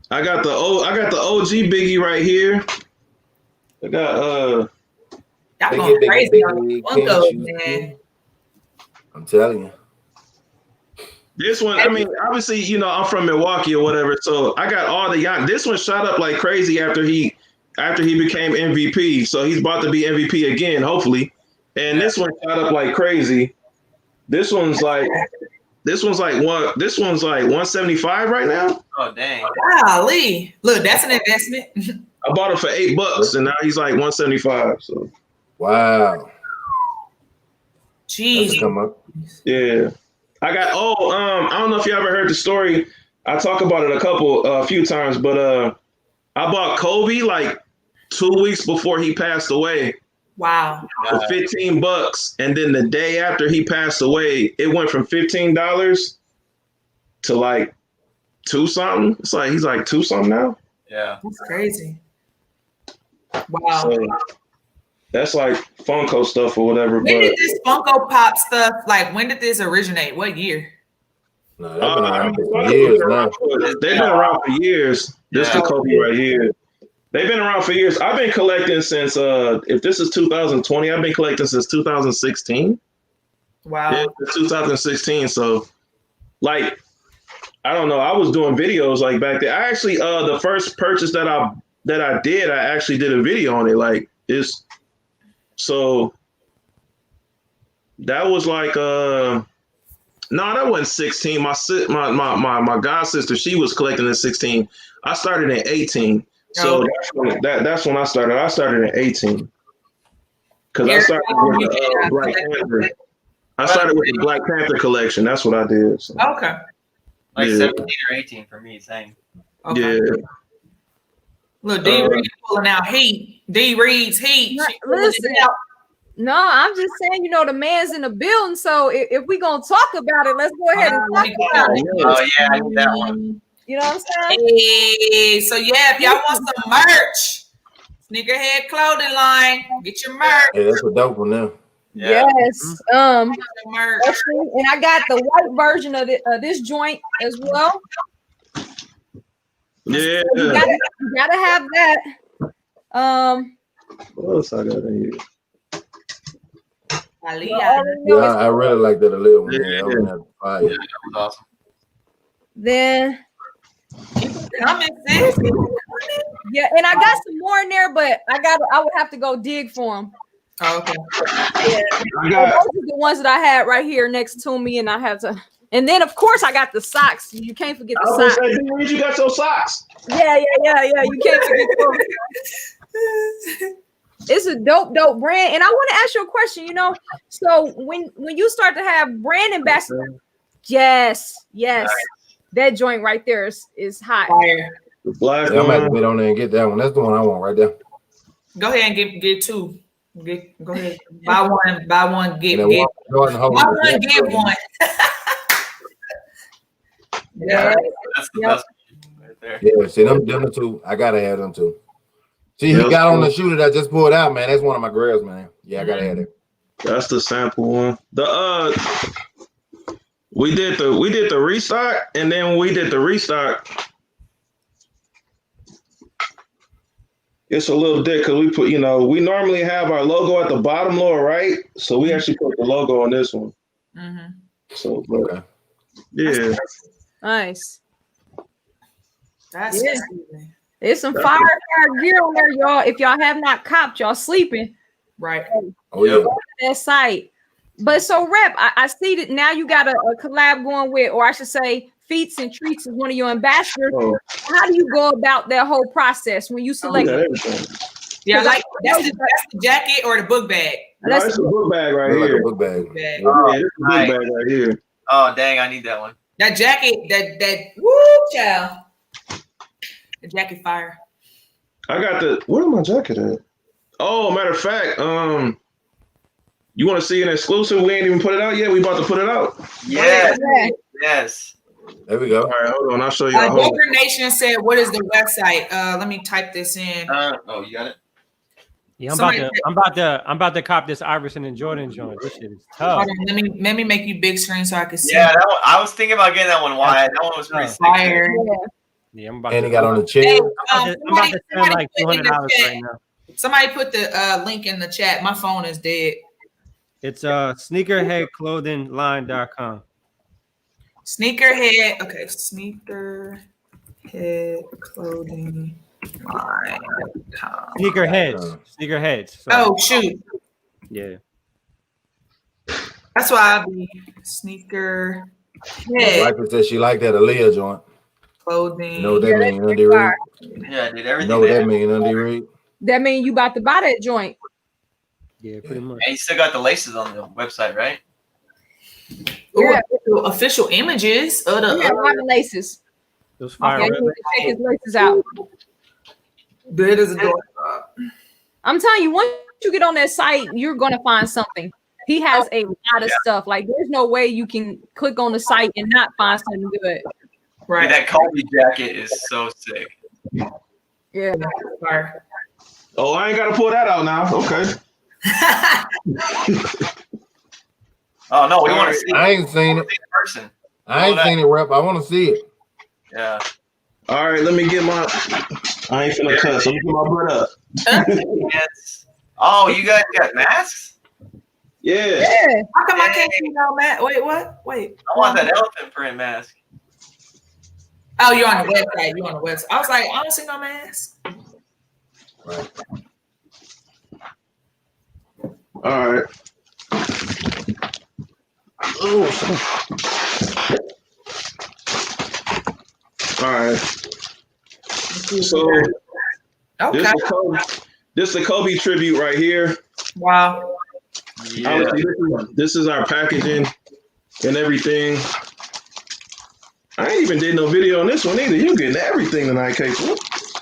Speaker 8: I got the OG Biggie right here. I got
Speaker 2: y'all going crazy on the Funkos, man.
Speaker 1: I'm telling you.
Speaker 8: This one, I mean, obviously, you know, I'm from Milwaukee or whatever, so I got all the yacht. This one shot up like crazy after he became MVP. So he's about to be MVP again, hopefully. And this one shot up like crazy. This one's like 175 right now.
Speaker 6: Oh dang!
Speaker 2: Golly, look, that's an investment.
Speaker 8: I bought it for $8, and now he's like 175. So
Speaker 1: wow.
Speaker 2: Jeez.
Speaker 1: Come up.
Speaker 8: Yeah. I got I don't know if you ever heard the story. I talk about it a few times, but I bought Kobe like 2 weeks before he passed away.
Speaker 2: Wow.
Speaker 8: For $15, and then the day after he passed away, it went from $15 to like $2 something. It's like he's like $2 something now.
Speaker 6: Yeah,
Speaker 2: that's crazy. Wow.
Speaker 8: So that's like Funko stuff or whatever.
Speaker 2: When did this Funko Pop stuff? Like, when did this originate? What year?
Speaker 1: No, they've been around for years now.
Speaker 8: They've been around for years. This is the Kobe right here. They've been around for years. I've been collecting since, if this is 2020, I've been collecting since 2016.
Speaker 2: Wow.
Speaker 8: Yeah, 2016. So, like, I don't know. I was doing videos like back then. I actually, the first purchase that I did, I actually did a video on it. Like, so that was like, no, that wasn't 16. My god sister, she was collecting in 16. I started in 18. So that's when I started. I started at 18 because I started with the Black Panther. I started with the Black Panther collection. That's what I did. So.
Speaker 2: Okay.
Speaker 6: Like 17 or 18 for me, same.
Speaker 2: Okay.
Speaker 8: Yeah.
Speaker 2: Look, D Reed pulling out heat. D Reed's heat.
Speaker 3: Listen, no, I'm just saying, you know, the man's in the building. So if we're gonna talk about it, let's go ahead and talk about it.
Speaker 6: Oh yeah, I need that one.
Speaker 3: You know what I'm saying?
Speaker 2: Hey, so yeah, if y'all want some merch, Sneakerhead Clothing Line, get your merch.
Speaker 1: Yeah, that's a dope one now.
Speaker 6: Yeah.
Speaker 3: Yes.
Speaker 2: Merch.
Speaker 3: And I got the white version of this joint as well.
Speaker 8: Yeah.
Speaker 3: You gotta have that.
Speaker 8: What else I got in here?
Speaker 1: Yeah, I really like that a little one.
Speaker 8: Yeah.
Speaker 1: That was fire.
Speaker 6: Yeah, that was awesome.
Speaker 3: Then
Speaker 2: Coming, sis.
Speaker 3: yeah, and I got some more in there, but I would have to go dig for them.
Speaker 2: Oh, okay.
Speaker 3: Yeah. Those are the ones that I had right here next to me, and I have to. And then of course I got the socks. You can't forget the socks.
Speaker 8: Say, you got your socks.
Speaker 3: Yeah. You can't forget those. It's a dope brand, and I want to ask you a question. You know, so when you start to have brand ambassadors, yes, that joint right there is hot.
Speaker 2: Fire.
Speaker 8: The black
Speaker 1: Yeah, I'm
Speaker 8: one.
Speaker 1: about to get on there and get that one. That's the one I want right there.
Speaker 2: Go ahead and get two. Go ahead. Buy one, get
Speaker 1: Buy
Speaker 2: one, get one.
Speaker 3: Yeah.
Speaker 6: That's the best one right there.
Speaker 1: Yeah, see them two. I gotta have them too. See, he got on the shoe that I just pulled out, man. That's one of my girls, man. Yeah, I gotta have it.
Speaker 8: That's the sample one. We did the restock, and then when we did the restock, it's a little dick because we put, you know, we normally have our logo at the bottom lower right, so we actually put the logo on this one.
Speaker 2: Mm-hmm.
Speaker 8: So, but, yeah,
Speaker 3: Nice.
Speaker 2: That's
Speaker 3: There's some fire gear on there, y'all. If y'all have not copped, y'all sleeping.
Speaker 2: right.
Speaker 1: Oh yeah.
Speaker 3: That site. But so Rep, I see that now you got a collab going with, or I should say, Feats and Treats is one of your ambassadors.
Speaker 8: Oh.
Speaker 3: How do you go about that whole process when you select?
Speaker 2: Yeah, like that's the jacket or the book bag.
Speaker 8: No, it's a book bag right
Speaker 1: Like
Speaker 8: here.
Speaker 1: a book bag.
Speaker 2: Bag.
Speaker 8: Yeah, it's a book bag right here.
Speaker 6: Oh dang, I need that one.
Speaker 2: That jacket, that woo child. The jacket fire.
Speaker 8: I got where my jacket at? Oh, matter of fact, you want to see an exclusive? We ain't even put it out yet. We about to put it out.
Speaker 6: Yes.
Speaker 3: Yeah.
Speaker 6: Yes.
Speaker 1: There we go.
Speaker 8: All right, hold on. I'll show you.
Speaker 2: Joker Nation said, "What is the website?" Let me type this in.
Speaker 6: Oh, you got it.
Speaker 4: Yeah, I'm about to cop this Iverson and Jordan joint. This shit is tough.
Speaker 2: Hold on, let me make you big screen so I can see.
Speaker 6: Yeah, that one, I was thinking about getting that one wide. That one was pretty sick.
Speaker 2: Fire.
Speaker 4: Yeah, I'm about
Speaker 1: And
Speaker 4: to
Speaker 1: he got on the chair.
Speaker 2: Hey,
Speaker 4: I'm about to spend like
Speaker 2: put in the
Speaker 4: $200
Speaker 2: chat.
Speaker 4: right now.
Speaker 2: Somebody put the link in the chat. My phone is dead.
Speaker 4: It's sneakerheadclothingline.com.
Speaker 2: Sneakerhead. Okay, Sneakerhead clothing line.
Speaker 4: Sneakerheads. Sorry.
Speaker 2: Oh shoot.
Speaker 4: Yeah.
Speaker 2: That's why I'll be Sneakerhead
Speaker 1: Like I said, she like that Aaliyah joint.
Speaker 2: clothing.
Speaker 1: You know what that means, Undy Reed?
Speaker 6: Yeah, I did everything.
Speaker 1: You know what that means, Undy Reed?
Speaker 3: That mean you about to buy that joint.
Speaker 4: Yeah, pretty much.
Speaker 6: And you still got the laces on the website, right?
Speaker 2: Yeah. Official images of the
Speaker 3: Yeah, the laces.
Speaker 4: Those fire.
Speaker 3: Okay, you need to check his laces out.
Speaker 2: That is a door.
Speaker 3: I'm telling you, once you get on that site, you're gonna find something. He has a lot of stuff. Like, there's no way you can click on the site and not find something good.
Speaker 2: Right.
Speaker 6: Dude, that Kobe jacket is so sick.
Speaker 3: Yeah.
Speaker 8: Oh, I ain't got to pull that out now. Okay.
Speaker 6: Oh no, we want to see it.
Speaker 1: I ain't seen it.
Speaker 6: In person.
Speaker 1: I ain't seen it, Rep. I want to see it.
Speaker 6: Yeah.
Speaker 8: All right, let me get my. I ain't finna cuss. Let me get my butt up.
Speaker 6: Yes. Oh, you guys got masks?
Speaker 8: Yeah.
Speaker 2: How come I can't see no mask? Wait, what? Wait.
Speaker 6: I want that elephant print mask.
Speaker 2: Oh, you're on the website. You're on the website. I was like, I don't see no mask.
Speaker 1: Right.
Speaker 8: All right. Oh. All right. So
Speaker 2: Okay.
Speaker 8: this is a Kobe tribute right here.
Speaker 2: Wow.
Speaker 6: Yeah.
Speaker 8: Obviously, this is our packaging and everything. I ain't even did no video on this one either. You getting everything tonight, Casey.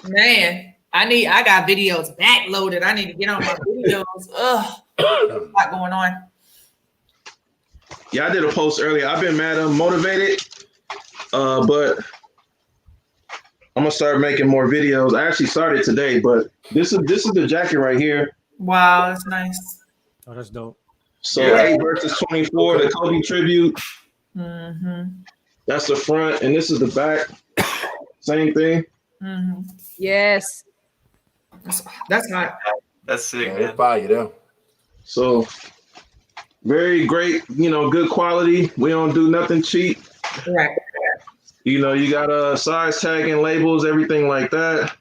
Speaker 2: Man, I got videos backloaded. I need to get on my videos. Ugh. A lot going on.
Speaker 8: Yeah, I did a post earlier. I've been mad unmotivated, but I'm gonna start making more videos. I actually started today, but this is the jacket right here.
Speaker 2: Wow, that's nice.
Speaker 4: Oh, that's dope.
Speaker 8: So
Speaker 6: Yeah.
Speaker 8: 8 versus 24, the Kobe tribute.
Speaker 2: Mm-hmm.
Speaker 8: That's the front, and this is the back. Same thing.
Speaker 2: Mm-hmm.
Speaker 3: Yes.
Speaker 2: That's hot.
Speaker 6: That's sick,
Speaker 1: Yeah,
Speaker 6: man.
Speaker 1: it's fire though.
Speaker 8: So very great, good quality. We don't do nothing cheap.
Speaker 2: Right.
Speaker 8: You got size tagging, labels, everything like that.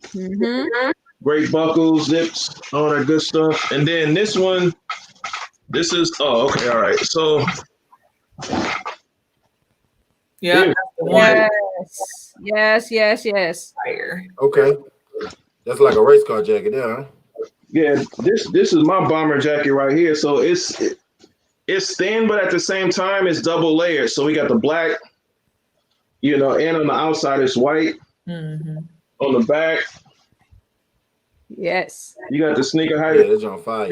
Speaker 3: Mm-hmm.
Speaker 8: Great buckles, zips, all that good stuff. And then this one, this is okay, all right. So
Speaker 2: Yeah. That's the one.
Speaker 3: Yes.
Speaker 2: Fire.
Speaker 1: Okay. That's like a race car jacket there, huh?
Speaker 8: yeah, this is my bomber jacket right here. So it's thin, but at the same time, it's double layered. So we got the black, and on the outside it's white.
Speaker 2: Mm-hmm.
Speaker 8: On the back,
Speaker 3: Yes.
Speaker 8: you got the sneaker
Speaker 1: Yeah,
Speaker 8: height
Speaker 1: that's on fire.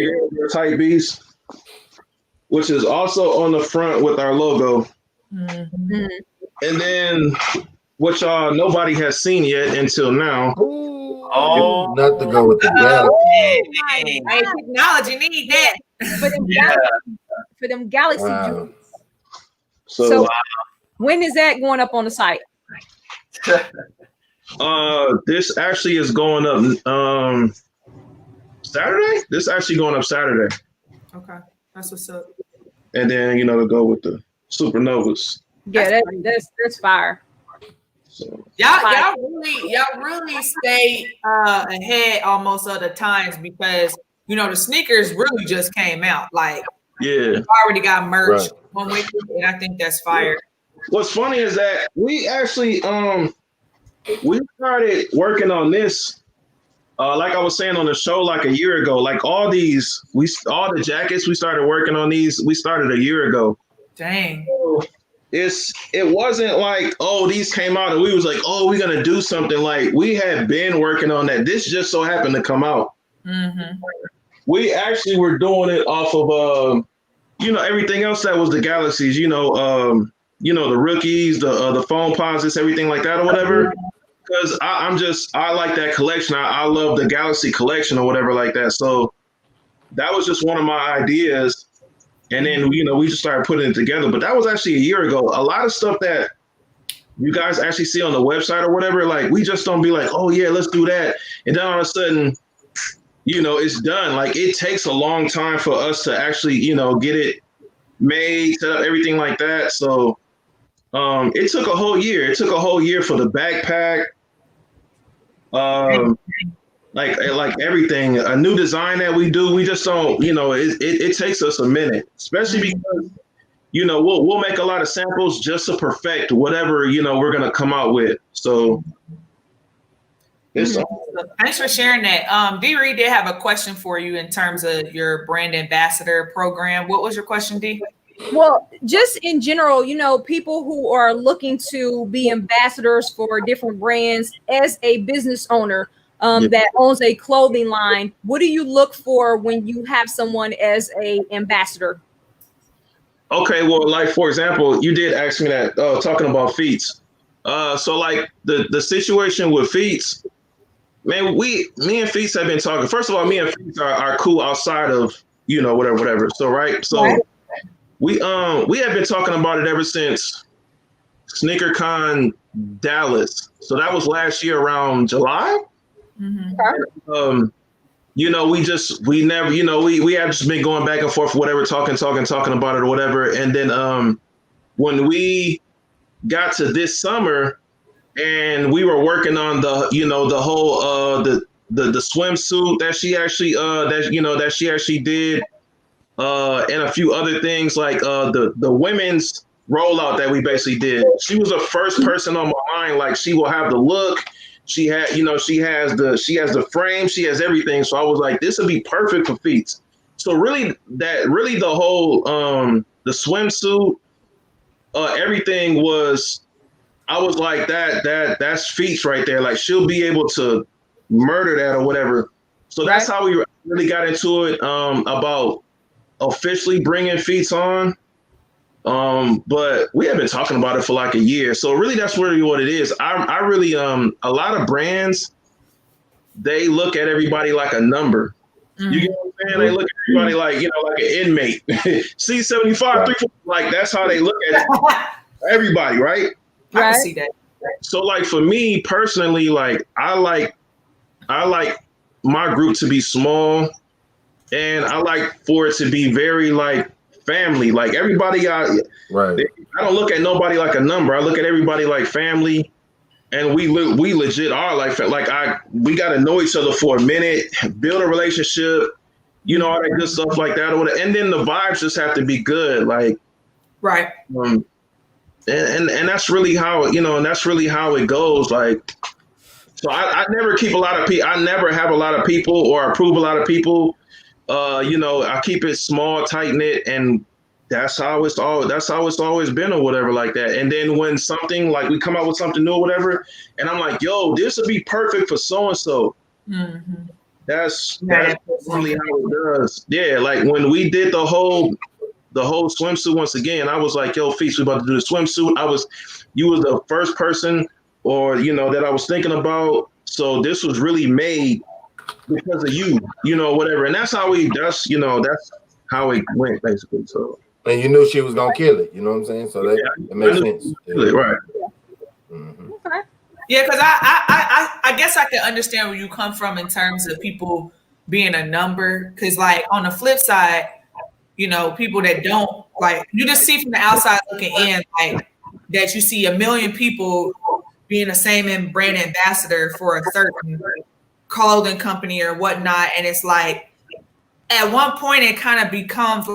Speaker 8: type beast, which is also on the front with our logo.
Speaker 2: Mm-hmm.
Speaker 8: And then what nobody has seen yet until now.
Speaker 6: Oh,
Speaker 1: Not to go with the galaxy.
Speaker 2: Hey, technology need that.
Speaker 3: For them Galaxy
Speaker 1: Wow.
Speaker 3: jewels.
Speaker 8: So,
Speaker 3: When is that going up on the site?
Speaker 8: this actually is going up Saturday. This is actually going up Saturday,
Speaker 2: Okay. That's what's up.
Speaker 8: and then to go with the supernovas.
Speaker 3: Yeah, that's fire.
Speaker 8: So
Speaker 2: Y'all really stay ahead almost of the times because the sneakers really just came out. Like
Speaker 8: yeah.
Speaker 2: already got merch
Speaker 1: Right.
Speaker 2: one week, and I think that's fire.
Speaker 8: What's funny is that we actually we started working on this like I was saying on the show like a year ago. Like all the jackets we started working on these. We started a year ago.
Speaker 2: Dang.
Speaker 8: It wasn't like, oh, these came out and we was like, oh, we're gonna do something. Like we had been working on that. This just so happened to come out.
Speaker 2: Mm-hmm.
Speaker 8: We actually were doing it off of everything else that was the Galaxies, the rookies, the phone posits, everything like that or whatever. Because I like that collection. I love the Galaxy collection or whatever like that. So that was just one of my ideas. And then, we just started putting it together. But that was actually a year ago. A lot of stuff that you guys actually see on the website or whatever, like we just don't be like, oh, yeah, let's do that. And then all of a sudden, it's done. Like it takes a long time for us to actually, get it made, set up, everything like that. So It took a whole year. It took a whole year for the backpack. Like everything, a new design that we do, we just don't, it takes us a minute, especially because, we'll make a lot of samples just to perfect whatever, we're going to come out with. So
Speaker 2: thanks for sharing that. D. Reed did have a question for you in terms of your brand ambassador program. What was your question, D?
Speaker 3: Well, just in general, people who are looking to be ambassadors for different brands as a business owner that owns a clothing line, what do you look for when you have someone as a ambassador?
Speaker 8: Okay, well, like for example, you did ask me that talking about Feats. So like the situation with Feats, man, me and Feats have been talking. First of all, me and Feats are cool outside of whatever. So right. We have been talking about it ever since SneakerCon Dallas. So that was last year around July. Mm-hmm. We have just been going back and forth, whatever, talking about it or whatever. And then when we got to this summer and we were working on the whole the swimsuit that she actually did. And a few other things like the women's rollout that we basically did. She was the first person on my mind. Like she will have the look. She has the frame. She has everything. So I was like, this would be perfect for Feats. So really the whole the swimsuit, everything was. I was like that's Feats right there. Like she'll be able to murder that or whatever. So that's how we really got into it about officially bringing Feats on. But we have been talking about it for like a year. So really that's really what it is. I really a lot of brands, they look at everybody like a number. You get what I'm saying? They look at everybody like, like an inmate. C75, 340, like that's how they look at everybody, right?
Speaker 2: I can see that.
Speaker 8: So like for me personally, like I like my group to be small, and I like for it to be very like family. Like everybody got I don't look at nobody like a number. I look at everybody like family, and we legit are like we got to know each other for a minute, build a relationship, all that good stuff like that, or whatever. And then the vibes just have to be good, like and that's really how and that's really how it goes. Like, so I never keep a lot of people. I never have a lot of people or approve a lot of people. I keep it small, tight knit, and that's how it's always been or whatever like that. And then when something like we come out with something new or whatever, and I'm like, yo, this would be perfect for so and so. That's really how it does. Yeah, like when we did the whole swimsuit once again, I was like, yo, Feast, we about to do the swimsuit. You was the first person that I was thinking about. So this was really made because of you, whatever. And that's how that's how it went basically. So,
Speaker 1: and you knew she was gonna kill it, you know what I'm saying? So that makes sense.
Speaker 8: Right.
Speaker 2: Mm-hmm. Okay. Yeah, because I guess I can understand where you come from in terms of people being a number. Because like on the flip side, people that don't like, you just see from the outside looking in, like that you see a million people being the same brand ambassador for a certain clothing company or whatnot. And it's like, at one point it kind of becomes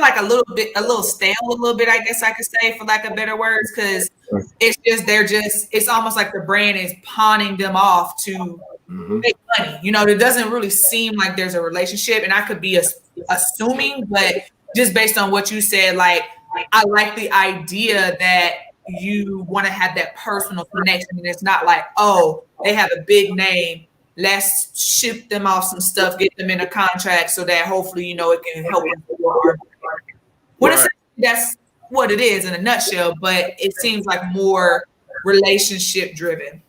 Speaker 2: like a little stale a little bit, I guess I could say, for lack of better words. Cause it's almost like the brand is pawning them off to make money. It doesn't really seem like there's a relationship, and I could be assuming, but just based on what you said, like I like the idea that you want to have that personal connection, and it's not like, oh, they have a big name, let's ship them off some stuff, get them in a contract so that hopefully it can help them. That's what it is in a nutshell, but it seems like more relationship driven.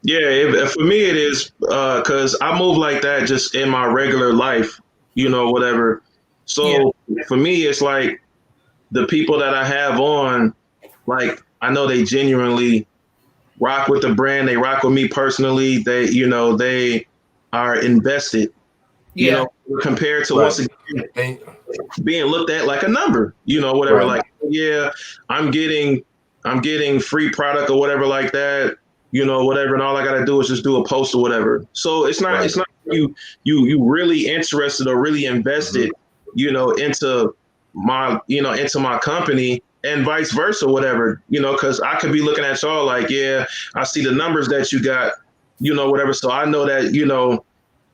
Speaker 8: Yeah, for me it is because I move like that just in my regular life, whatever. So for me, it's like the people that I have on, like I know they genuinely rock with the brand. They rock with me personally. They, they are invested. Compared to once again being looked at like a number. Whatever. Like, yeah, I'm getting I'm getting free product or whatever like that, you know, whatever, and all I gotta do is just do a post or whatever. So it's not you really interested or really invested, you know, into my company, and vice versa, whatever, you know, because I could be looking at y'all like, yeah, I see the numbers that you got, you know, whatever. So I know that, you know,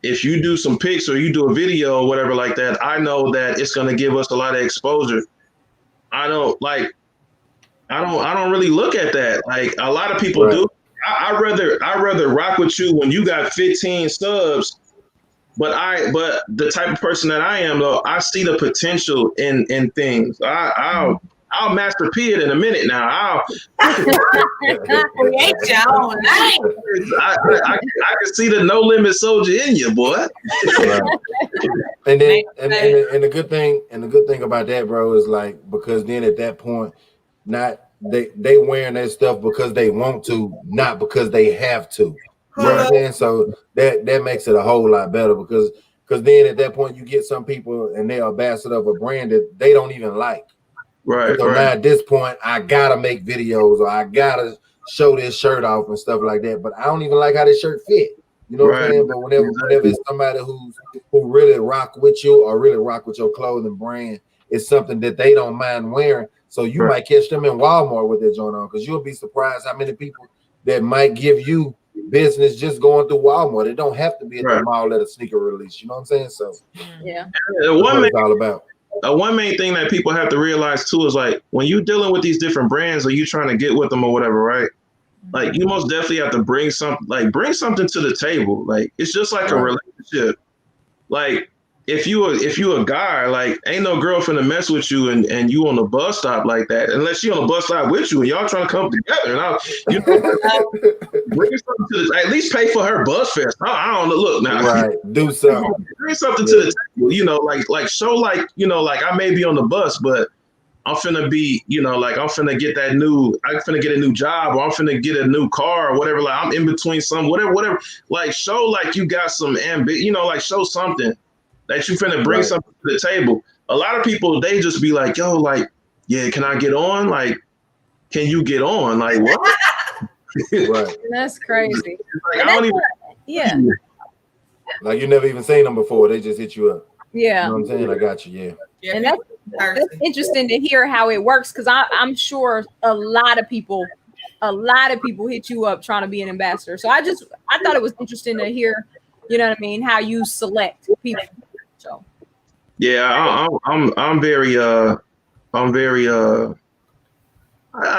Speaker 8: if you do some pics or you do a video or whatever like that, I know that it's gonna give us a lot of exposure. I don't really look at that. Like a lot of people do. I rather rock with you when you got 15 subs. But the type of person that I am, though, I see the potential in things. I'll master P it in a minute now.
Speaker 2: Create your own life.
Speaker 8: I can see the no limit soldier in you, boy.
Speaker 1: And then and the good thing about that, bro, is like, because then at that point, not they wearing that stuff because they want to, not because they have to. You know what I'm saying? So that makes it a whole lot better, because then at that point you get some people and they're ambassador of a brand that they don't even like.
Speaker 8: Right.
Speaker 1: So now at this point, I gotta make videos or I gotta show this shirt off and stuff like that. But I don't even like how this shirt fit. You know what I'm saying? But whenever it's somebody who really rock with you or really rock with your clothing brand, it's something that they don't mind wearing. So you might catch them in Walmart with that joint on, because you'll be surprised how many people that might give you business just going through Walmart. It don't have to be at the mall at a sneaker release. You know what I'm saying? So
Speaker 3: yeah,
Speaker 1: that's what it's all about.
Speaker 8: One main thing that people have to realize too is, like, when you're dealing with these different brands or you trying to get with them or whatever, right? Like, you most definitely have to bring something to the table. Like, it's just like a relationship. Like, if you a guy, like, ain't no girl finna mess with you and you on the bus stop like that, unless she on the bus stop with you and y'all trying to come together. And bring something to this, at least pay for her bus fare. I don't know. Look now,
Speaker 1: right? Do something.
Speaker 8: Bring something to the table. You know, like show, like, you know, like, I may be on the bus, but I'm finna be, you know, like, I'm finna get a new job, or I'm finna get a new car or whatever. Like, I'm in between whatever. Like, show like you got some ambition, you know, like, show something that you finna bring something to the table. A lot of people, they just be like, yo, like, yeah, can I get on? Like, can you get on? Like, what?
Speaker 1: Right.
Speaker 3: That's crazy.
Speaker 8: Like, I don't even,
Speaker 1: like, you never even seen them before. They just hit you up.
Speaker 3: Yeah.
Speaker 1: You know what I'm saying? I got you. Yeah.
Speaker 3: And that's interesting to hear how it works, because I'm sure a lot of people hit you up trying to be an ambassador. So I thought it was interesting to hear, you know what I mean, how you select people. So
Speaker 8: yeah, I'm very I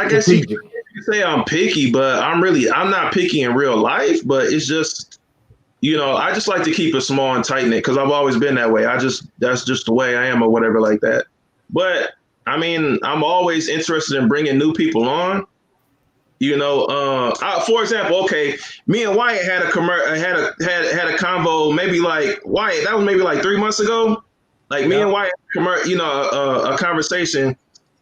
Speaker 8: guess you could say I'm picky, but I'm not picky in real life, but it's just, you know, I just like to keep it small and tight knit, because I've always been that way. That's just the way I am or whatever like that. But I mean, I'm always interested in bringing new people on. You know, for example, okay, me and Wyatt had a convo, maybe like, Wyatt, that was maybe like 3 months ago. Like, me and Wyatt, you know, a conversation,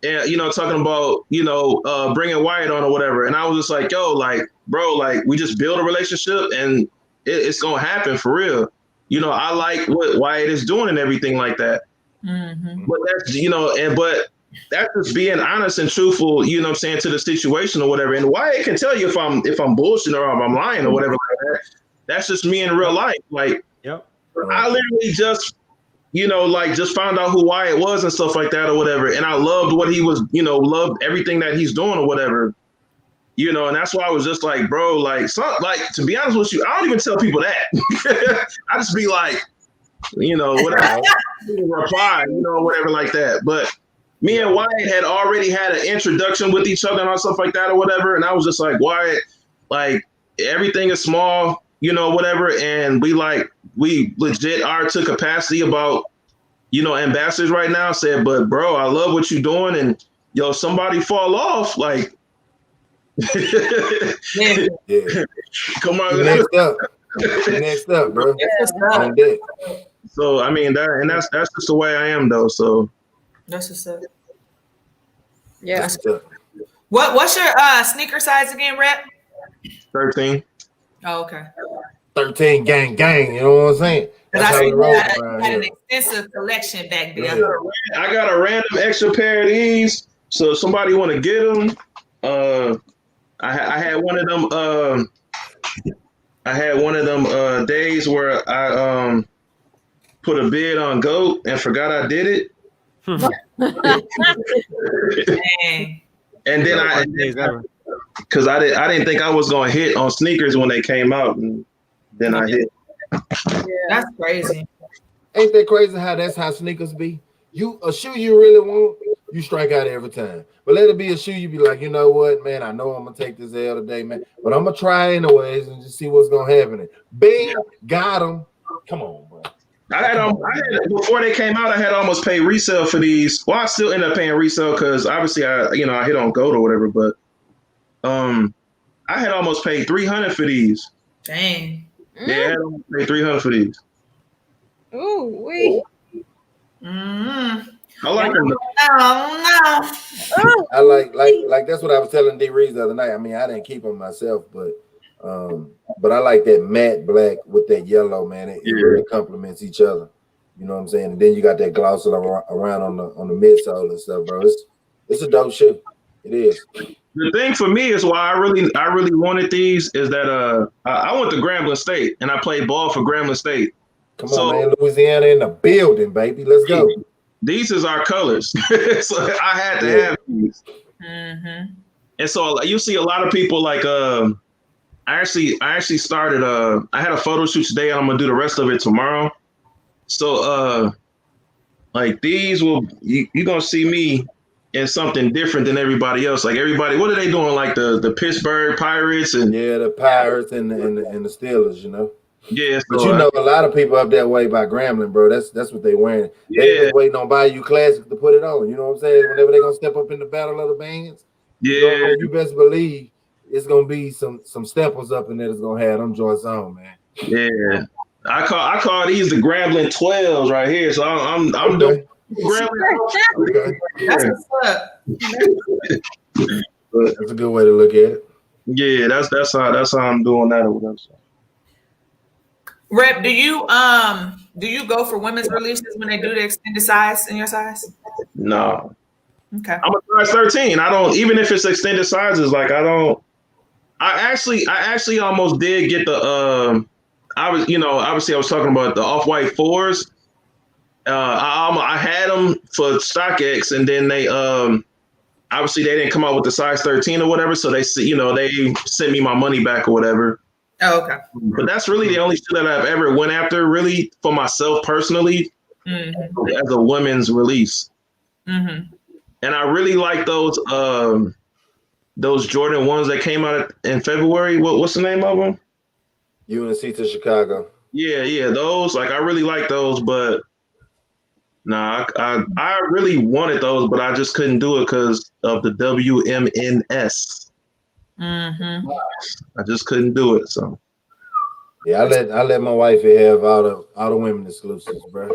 Speaker 8: and, you know, talking about, you know, bringing Wyatt on or whatever. And I was just like, yo, like, bro, like, we just build a relationship and it's gonna happen for real. You know, I like what Wyatt is doing and everything like that. Mm-hmm. But that's, you know, but that's just being honest and truthful, you know what I'm saying, to the situation or whatever. And Wyatt can tell you if I'm bullshitting or if I'm lying or whatever like that. That's just me in real life. Like, I literally just, you know, like, just found out who Wyatt was and stuff like that or whatever. And I loved what he was, you know, loved everything that he's doing or whatever. You know, and that's why I was just like, bro, like, to be honest with you, I don't even tell people that. I just be like, you know, whatever, reply, you know, whatever like that. But me and Wyatt had already had an introduction with each other and all stuff like that or whatever. And I was just like, Wyatt, like, everything is small, you know, whatever. And we legit are to capacity about, you know, ambassadors right now. Said, but bro, I love what you're doing. And yo, somebody fall off, like, come on.
Speaker 1: Next up, bro.
Speaker 8: So I mean, that's just the way I am, though. So
Speaker 2: that's what's up.
Speaker 3: Yeah.
Speaker 2: What's your sneaker size again, Rep?
Speaker 8: 13.
Speaker 2: Oh, okay.
Speaker 1: 13 gang. You know what I'm saying?
Speaker 2: Because I see you had an extensive collection back there.
Speaker 8: I got a random extra pair of these. So if somebody want to get them, I had one of them. I had one of them days where I put a bid on goat and forgot I did it. And then because I didn't think I was gonna hit on sneakers when they came out, and then I hit.
Speaker 2: Yeah. That's crazy.
Speaker 1: Ain't that crazy that's how sneakers be? A shoe you really want, you strike out every time. But let it be a shoe, you be like, you know what, man, I know I'm gonna take this L today, man, but I'm gonna try anyways and just see what's gonna happen. Bing, got him. Come on, bro.
Speaker 8: I had before they came out, I had almost paid resale for these. Well, I still end up paying resale because obviously I hit on gold or whatever, but I had almost paid $300 for these.
Speaker 2: Dang.
Speaker 8: Yeah, I had almost paid $300 for these.
Speaker 3: Ooh, wee.
Speaker 8: I like them.
Speaker 2: No.
Speaker 1: I like that's what I was telling D Reeves the other night. I mean, I didn't keep them myself, but I like that matte black with that yellow, man. It really complements each other. You know what I'm saying? And then you got that gloss around on the midsole and stuff, bro. It's a dope shoe. It is.
Speaker 8: The thing for me is why I really wanted these is that I went to Grambling State and I played ball for Grambling State.
Speaker 1: Come on, man, Louisiana in the building, baby. Let's go.
Speaker 8: These is our colors, so I had to have these.
Speaker 2: Mm-hmm.
Speaker 8: And so you see a lot of people like I actually started I had a photo shoot today and I'm gonna do the rest of it tomorrow. So like these you're gonna see me in something different than everybody else. Like everybody, what are they doing? Like the Pittsburgh Pirates and
Speaker 1: the Pirates and the Steelers, you know.
Speaker 8: Yeah,
Speaker 1: but you know a lot of people up that way by Grambling, bro. That's what they wearing. They just waiting on Bayou Classic to put it on. You know what I'm saying? Whenever they gonna step up in the battle of the bands, you best believe it's gonna be some steppers up in there that's gonna have them joints on, man.
Speaker 8: Yeah, I call these the Grambling 12s right here. So I'm doing Grambling.
Speaker 2: That's what's up.
Speaker 1: That's a good way to look at it.
Speaker 8: Yeah, that's how I'm doing that over there. So.
Speaker 2: Rep, do you go for women's releases when they do the extended size in your size?
Speaker 8: No.
Speaker 2: Okay.
Speaker 8: I'm a size 13. I don't, even if it's extended sizes, like I actually almost did get the obviously I was talking about the off-white 4s. I had them for StockX, and then they obviously they didn't come out with the size 13 or whatever, so they sent me my money back or whatever.
Speaker 2: Oh, okay.
Speaker 8: But that's really the only shoe that I've ever went after, really, for myself personally, as a women's release.
Speaker 2: Mm-hmm.
Speaker 8: And I really like those Jordan 1s that came out in February. What's the name of them?
Speaker 1: UNC to Chicago. Yeah,
Speaker 8: those. Like I really like those, but I really wanted those, but I just couldn't do it because of the WMNS.
Speaker 2: Mm-hmm.
Speaker 8: I just couldn't do it. So
Speaker 1: yeah, I let my wife have all the women exclusives, bro.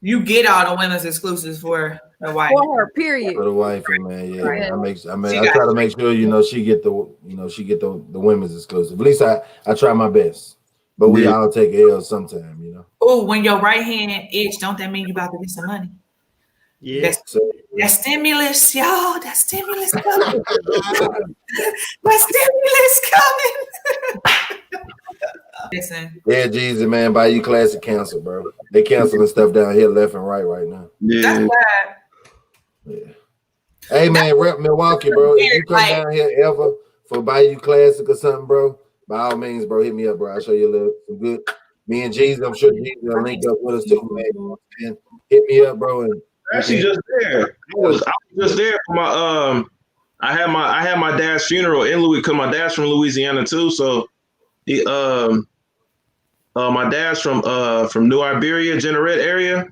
Speaker 2: You get all the women's exclusives for the wife.
Speaker 3: For her, period.
Speaker 1: For the wife, man. Yeah,
Speaker 2: right.
Speaker 1: I try to make sure she get the women's exclusive. At least I try my best. But we all take L sometime, you know.
Speaker 2: Oh, when your right hand itch, don't that mean you about to get some money?
Speaker 4: Yeah.
Speaker 2: That stimulus, y'all. That stimulus coming. That stimulus coming. Listen.
Speaker 1: Yeah, Jeezy, man. Bayou Classic cancel, bro. They canceling stuff down here left and right now.
Speaker 8: Yeah.
Speaker 2: That's bad.
Speaker 1: Yeah. Hey, man, rep Milwaukee, bro. If you come down here ever for Bayou Classic or something, bro, by all means, bro, hit me up, bro. I'll show you some good. Me and Jeezy, I'm sure Jeezy will link up with us too, man. Hit me up, bro. And
Speaker 8: actually just there. I was just there for my I had my dad's funeral in Louis because my dad's from Louisiana too. So he my dad's from New Iberia, Jeanneret area.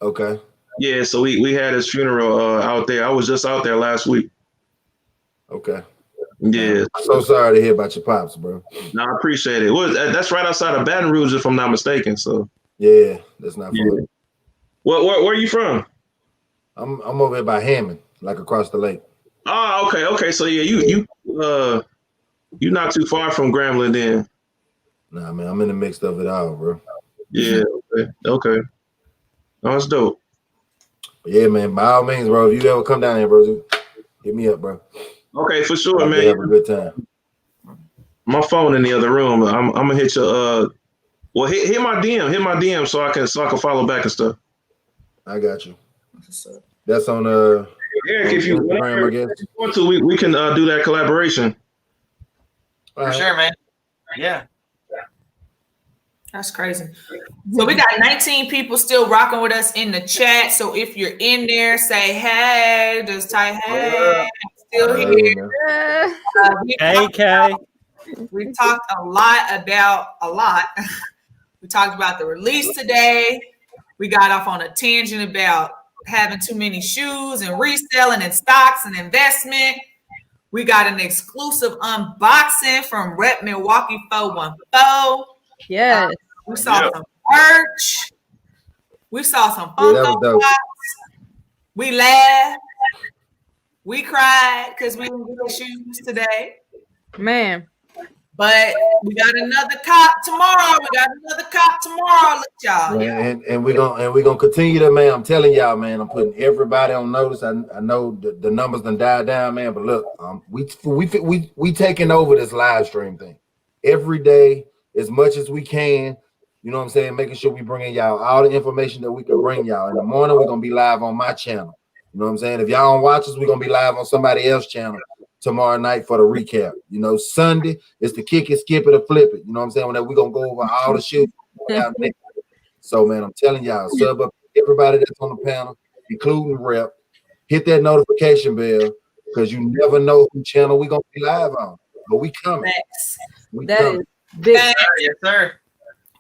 Speaker 1: Okay.
Speaker 8: Yeah, so we had his funeral out there. I was just out there last week.
Speaker 1: Okay.
Speaker 8: Yeah.
Speaker 1: I'm so sorry to hear about your pops, bro.
Speaker 8: No, I appreciate it. That's right outside of Baton Rouge, if I'm not mistaken. So
Speaker 1: yeah, that's not far.
Speaker 8: Yeah. Where are you from?
Speaker 1: I'm over here by Hammond, like across the lake.
Speaker 8: Oh, okay. So yeah, you not too far from Grambling then.
Speaker 1: Nah, man, I'm in the mix of it all, bro.
Speaker 8: Yeah, okay. Oh, that's dope.
Speaker 1: But yeah, man, by all means, bro, if you ever come down here, bro, Hit me up, bro.
Speaker 8: Okay, for sure,
Speaker 1: I'll
Speaker 8: man.
Speaker 1: have a good time.
Speaker 8: My phone in the other room. I'm gonna hit your well, hit my DM so I can follow back and stuff.
Speaker 1: I got you. That's on
Speaker 8: Eric, if you
Speaker 1: Instagram, I guess.
Speaker 8: want to, we can do that collaboration.
Speaker 6: For sure, man. Yeah.
Speaker 2: That's crazy. So we got 19 people still rocking with us in the chat. So if you're in there, say hey. Just type hey. Still here.
Speaker 4: Hey, Kay.
Speaker 2: We talked a lot. We talked about the release today. We got off on a tangent about having too many shoes and reselling and stocks and investment. We got an exclusive unboxing from Rep Milwaukee 414.
Speaker 3: Yes.
Speaker 2: We saw some merch. We saw some Funko Pops. We laughed. We cried because we didn't get the shoes today.
Speaker 3: Man.
Speaker 2: But we got another cop tomorrow. Look, y'all.
Speaker 1: And we're gonna continue to, man. I'm telling y'all, man. I'm putting everybody on notice. I know the numbers done died down, man. But look, we taking over this live stream thing every day as much as we can. You know what I'm saying? Making sure we bringing y'all all the information that we can bring y'all. In the morning, we're gonna be live on my channel. You know what I'm saying? If y'all don't watch us, we're gonna be live on somebody else's channel tomorrow night for the recap. You know, Sunday is the kick it, skip it, or flip it. You know what I'm saying? We're gonna go over all the shoes. So, man, I'm telling y'all, sub up everybody that's on the panel, including Rep. Hit that notification bell because you never know who channel we're gonna be live on. But we coming.
Speaker 3: That is big.
Speaker 6: Yes, sir.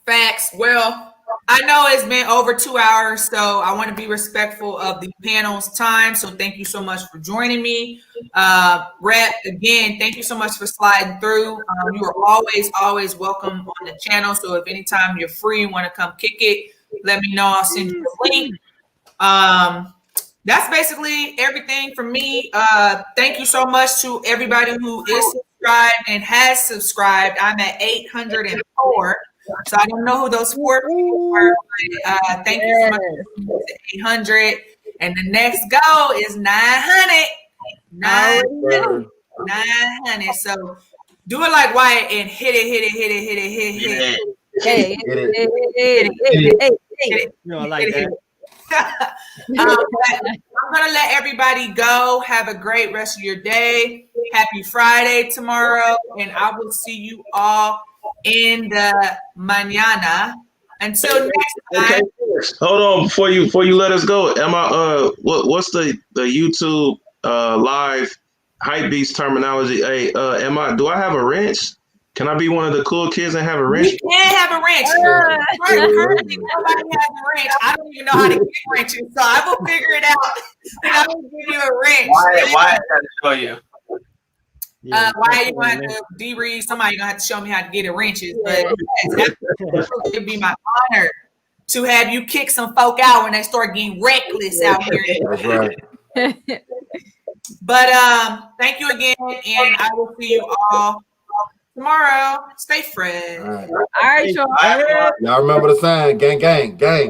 Speaker 2: Facts. Well, I know it's been over 2 hours, so I want to be respectful of the panel's time. So thank you so much for joining me. Rep, again, thank you so much for sliding through. You are always welcome on the channel. So if anytime you're free and want to come kick it, let me know. I'll send you a link. That's basically everything from me. Thank you so much to everybody who is subscribed and has subscribed. I'm at 804. So I don't know who those 4 people were, but thank you so much to 800. And the next goal is 900. 900. So do it like Wyatt and hit it.
Speaker 3: Hey.
Speaker 4: You know, I like that.
Speaker 2: I'm gonna let everybody go. Have a great rest of your day. Happy Friday tomorrow, and I will see you all in the mañana. Until next time.
Speaker 8: Okay. Hold on before you let us go. Am I what's the YouTube live hype beast terminology? Hey, do I have a wrench? Can I be one of the cool kids and have a wrench?
Speaker 2: You can have a wrench. Currently, nobody has a wrench. I don't even know how to get wrenches, so I will figure it out. And I will give you a wrench.
Speaker 6: Why I gotta show you?
Speaker 2: Why are you going to have to deread? Somebody gonna have to show me how to get a wrenches. But it'd be my honor to have you kick some folk out when they start getting reckless out here.
Speaker 1: That's right.
Speaker 2: But thank you again, and I will see you all tomorrow. Stay fresh.
Speaker 1: All right.
Speaker 3: All right, y'all.
Speaker 1: Y'all remember the sign, gang, gang, gang.